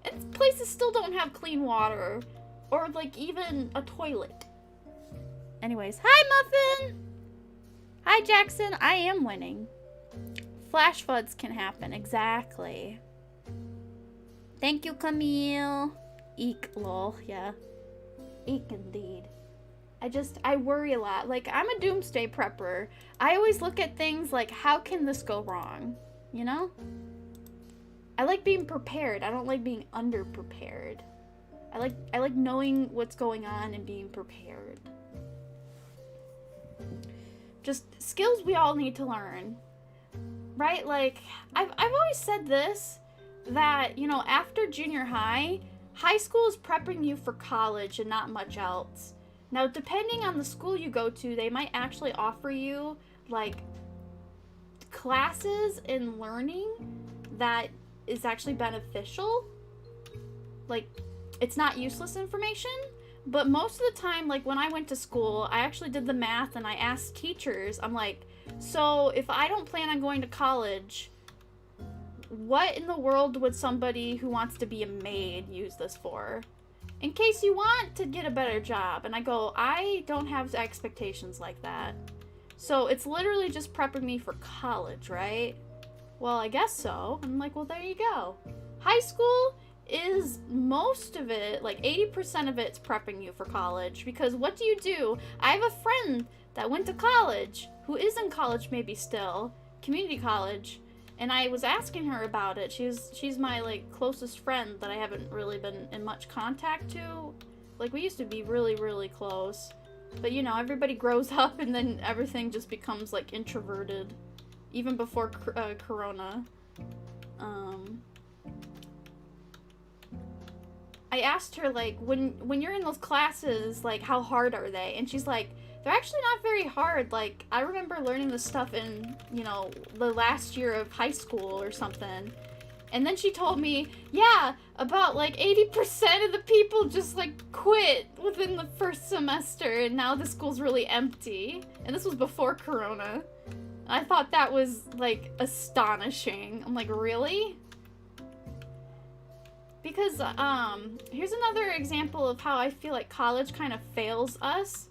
And places still don't have clean water. Or, like, even a toilet. Anyways, hi, Muffin! Hi, Jackson. I am winning. Flash floods can happen. Exactly. Thank you, Camille. Eek, lol. Yeah. Eek, indeed. I worry a lot. Like, I'm a doomsday prepper. I always look at things like, how can this go wrong? You know? I like being prepared. I don't like being underprepared. I like knowing what's going on and being prepared. Just skills we all need to learn. Right? Like, I've always said this, that, you know, after junior high school is prepping you for college and not much else. Now, depending on the school you go to, they might actually offer you, like, classes in learning that is actually beneficial. Like, it's not useless information, but most of the time, like, when I went to school, I actually did the math and I asked teachers, I'm like, so if I don't plan on going to college, what in the world would somebody who wants to be a maid use this for? In case you want to get a better job. And I go, I don't have expectations like that. So it's literally just prepping me for college, right? Well, I guess so. I'm like, well, there you go. High school is most of it, like 80% of it's prepping you for college, because what do? I have a friend that went to college, who is in college maybe still, community college, and I was asking her about it. She's my, like, closest friend that I haven't really been in much contact to. Like, we used to be really, really close. But, you know, everybody grows up and then everything just becomes, like, introverted. Even before Corona. I asked her, like, when you're in those classes, like, how hard are they? And she's like, they're actually not very hard. Like, I remember learning this stuff in, you know, the last year of high school or something. And then she told me, yeah, about, like, 80% of the people just, like, quit within the first semester, and now the school's really empty. And this was before Corona. I thought that was, like, astonishing. I'm like, really? Because, here's another example of how I feel like college kind of fails us.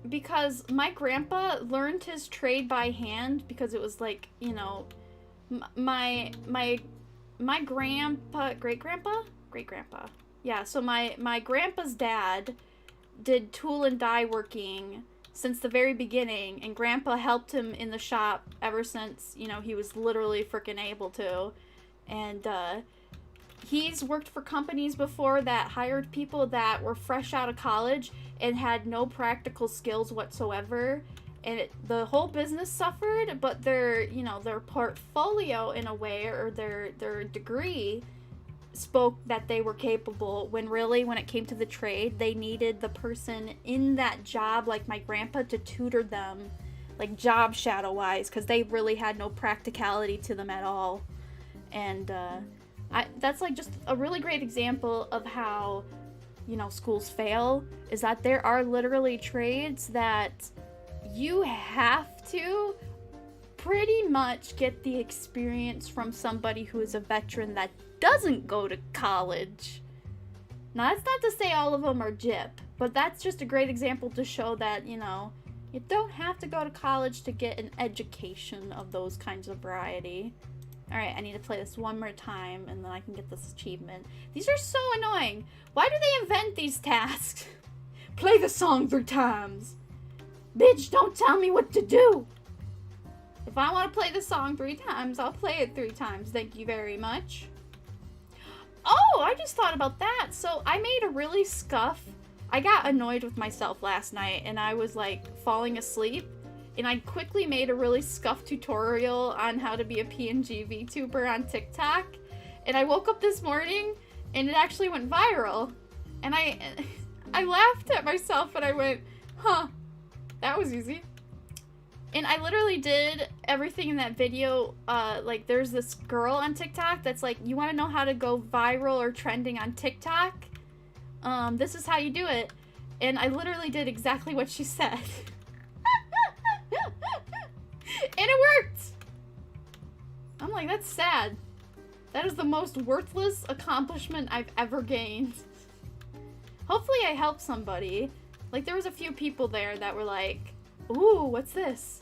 Because my grandpa learned his trade by hand because it was, like, you know, my grandpa, great-grandpa? Yeah, so my grandpa's dad did tool and die working since the very beginning, and Grandpa helped him in the shop ever since, you know, he was literally freaking able to. And he's worked for companies before that hired people that were fresh out of college and had no practical skills whatsoever. And the whole business suffered, but their, you know, their portfolio in a way, or their degree, spoke that they were capable, when really, when it came to the trade, they needed the person in that job, like my grandpa, to tutor them, like job shadow wise, because they really had no practicality to them at all. And that's like just a really great example of how, you know, schools fail, is that there are literally trades that you have to pretty much get the experience from somebody who is a veteran that doesn't go to college. Now, that's not to say all of them are gyp, but that's just a great example to show that, you know, you don't have to go to college to get an education of those kinds of variety. Alright, I need to play this one more time, and then I can get this achievement. These are so annoying. Why do they invent these tasks? Play the song 3 times. Bitch, don't tell me what to do. If I want to play the song 3 times, I'll play it 3 times. Thank you very much. Oh, I just thought about that. So I made a really I got annoyed with myself last night, and I was like falling asleep, and I quickly made a really scuffed tutorial on how to be a PNG VTuber on TikTok. And I woke up this morning and it actually went viral. And I laughed at myself and I went, huh, that was easy. And I literally did everything in that video. Like, there's this girl on TikTok that's like, you want to know how to go viral or trending on TikTok? This is how you do it. And I literally did exactly what she said. And it worked! I'm like, that's sad. That is the most worthless accomplishment I've ever gained. Hopefully I helped somebody. Like, there was a few people there that were like, ooh, what's this?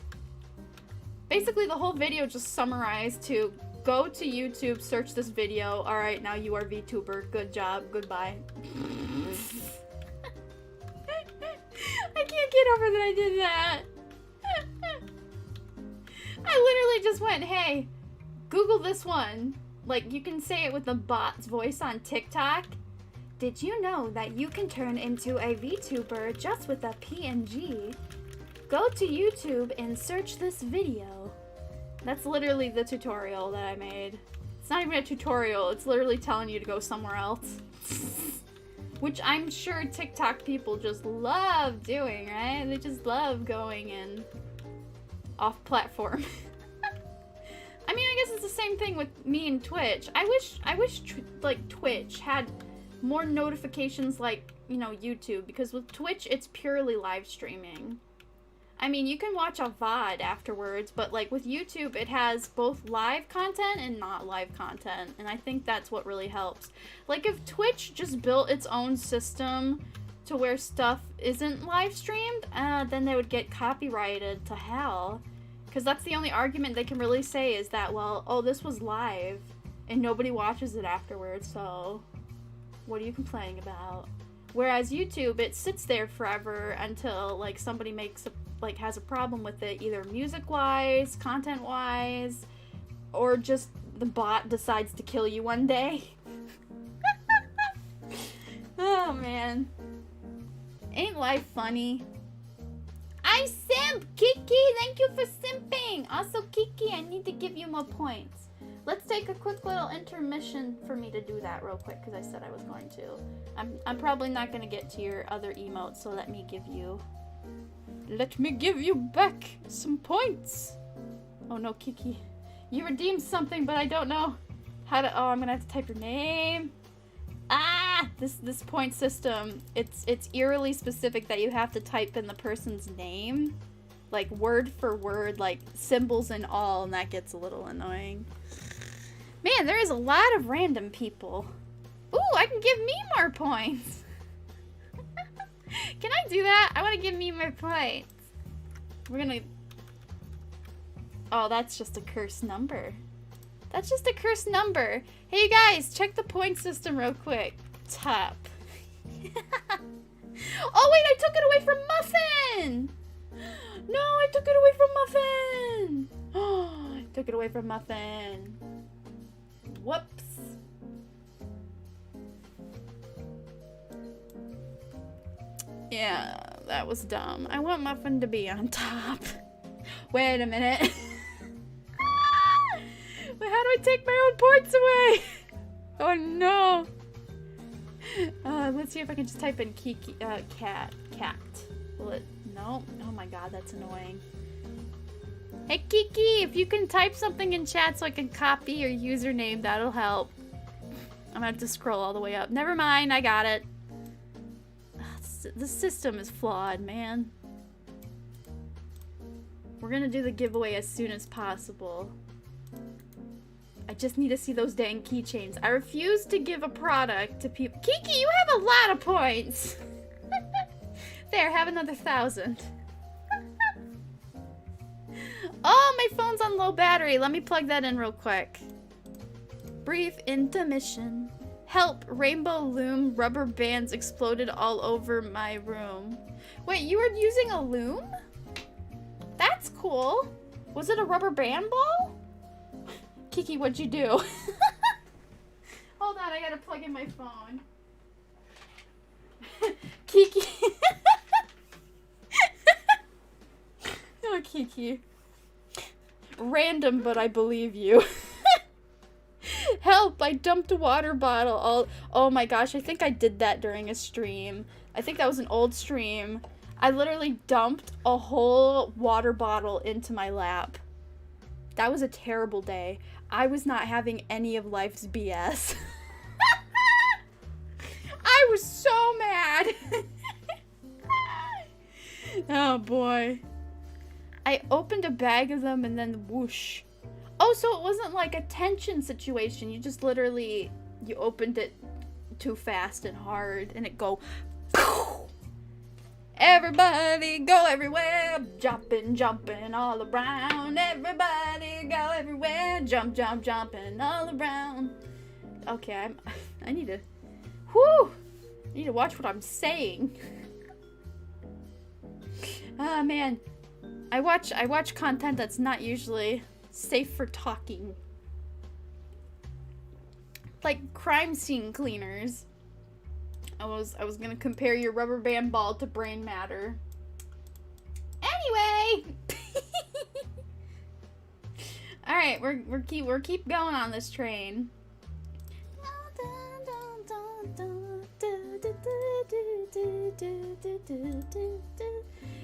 Basically, the whole video just summarized to go to YouTube, search this video. Alright, now you are VTuber. Good job. Goodbye. I can't get over that I did that. I literally just went, hey, Google this one. Like, you can say it with the bot's voice on TikTok. Did you know that you can turn into a VTuber just with a PNG? Go to YouTube and search this video. That's literally the tutorial that I made. It's not even a tutorial, it's literally telling you to go somewhere else. Which I'm sure TikTok people just love doing, right? They just love going in off-platform. I mean, I guess it's the same thing with me and Twitch. I wish like Twitch had more notifications like, you know, YouTube, because with Twitch it's purely live streaming. I mean, you can watch a VOD afterwards, but like with YouTube it has both live content and not live content, and I think that's what really helps. Like, if Twitch just built its own system to where stuff isn't live streamed, then they would get copyrighted to hell. Because that's the only argument they can really say is that, well, oh, this was live and nobody watches it afterwards, so what are you complaining about? Whereas YouTube, it sits there forever until, like, somebody has a problem with it, either music-wise, content-wise, or just the bot decides to kill you one day. Oh, man. Ain't life funny? I simp! Kiki, thank you for simping! Also, Kiki, I need to give you more points. Let's take a quick little intermission for me to do that real quick, because I said I was going to. I'm probably not going to get to your other emotes, so let me give you back some points. Oh no, Kiki. You redeemed something, but I don't know how to. Oh, I'm going to have to type your name. Ah! This point system, it's eerily specific that you have to type in the person's name. Like, word for word, like, symbols and all, and that gets a little annoying. Man, there is a lot of random people. Ooh, I can give me more points. Can I do that? I want to give me more points. We're gonna... Oh, that's just a cursed number. That's just a cursed number. Hey, you guys, check the point system real quick. Top. Oh, wait, I took it away from Muffin! No, I took it away from Muffin! Oh, I took it away from Muffin. Whoops. Yeah, that was dumb. I want Muffin to be on top. Wait a minute. But how do I take my own points away? Oh no. Let's see if I can just type in Kiki, cat. Will it? No. Oh my god, that's annoying. Hey Kiki, if you can type something in chat so I can copy your username, that'll help. I'm gonna have to scroll all the way up. Never mind, I got it. The system is flawed, man. We're gonna do the giveaway as soon as possible. I just need to see those dang keychains. I refuse to give a product to people. Kiki, you have a lot of points. There, have another 1,000. Oh, my phone's on low battery. Let me plug that in real quick. Brief intermission. Help, rainbow loom rubber bands exploded all over my room. Wait, you were using a loom? That's cool. Was it a rubber band ball? Kiki, what'd you do? Hold on, I gotta plug in my phone. Kiki. Oh, Kiki. Random, but I believe you. Help, I dumped a water bottle all... Oh my gosh, I think I did that during a stream. I think that was an old stream. I literally dumped a whole water bottle into my lap. That was a terrible day. I was not having any of life's BS. I was so mad. Oh boy. I opened a bag of them and then whoosh. Oh, so it wasn't like a tension situation. You just literally, you opened it too fast and hard and it go poof. Everybody go everywhere, jumping, jumping all around. Everybody go everywhere, jump, jump, jumping all around. Okay, I need to, whew, I need to watch what I'm saying. Ah, man, I watch content that's not usually safe for talking. Like crime scene cleaners. I was gonna compare your rubber band ball to brain matter. Anyway, all right, we're keep going on this train.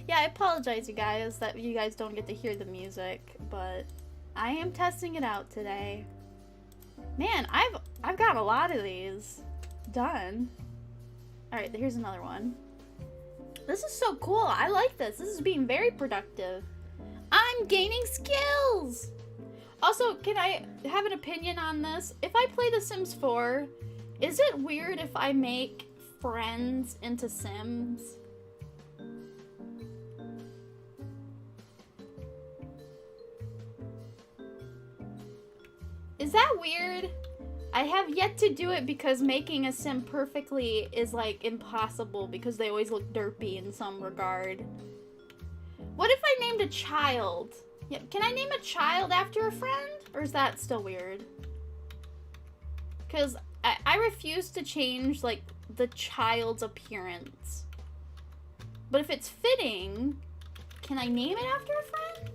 Yeah, I apologize, you guys, that you guys don't get to hear the music, but I am testing it out today. Man, I've got a lot of these done. Alright, here's another one. This is so cool. I like this. This is being very productive. I'm gaining skills! Also, can I have an opinion on this? If I play The Sims 4, is it weird if I make friends into Sims. Is that weird? I have yet to do it because making a sim perfectly is like impossible because they always look derpy in some regard. What if I named a child? Yeah, can I name a child after a friend? Or is that still weird? Because I refuse to change like the child's appearance. But if it's fitting, can I name it after a friend?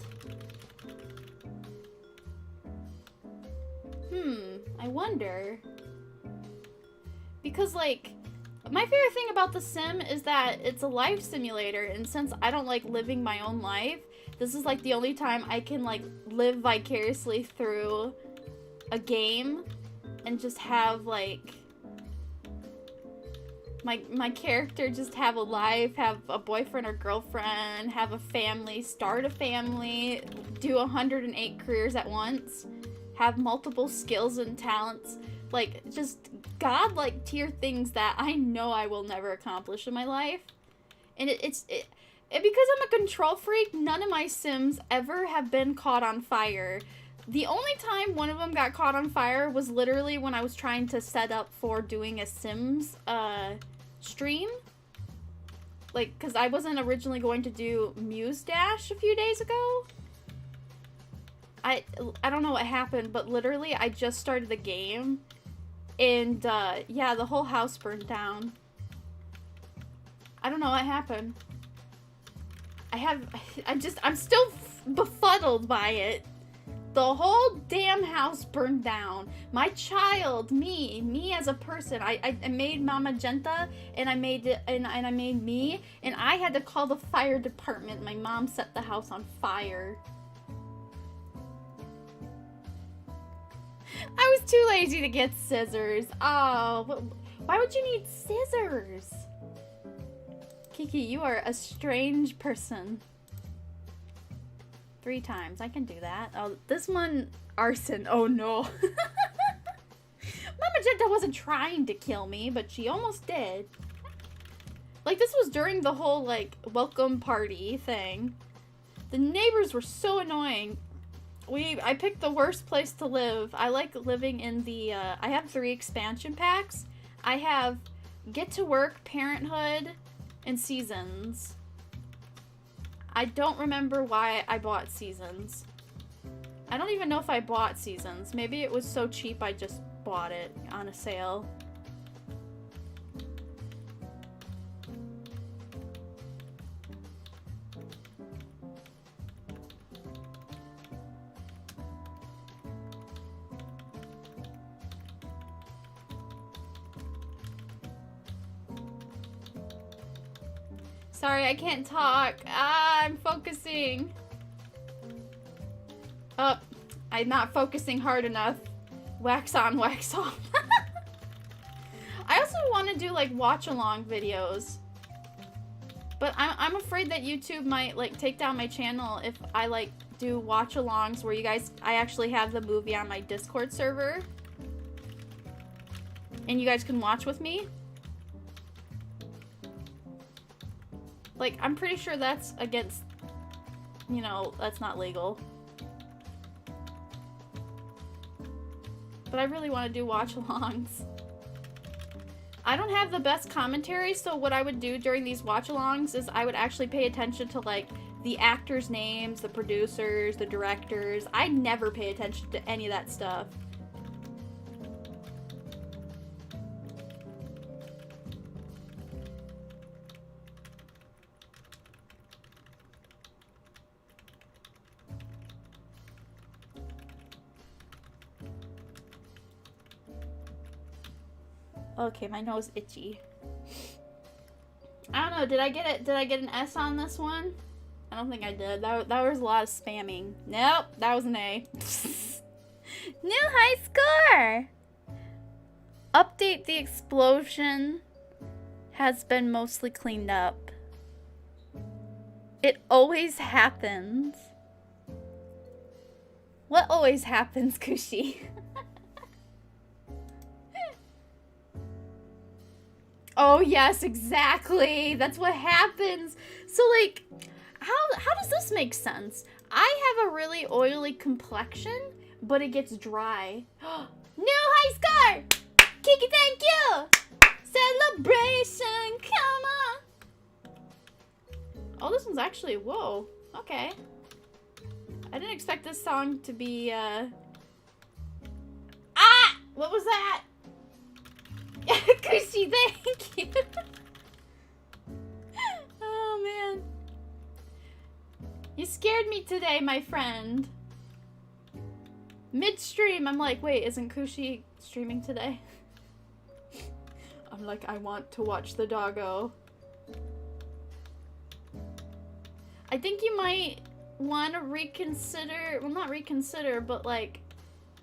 I wonder. Because, like, my favorite thing about The Sim is that it's a life simulator, and since I don't like living my own life, this is, like, the only time I can, like, live vicariously through a game and just have, like, my character just have a life, have a boyfriend or girlfriend, have a family, start a family, do 108 careers at once, have multiple skills and talents, like, just godlike tier things that I know I will never accomplish in my life. And because I'm a control freak, none of my Sims ever have been caught on fire. The only time one of them got caught on fire was literally when I was trying to set up for doing a Sims stream. Like, because I wasn't originally going to do Muse Dash a few days ago. I don't know what happened, but literally I just started the game, and yeah, the whole house burned down. I don't know what happened. I'm still befuddled by it. The whole damn house burned down. My child, me as a person, I made Mama Jenta, and I made me, and I had to call the fire department. My mom set the house on fire. I was too lazy to get scissors. Oh, why would you need scissors? Kiki, you are a strange person. 3 times. I can do that. Oh, this one, arson. Oh no. Mama Jenta wasn't trying to kill me, but she almost did. Like, this was during the whole, like, welcome party thing. The neighbors were so annoying. I picked the worst place to live. I like living in the, I have 3 expansion packs. I have Get to Work, Parenthood, and Seasons. I don't remember why I bought Seasons. I don't even know if I bought Seasons. Maybe it was so cheap I just bought it on a sale. Sorry, I can't talk. I'm focusing. Oh, I'm not focusing hard enough. Wax on, wax off. I also want to do, like, watch-along videos. But I'm afraid that YouTube might, like, take down my channel if I, like, do watch-alongs where I actually have the movie on my Discord server. And you guys can watch with me. Like, I'm pretty sure that's against, you know, that's not legal. But I really want to do watch-alongs. I don't have the best commentary, so what I would do during these watch-alongs is I would actually pay attention to, like, the actors' names, the producers, the directors. I never pay attention to any of that stuff. Okay, my nose itchy. I don't know, did I get an S on this one? I don't think I did. That was a lot of spamming. Nope, that was an A. New high score! Update, the explosion has been mostly cleaned up. It always happens. What always happens, Kushi? Oh, yes, exactly. That's what happens. So, like, how does this make sense? I have a really oily complexion, but it gets dry. New high score! Kiki, thank you! Celebration, come on! Oh, this one's actually, whoa, okay. I didn't expect this song to be, Ah! What was that? Kushi, thank you! Oh, man. You scared me today, my friend. Midstream, I'm like, wait, isn't Kushi streaming today? I'm like, I want to watch the doggo. I think you might want to reconsider, well, not reconsider, but like,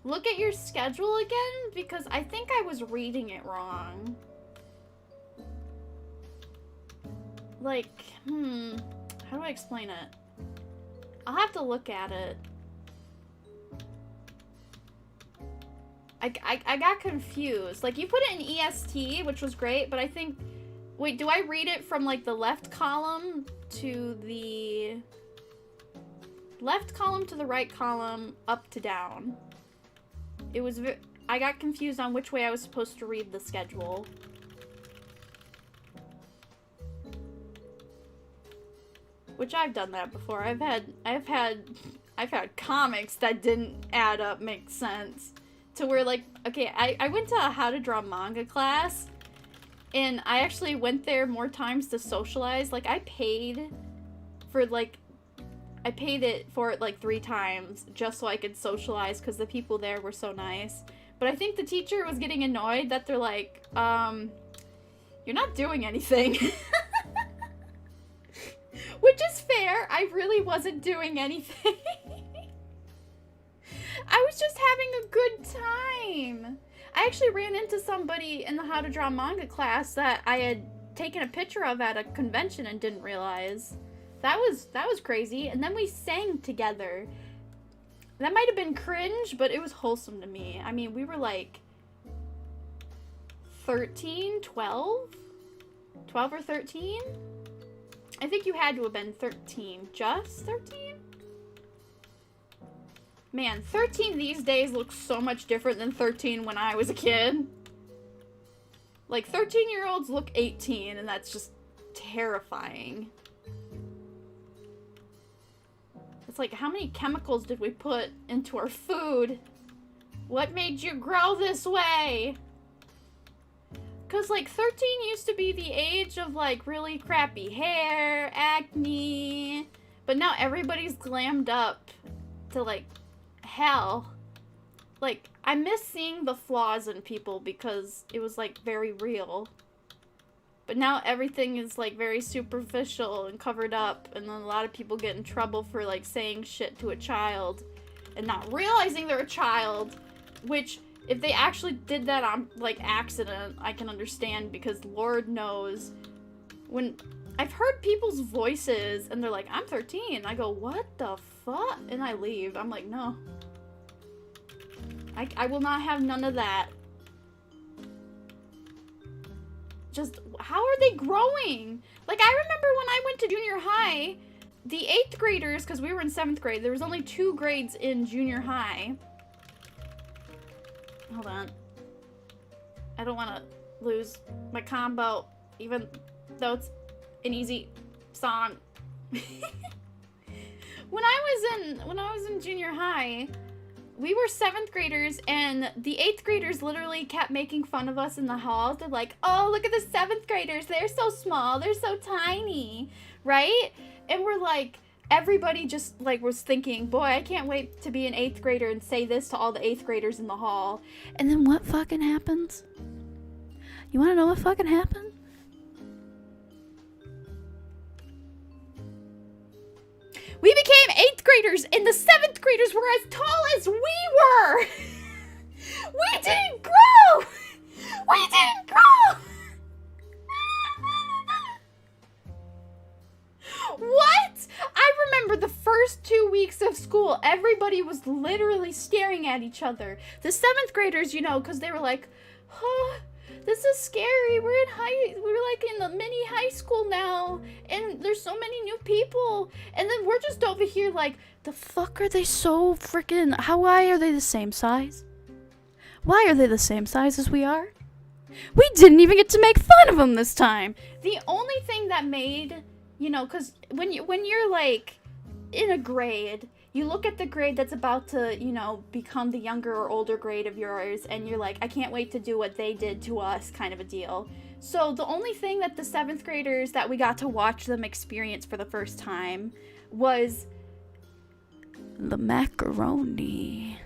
look at your schedule again, because I think I was reading it wrong. Like, how do I explain it? I'll have to look at it. I got confused. Like, you put it in EST, which was great, but I think... Wait, do I read it from, like, the left column to the... Left column to the right column, up to down? It was... I got confused on which way I was supposed to read the schedule. Which I've done that before. I've had comics that didn't add up make sense. To where, like, okay, I went to a how to draw manga class, and I actually went there more times to socialize. Like, I paid for, like, I paid it for it, like, 3 times just so I could socialize because the people there were so nice. But I think the teacher was getting annoyed that they're like, you're not doing anything. Which is fair. I really wasn't doing anything. I was just having a good time. I actually ran into somebody in the how to draw manga class that I had taken a picture of at a convention and didn't realize. That was crazy. And then we sang together. That might have been cringe, but it was wholesome to me. I mean, we were like 13, 12? 12 or 13? I think you had to have been 13. Just 13? Man, 13 these days looks so much different than 13 when I was a kid. Like, 13-year-olds look 18, and that's just terrifying. It's like, how many chemicals did we put into our food? What made you grow this way? Because, like, 13 used to be the age of, like, really crappy hair, acne. But now everybody's glammed up to, like, hell. Like, I miss seeing the flaws in people because it was, like, very real. But now everything is, like, very superficial and covered up. And then a lot of people get in trouble for, like, saying shit to a child and not realizing they're a child. Which... if they actually did that on, like, accident, I can understand, because Lord knows, when I've heard people's voices, and they're like, I'm 13, and I go, what the fuck? And I leave. I'm like, no. I will not have none of that. Just, how are they growing? Like, I remember when I went to junior high, the 8th graders, because we were in 7th grade, there was only 2 grades in junior high. Hold on. I don't want to lose my combo, even though it's an easy song. When I was in junior high, we were 7th graders, and the 8th graders literally kept making fun of us in the halls. They're like, oh, look at the 7th graders. They're so small. They're so tiny. Right? And we're like... everybody just, like, was thinking, boy, I can't wait to be an 8th grader and say this to all the 8th graders in the hall. And then what fucking happens? You wanna know what fucking happened? We became 8th graders, and the 7th graders were as tall as we were! We didn't grow! We didn't grow! What? I remember the first 2 weeks of school, everybody was literally staring at each other. The 7th graders, you know, because they were like, oh, This is scary. We're like in the mini high school now, and there's so many new people, and then we're just over here like, the fuck are they so freaking, why are they the same size? Why are they the same size as we are? We didn't even get to make fun of them this time. The only thing that made, you know, because when you're like in a grade, you look at the grade that's about to, you know, become the younger or older grade of yours, and you're like, I can't wait to do what they did to us, kind of a deal. So the only thing that the 7th graders that we got to watch them experience for the first time was the macaroni.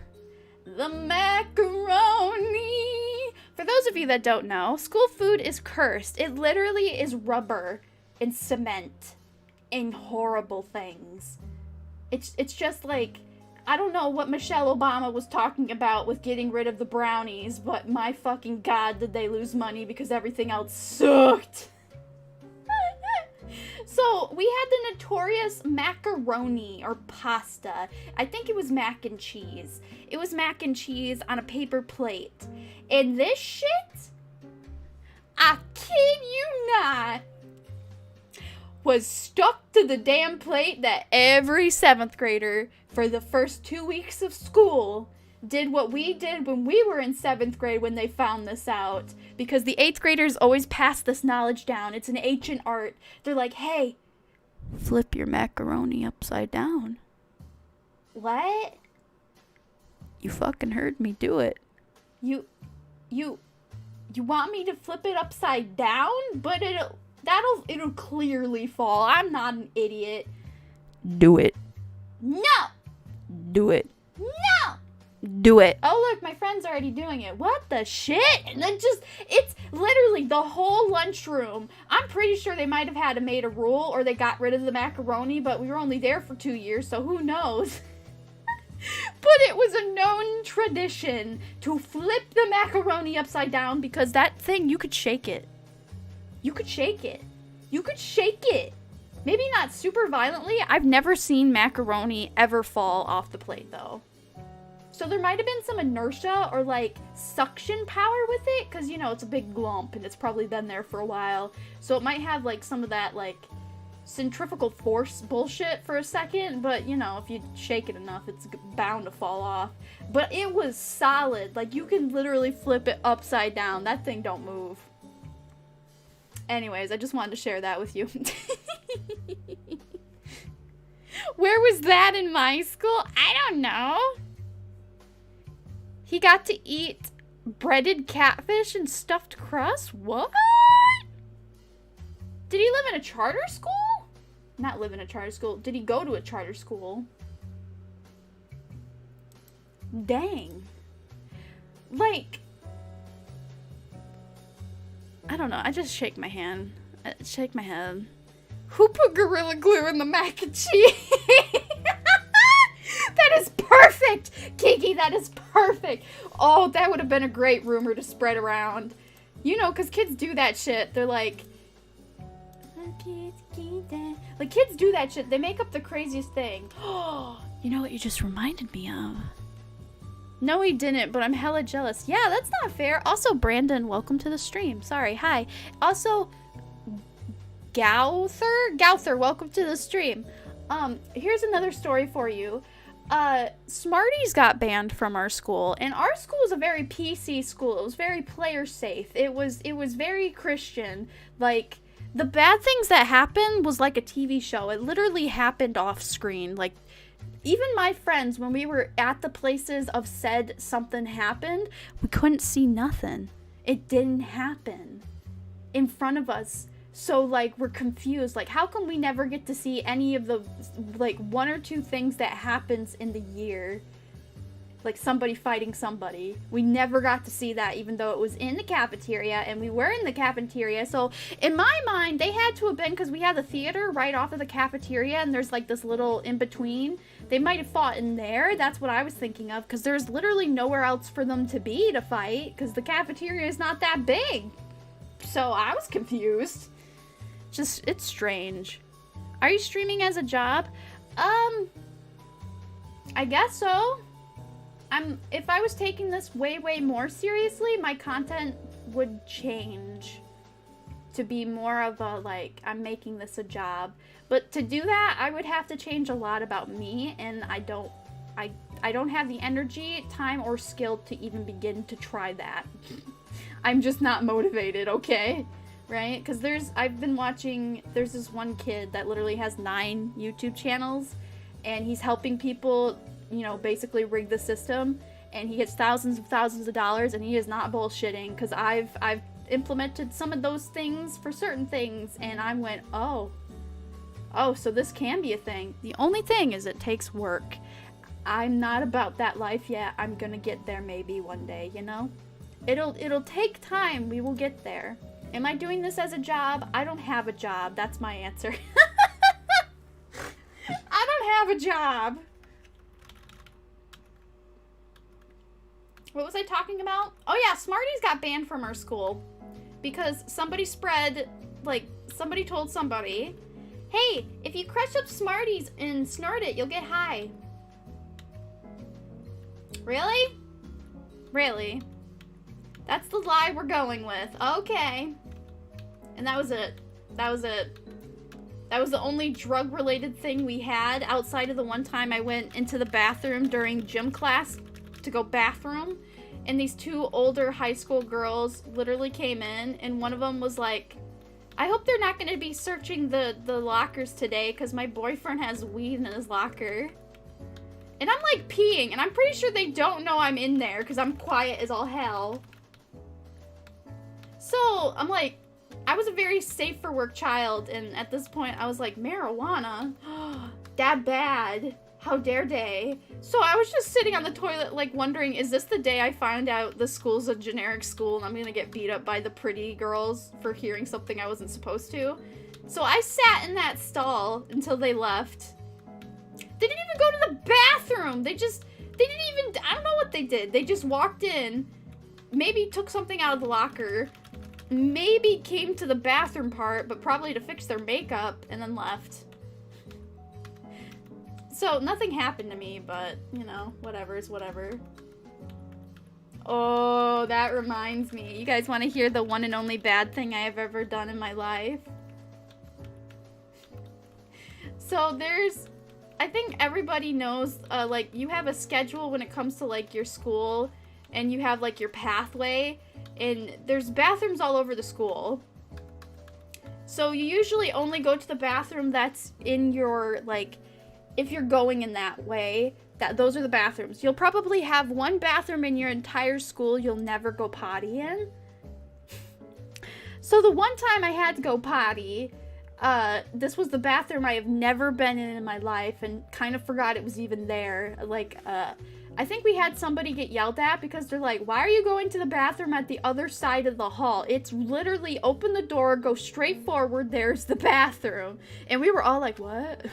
The macaroni. For those of you that don't know, school food is cursed. It literally is rubber and cement and horrible things. It's just like, I don't know what Michelle Obama was talking about with getting rid of the brownies, but my fucking god, did they lose money because everything else sucked. So, we had the notorious macaroni or pasta. I think it was mac and cheese. It was mac and cheese on a paper plate. And this shit, I kid you not, was stuck to the damn plate that every 7th grader for the first 2 weeks of school did what we did when we were in 7th grade when they found this out. Because the 8th graders always pass this knowledge down. It's an ancient art. They're like, hey, flip your macaroni upside down. What? You fucking heard me do it. You want me to flip it upside down? But it'll clearly fall. I'm not an idiot. Do it. No! Do it. No! Do it. Oh, look, my friend's already doing it. What the shit? And then it's literally the whole lunchroom. I'm pretty sure they might have made a rule, or they got rid of the macaroni, but we were only there for 2 years, so who knows? But it was a known tradition to flip the macaroni upside down, because that thing, you could shake it. You could shake it. You could shake it. Maybe not super violently. I've never seen macaroni ever fall off the plate, though. So there might have been some inertia or, like, suction power with it, because, you know, it's a big lump, and it's probably been there for a while. So it might have, like, some of that, like, centrifugal force bullshit for a second, but, you know, if you shake it enough, it's bound to fall off. But it was solid. Like, you can literally flip it upside down. That thing don't move. Anyways, I just wanted to share that with you. Where was that in my school? I don't know. He got to eat breaded catfish and stuffed crust? What? Did he live in a charter school? Not live in a charter school. Did he go to a charter school? Dang. Like, I don't know. I just shake my hand. Shake my head. Who put Gorilla Glue in the mac and cheese? That is perfect! Kiki, that is perfect! Oh, that would have been a great rumor to spread around. You know, because kids do that shit. They're like... Like, kids do that shit. They make up the craziest thing. You know what you just reminded me of? No, he didn't, but I'm hella jealous. Yeah, that's not fair. Also, Brandon, welcome to the stream. Sorry, hi. Also, Gouther, welcome to the stream. Here's another story for you. Smarties got banned from our school, and our school is a very PC school. It was very player safe. It was very Christian. Like, the bad things that happened was like a TV show. It literally happened off screen. Like, even my friends, when we were at the places of said something happened, we couldn't see nothing. It didn't happen in front of us. So, like, we're confused. Like, how come we never get to see any of the, like, 1 or 2 things that happens in the year? Like, somebody fighting somebody. We never got to see that, even though it was in the cafeteria, and we were in the cafeteria. So, in my mind, they had to have been, because we had the theater right off of the cafeteria, and there's, like, this little in-between. They might have fought in there. That's what I was thinking of, because there's literally nowhere else for them to be to fight, because the cafeteria is not that big. So, I was confused. Just, it's strange. Are you streaming as a job? I guess so. If I was taking this way more seriously, my content would change to be more of a, like, I'm making this a job. But to do that, I would have to change a lot about me, and I don't have the energy, time, or skill to even begin to try that. I'm just not motivated, okay? Right? Because I've been watching, there's this one kid that literally has 9 YouTube channels, and he's helping people, you know, basically rig the system, and he gets thousands of dollars, and he is not bullshitting, because I've implemented some of those things for certain things, and I went, oh, so this can be a thing. The only thing is it takes work. I'm not about that life yet. I'm gonna get there maybe one day, you know? It'll take time. We will get there. Am I doing this as a job? I don't have a job. That's my answer. I don't have a job. What was I talking about? Oh yeah, Smarties got banned from our school because somebody somebody told somebody, hey, if you crush up Smarties and snort it, you'll get high. Really? Really? That's the lie we're going with. Okay. And that was it. That was it. That was the only drug-related thing we had outside of the one time I went into the bathroom during gym class to go bathroom, and these 2 older high school girls literally came in, and one of them was like, I hope they're not going to be searching the lockers today because my boyfriend has weed in his locker. And I'm like peeing, and I'm pretty sure they don't know I'm in there because I'm quiet as all hell. So I'm like, I was a very safe for work child, and at this point I was like, marijuana? That bad? How dare they? So I was just sitting on the toilet like wondering, is this the day I find out the school's a generic school and I'm gonna get beat up by the pretty girls for hearing something I wasn't supposed to? So I sat in that stall until they left. They didn't even go to the bathroom. They didn't even, I don't know what they did. They just walked in, maybe took something out of the locker, maybe came to the bathroom part, but probably to fix their makeup, and then left. So nothing happened to me, but, you know, whatever is whatever. Oh, that reminds me. You guys want to hear the one and only bad thing I have ever done in my life? So I think everybody knows, like, you have a schedule when it comes to, like, your school, and you have, like, your pathway, and there's bathrooms all over the school. So you usually only go to the bathroom that's in your, like, if you're going in that way, those are the bathrooms. You'll probably have one bathroom in your entire school you'll never go potty in. So the one time I had to go potty, this was the bathroom I have never been in my life and kind of forgot it was even there. Like, I think we had somebody get yelled at because they're like, why are you going to the bathroom at the other side of the hall? It's literally open the door, go straight forward, there's the bathroom. And we were all like, what?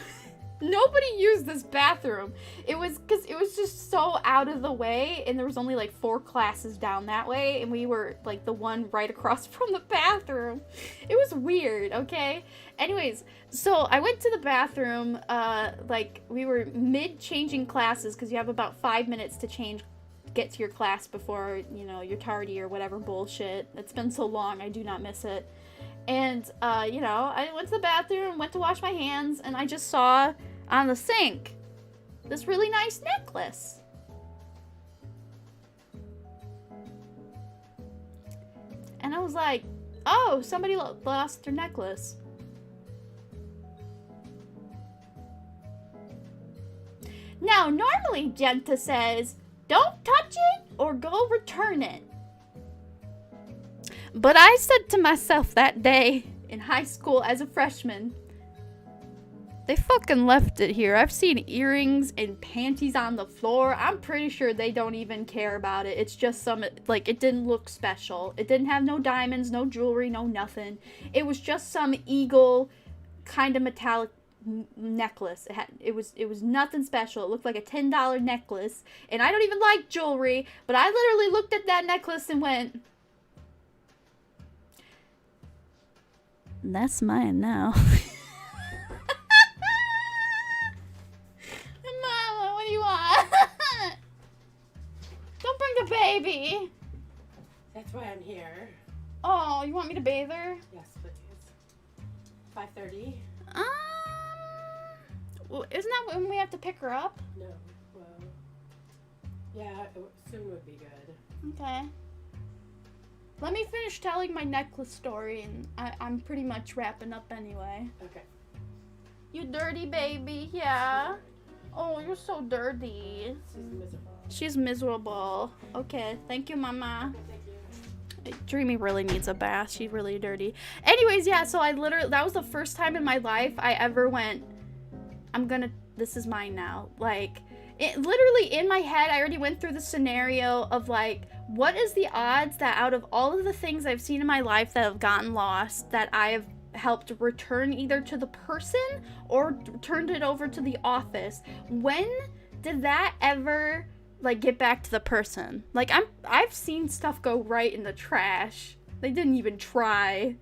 Nobody used this bathroom. It was because it was just so out of the way, and there was only like 4 classes down that way, and we were like the one right across from the bathroom. It was weird, okay? Anyways, so I went to the bathroom, like we were mid-changing classes because you have about 5 minutes to get to your class before, you know, you're tardy or whatever bullshit. It's been so long, I do not miss it. And, you know, I went to the bathroom, went to wash my hands, and I just saw on the sink this really nice necklace. And I was like, oh, somebody lost their necklace. Now, normally Jenta says, don't touch it or go return it. But I said to myself that day in high school as a freshman, they fucking left it here. I've seen earrings and panties on the floor. I'm pretty sure they don't even care about it. It's just some, like, it didn't look special. It didn't have no diamonds, no jewelry, no nothing. It was just some eagle kind of metallic necklace. It was nothing special. It looked like a $10 necklace. And I don't even like jewelry, but I literally looked at that necklace and went, that's mine now. Mama, what do you want? Don't bring the baby. That's why I'm here. Oh, you want me to bathe her? Yes, please. 5:30? Well, isn't that when we have to pick her up? No. Well, yeah, soon would be good. Okay. Let me finish telling my necklace story, and I'm pretty much wrapping up anyway. Okay. You dirty baby, yeah. Oh, you're so dirty. She's miserable. She's miserable. Okay, thank you, Mama. Thank you. Dreamy really needs a bath. She's really dirty. Anyways, yeah, so that was the first time in my life I ever went, this is mine now. Like, it literally in my head, I already went through the scenario of like, what is the odds that out of all of the things I've seen in my life that have gotten lost, that I have helped return either to the person or turned it over to the office? When did that ever like get back to the person? Like I've seen stuff go right in the trash. They didn't even try.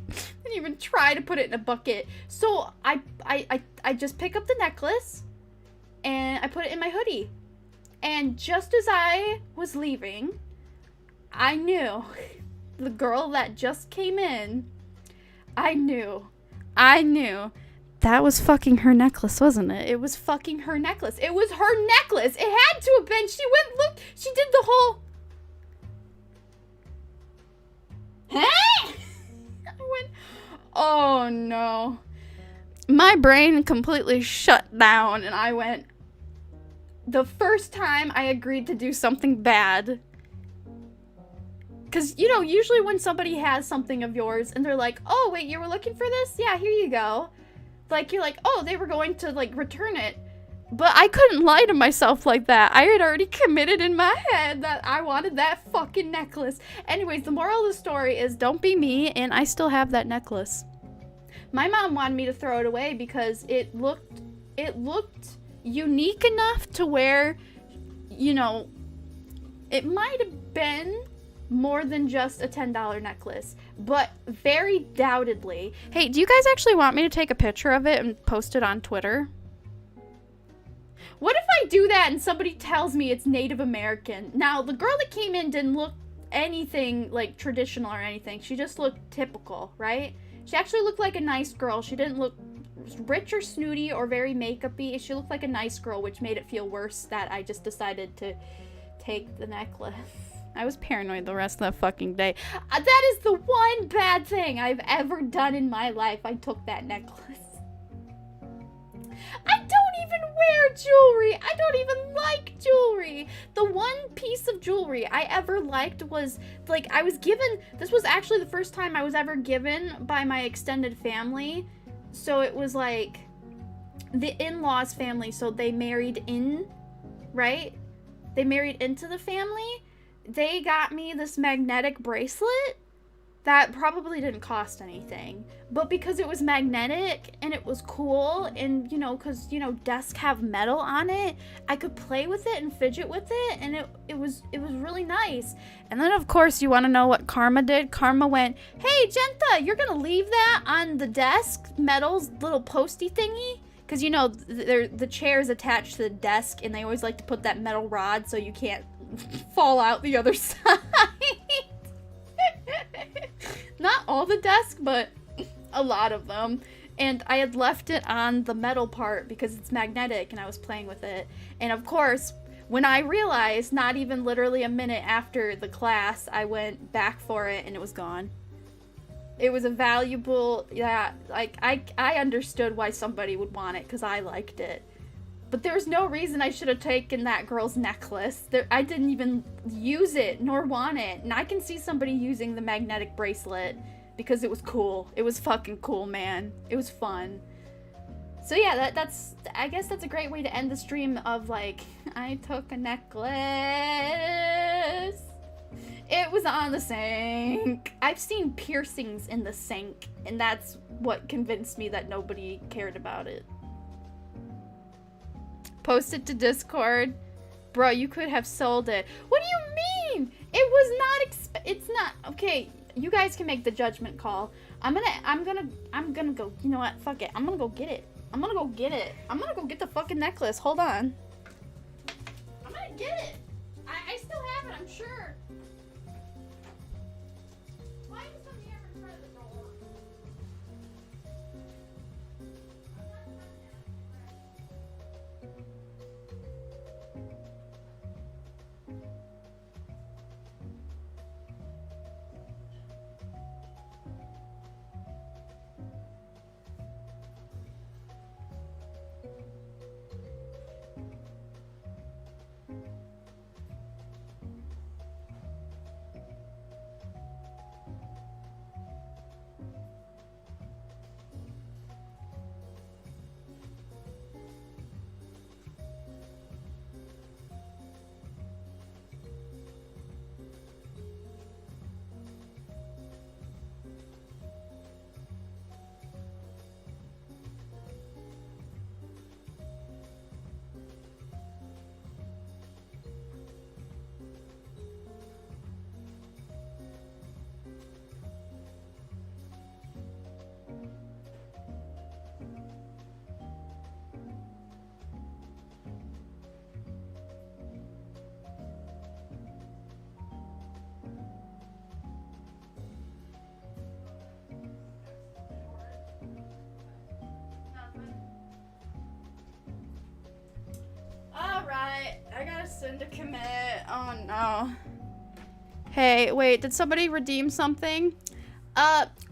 Didn't even try to put it in a bucket. So I just pick up the necklace and I put it in my hoodie. And just as I was leaving, I knew the girl that just came in, I knew that was fucking her necklace, wasn't it? It was fucking her necklace. It was her necklace. It had to have been. She went, look, she did the whole... Huh? I went, oh no. My brain completely shut down and I went, the first time I agreed to do something bad. Because, you know, usually when somebody has something of yours and they're like, oh, wait, you were looking for this? Yeah, here you go. Like, you're like, oh, they were going to, like, return it. But I couldn't lie to myself like that. I had already committed in my head that I wanted that fucking necklace. Anyways, the moral of the story is don't be me, and I still have that necklace. My mom wanted me to throw it away because it looked unique enough to where, you know, it might have been more than just a $10 necklace, but very doubtedly. Hey, do you guys actually want me to take a picture of it and post it on Twitter? What if I do that and somebody tells me it's Native American? Now, the girl that came in didn't look anything like traditional or anything. She just looked typical, right? She actually looked like a nice girl. She didn't look rich or snooty or very makeup-y. She looked like a nice girl, which made it feel worse that I just decided to take the necklace. I was paranoid the rest of the fucking day. That is the one bad thing I've ever done in my life. I took that necklace. I don't even wear jewelry. I don't even like jewelry. The one piece of jewelry I ever liked was, like, I was given, this was actually the first time I was ever given by my extended family. So it was like the in-laws family. So they married in, right? They married into the family. They got me this magnetic bracelet that probably didn't cost anything, but because it was magnetic and it was cool, and you know, because you know, desks have metal on it, I could play with it and fidget with it, and it was really nice. And then of course, you want to know what Karma did? Karma went, "Hey Jenta, you're gonna leave that on the desk, metal's little posty thingy." Because you know, the chair is attached to the desk, and they always like to put that metal rod so you can't fall out the other side. Not all the desk, but a lot of them. And I had left it on the metal part because it's magnetic, and I was playing with it. And of course, when I realized, not even literally a minute after the class, I went back for it and it was gone. It was a valuable, yeah, like, I understood why somebody would want it because I liked it. But there's no reason I should have taken that girl's necklace. I didn't even use it nor want it. And I can see somebody using the magnetic bracelet because it was cool. It was fucking cool, man. It was fun. So yeah, that's I guess that's a great way to end the stream of like, I took a necklace. It was on the sink. I've seen piercings in the sink, and that's what convinced me that nobody cared about it. Post it to Discord. Bro, you could have sold it. What do you mean? It was not it's not. Okay, you guys can make the judgment call. I'm gonna go. You know what? Fuck it. I'm gonna go get it. I'm gonna go get the fucking necklace. Hold on. I'm gonna get it. I still have it, I'm sure. sin to commit. Oh no. Hey, wait, did somebody redeem something?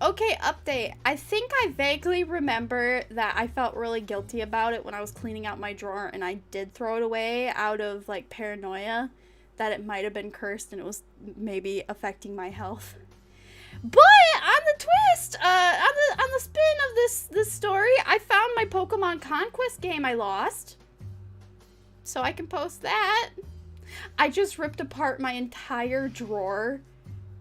Okay, update. I think I vaguely remember that I felt really guilty about it when I was cleaning out my drawer, and I did throw it away out of, like, paranoia that it might have been cursed and it was maybe affecting my health. But on the twist, on the spin of this story, I found my Pokemon Conquest game I lost. So I can post that. I just ripped apart my entire drawer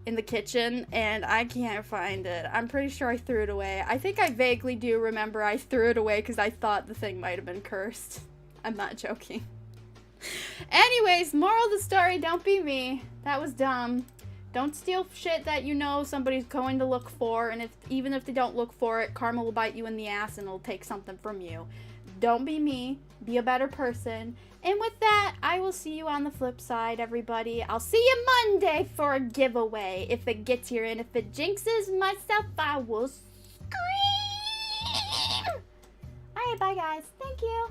in the kitchen and I can't find it. I'm pretty sure I threw it away. I think I vaguely do remember I threw it away because I thought the thing might have been cursed. I'm not joking. Anyways, moral of the story, don't be me. That was dumb. Don't steal shit that you know somebody's going to look for, and even if they don't look for it, karma will bite you in the ass and it'll take something from you. Don't be me. Be a better person. And with that, I will see you on the flip side, everybody. I'll see you Monday for a giveaway if it gets here, and if it jinxes myself, I will scream. Alright, bye guys. Thank you.